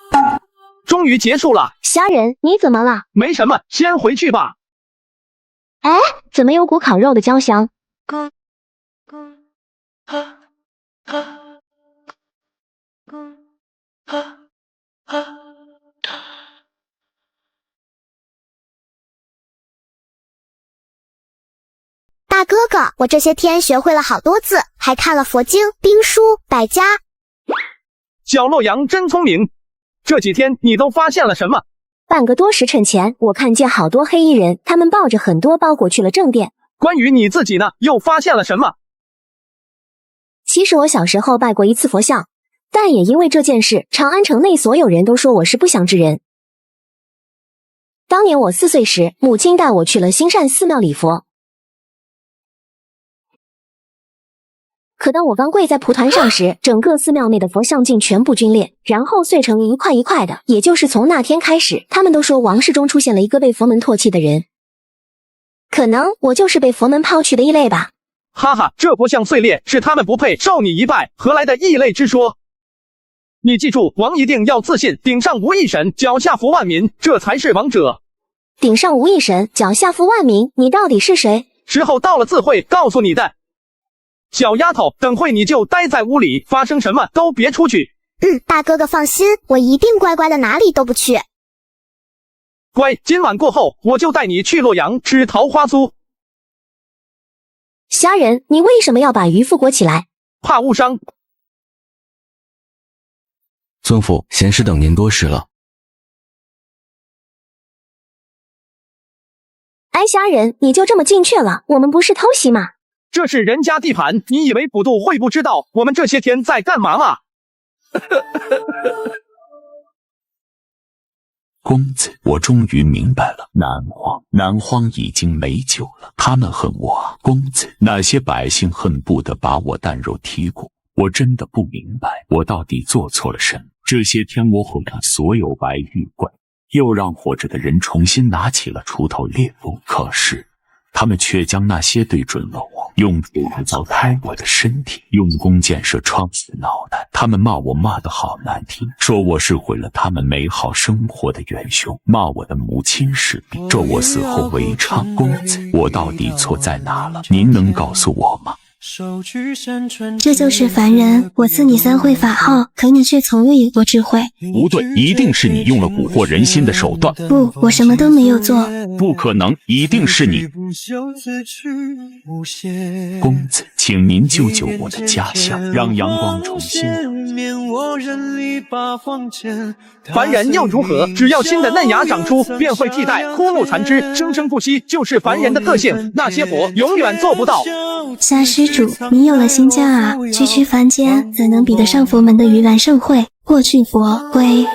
终于结束了。虾仁，你怎么了？没什么，先回去吧。哎，怎么有股烤肉的焦香？大哥哥，我这些天学会了好多字，还看了佛经、兵书、百家。小洛阳真聪明，这几天你都发现了什么？半个多时辰前，我看见好多黑衣人，他们抱着很多包裹去了正殿。关于你自己呢，又发现了什么？其实我小时候拜过一次佛像，但也因为这件事，长安城内所有人都说我是不祥之人。当年我4岁时，母亲带我去了兴善寺庙礼佛。可当我刚跪在蒲团上时，整个寺庙内的佛像竟全部皲裂，然后碎成一块一块的。也就是从那天开始，他们都说王室中出现了一个被佛门唾弃的人。可能我就是被佛门抛弃的异类吧。哈哈，这佛像碎裂是他们不配受你一拜，何来的异类之说？你记住，王一定要自信，顶上无一神，脚下服万民，这才是王者。顶上无一神，脚下服万民，你到底是谁？时候到了自会告诉你的。小丫头，等会你就待在屋里，发生什么都别出去。大哥哥放心，我一定乖乖的哪里都不去。乖，今晚过后，我就带你去洛阳吃桃花酥。虾仁，你为什么要把鱼腹裹起来？怕误伤。尊父，贤师等您多事了。哎，虾仁，你就这么进去了？我们不是偷袭吗？这是人家地盘，你以为普渡会不知道我们这些天在干嘛吗？公子，我终于明白了，南荒已经没救了，他们恨我啊。公子，那些百姓恨不得把我蛋肉剔骨，我真的不明白，我到底做错了什么？这些天我毁了所有白玉罐，又让活着的人重新拿起了锄头猎物，可是他们却将那些对准了我，用锄头凿开我的身体，用弓箭射穿我的脑袋。他们骂我骂得好难听，说我是毁了他们美好生活的元凶，骂我的母亲是逼，咒我死后为娼。公子，我到底错在哪了？您能告诉我吗？这就是凡人，我赐你3会法号，可你却从未有过智慧。不对，一定是你用了蛊惑人心的手段。不，我什么都没有做。不可能，一定是你。公子，请您救救我的家乡，让阳光重新。凡人又如何？只要新的嫩芽长出，便会替代枯木残枝，生生不息，就是凡人的特性，那些佛永远做不到。虾施主，你有了新家啊，区区凡间怎能比得上佛门的盂兰盛会？过去佛归。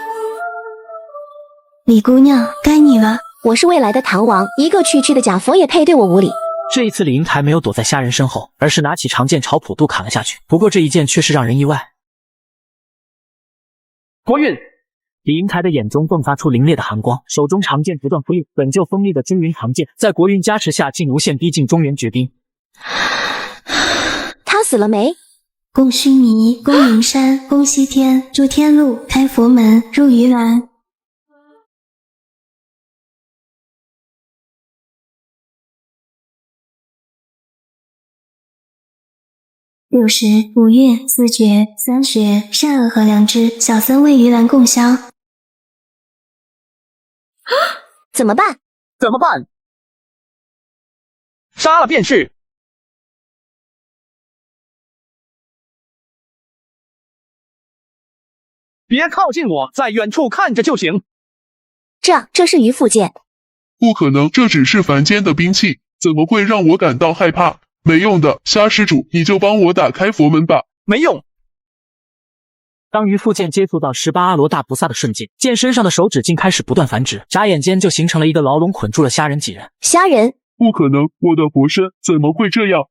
李姑娘，该你了。我是未来的唐王，一个区区的假佛也配对我无礼？这一次李银台没有躲在虾仁身后，而是拿起长剑朝普渡砍了下去。不过这一剑却是让人意外。国运！李银台的眼中迸发出凛冽的寒光，手中长剑不断挥舞，本就锋利的真云长剑在国运加持下，竟无限逼近中原绝兵。他死了没？供须弥，供灵山，供西天，诸天路，开佛门，入盂兰。六十五蕴四觉三学善恶和良知，小僧为盂兰供香。怎么办？怎么办？杀了便是。别靠近我，在远处看着就行。这是鱼腹剑。不可能，这只是凡间的兵器，怎么会让我感到害怕？没用的，虾施主，你就帮我打开佛门吧。没用。当鱼腹剑接触到18阿罗大菩萨的瞬间，剑身上的手指竟开始不断繁殖，眨眼间就形成了一个牢笼，捆住了虾仁几人。虾仁，不可能，我的佛身怎么会这样？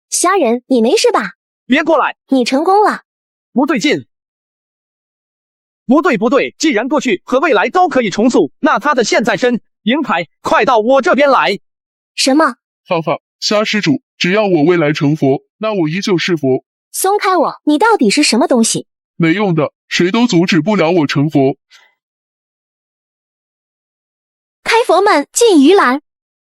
虾仁，你没事吧？别过来！你成功了。不对劲。不对，既然过去和未来都可以重塑，那他的现在身，银台，快到我这边来。什么？哈哈，虾施主，只要我未来成佛，那我依旧是佛。松开我！你到底是什么东西？没用的，谁都阻止不了我成佛。开佛门，进鱼篮。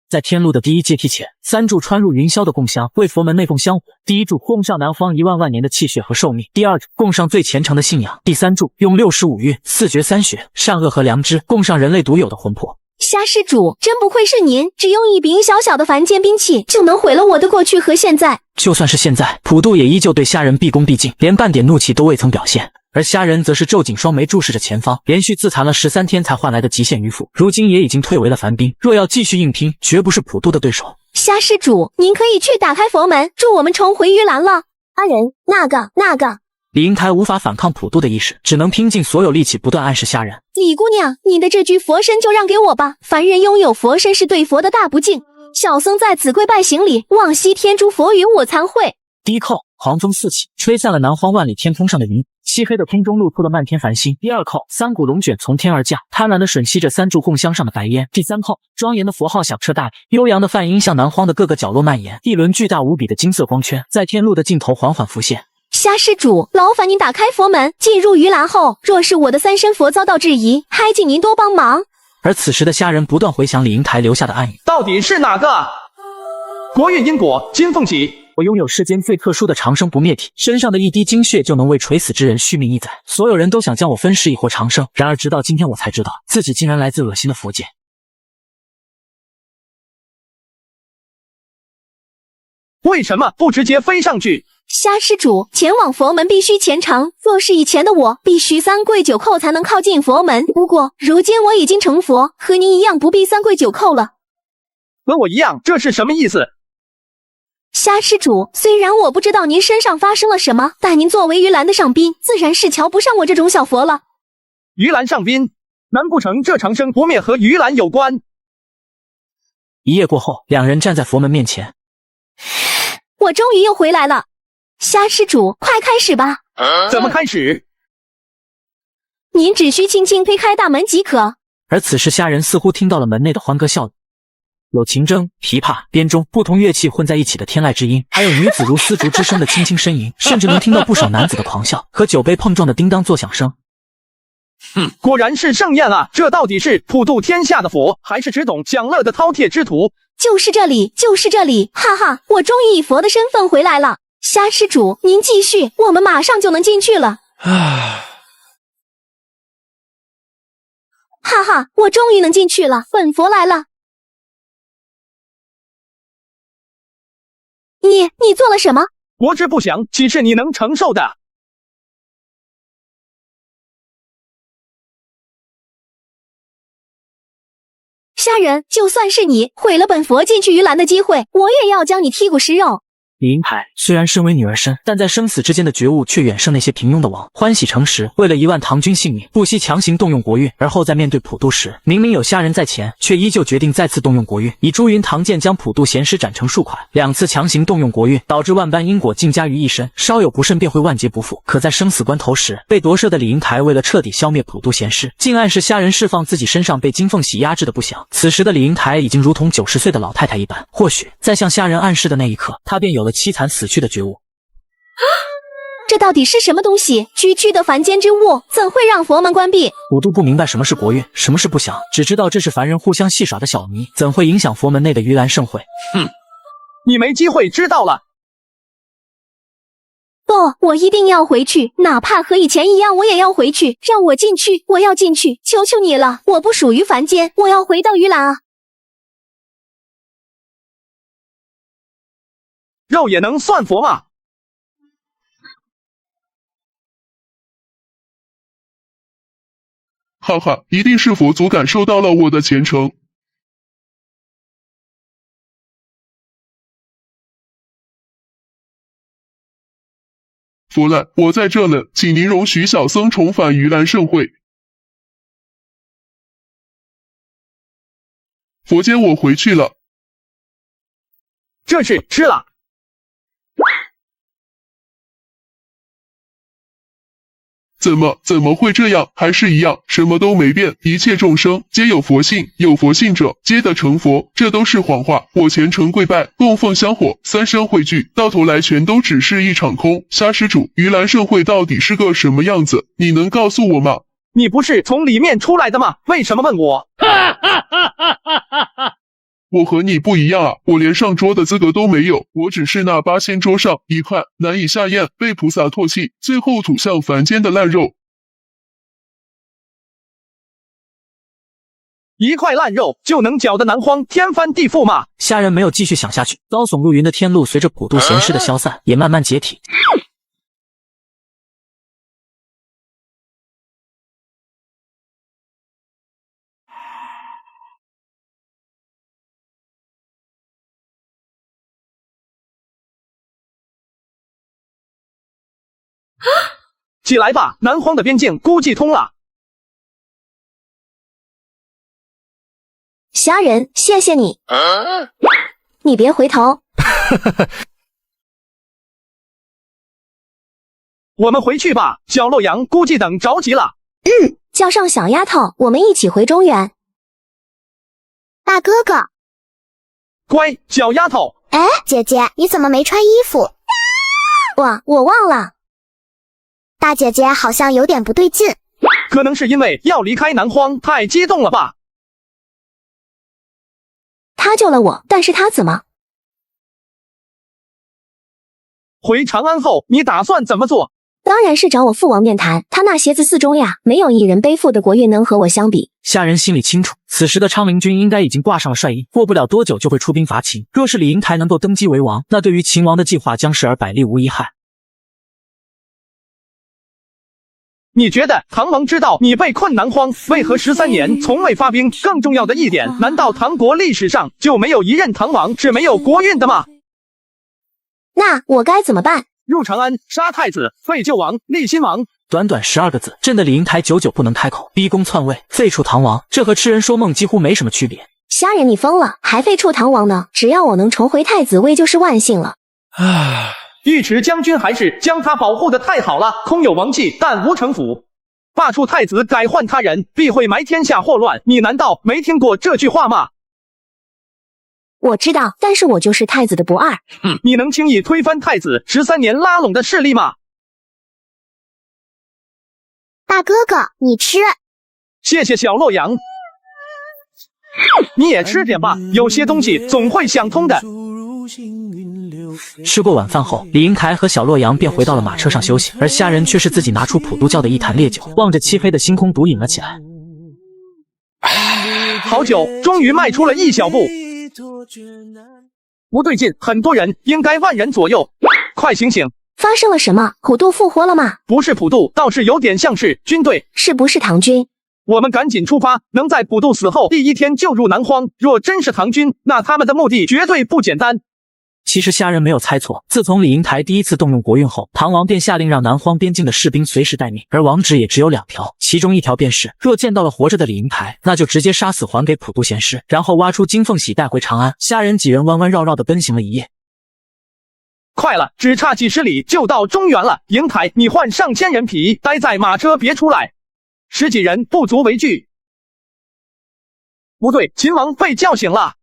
在天路的第一阶梯前，3柱穿入云霄的供香，为佛门内奉香火。第1柱供上南方1万万年的气血和寿命，第2柱供上最虔诚的信仰，第3柱用65运、4绝3学、善恶和良知供上人类独有的魂魄。虾施主，真不愧是您，只用一柄小小的凡间兵器，就能毁了我的过去和现在。就算是现在，普渡也依旧对虾人毕恭毕敬，连半点怒气都未曾表现。而虾人则是皱紧双眉，注视着前方，连续自残了13天才换来的极限渔夫，如今也已经退为了凡兵。若要继续硬拼，绝不是普渡的对手。虾施主，您可以去打开佛门，助我们重回鱼篮了。阿仁，那个。李英台无法反抗普渡的意识，只能拼尽所有力气，不断暗示虾人。李姑娘，你的这具佛身就让给我吧，凡人拥有佛身是对佛的大不敬。小僧在此跪拜行礼，望西天诸佛与我参会。第一扣，狂风四起，吹散了南荒万里天空上的云，漆黑的空中露出了漫天繁星。第二扣，3股龙卷从天而降，贪婪地吮吸着3柱供香上的白烟。第3扣，庄严的佛号响彻大地，悠扬的梵音向南荒的各个角落蔓延。一轮巨大无比的金色光圈在天路的尽头缓缓浮现。虾施主，劳烦您打开佛门，进入鱼篮后，若是我的3身佛遭到质疑，还请您多帮忙。而此时的虾人不断回想李英台留下的暗语，到底是哪个？国运因果，金凤喜。我拥有世间最特殊的长生不灭体，身上的一滴精血就能为垂死之人续命1载。所有人都想将我分尸以获长生，然而直到今天我才知道，自己竟然来自恶心的佛界。为什么不直接飞上去？虾施主，前往佛门必须虔诚，若是以前的我，必须3跪9叩才能靠近佛门。不过如今我已经成佛，和您一样不必3跪9叩了。和我一样，这是什么意思？虾施主，虽然我不知道您身上发生了什么，但您作为鱼篮的上宾，自然是瞧不上我这种小佛了。鱼篮上宾，难不成这长生不灭和鱼篮有关？一夜过后，两人站在佛门面前。我终于又回来了，虾施主，快开始吧。怎么开始？您只需轻轻推开大门即可。而此时虾人似乎听到了门内的欢歌笑语。有琴筝、琵琶、编钟，不同乐器混在一起的天籁之音，还有女子如丝竹之声的轻轻呻吟，甚至能听到不少男子的狂笑和酒杯碰撞的叮当作响声。果然是盛宴啊！这到底是普渡天下的佛，还是只懂享乐的饕餮之徒？就是这里，就是这里！哈哈，我终于以佛的身份回来了。虾施主，您继续，我们马上就能进去了。哈哈，我终于能进去了，本佛来了。你做了什么？国之不祥，岂是你能承受的？虾人，就算是你毁了本佛进去鱼篮的机会，我也要将你剔骨食肉。李英台虽然身为女儿身，但在生死之间的觉悟却远胜那些平庸的王。欢喜诚实，为了1万唐军性命，不惜强行动用国运。而后在面对普渡时，明明有虾人在前，却依旧决定再次动用国运，以朱云唐剑将普渡贤师斩成数块。2次强行动用国运，导致万般因果尽加于一身，稍有不慎便会万劫不复。可在生死关头时，被夺舍的李英台为了彻底消灭普渡贤师，竟暗示虾人释放自己身上被金凤喜压制的不祥。此时的李英台已经如同90岁的老太太一般，或许在向虾人暗示的那一刻，她便有了凄惨死去的觉悟。这到底是什么东西？区区的凡间之物，怎会让佛门关闭？普渡不明白什么是国运，什么是不祥，只知道这是凡人互相戏耍的小谜，怎会影响佛门内的盂兰盛会？你没机会知道了。不，我一定要回去，哪怕和以前一样，我也要回去。让我进去，我要进去，求求你了！我不属于凡间，我要回到盂兰啊！肉也能算佛吗？哈哈，一定是佛祖感受到了我的虔诚。佛来，我在这了，请您容许小僧重返盂兰盛会。佛间，我回去了。这是吃了。怎么会这样？还是一样，什么都没变。一切众生皆有佛性，有佛性者皆得成佛，这都是谎话。我虔诚跪拜，供奉香火，三生汇聚，到头来全都只是一场空。虾施主，盂兰盛会到底是个什么样子？你能告诉我吗？你不是从里面出来的吗？为什么问我？我和你不一样啊，我连上桌的资格都没有，我只是那八仙桌上一块难以下咽，被菩萨唾弃，最后吐向凡间的烂肉。一块烂肉就能搅得南荒天翻地覆吗？虾仁没有继续想下去，高耸入云的天路随着普渡贤师的消散，也慢慢解体。起来吧，南荒的边境估计通了。虾仁，谢谢你。你别回头。我们回去吧，小洛阳估计等着急了。叫上小丫头，我们一起回中原。大哥哥，乖，小丫头。哎，姐姐，你怎么没穿衣服？我忘了。大姐姐好像有点不对劲，可能是因为要离开南荒太激动了吧。他救了我，但是他怎么？回长安后，你打算怎么做？当然是找我父王面谈，他那些子嗣中呀，没有一人背负的国运能和我相比。虾仁心里清楚，此时的昌陵君应该已经挂上了帅印，过不了多久就会出兵伐秦。若是李英台能够登基为王，那对于秦王的计划将是百利无一害。你觉得唐王知道你被困南荒，为何13年从未发兵？更重要的一点，难道唐国历史上就没有一任唐王是没有国运的吗？那我该怎么办？入长安，杀太子，废旧王，立新王。短短12个字，震得李英台久久不能开口。逼宫篡位，废黜唐王，这和痴人说梦几乎没什么区别。虾仁，你疯了，还废黜唐王呢？只要我能重回太子位，就是万幸了。尉迟将军还是将他保护的太好了，空有王气，但无城府。罢黜太子，改换他人，必会埋天下祸乱。你难道没听过这句话吗？我知道，但是我就是太子的不二。你能轻易推翻太子13年拉拢的势力吗？大哥哥，你吃。谢谢小洛阳。你也吃点吧，有些东西总会想通的。吃过晚饭后，李英台和小洛阳便回到了马车上休息，而虾仁却是自己拿出普渡教的一坛烈酒，望着漆黑的星空独饮了起来。好久，终于迈出了一小步。不对劲，很多人，应该1万人左右。快醒醒！发生了什么？普渡复活了吗？不是普渡，倒是有点像是军队。是不是唐军？我们赶紧出发，能在普渡死后第1天就入南荒。若真是唐军，那他们的目的绝对不简单。其实虾仁没有猜错，自从李英台第一次动用国运后，唐王便下令让南荒边境的士兵随时待命，而王旨也只有2条，其中一条便是若见到了活着的李英台，那就直接杀死还给普渡贤师，然后挖出金凤玺带回长安。虾仁几人弯弯绕绕地奔行了一夜。快了，只差几十里就到中原了。英台，你换上千人皮，待在马车别出来，10几人不足为惧。不对，秦王被叫醒了。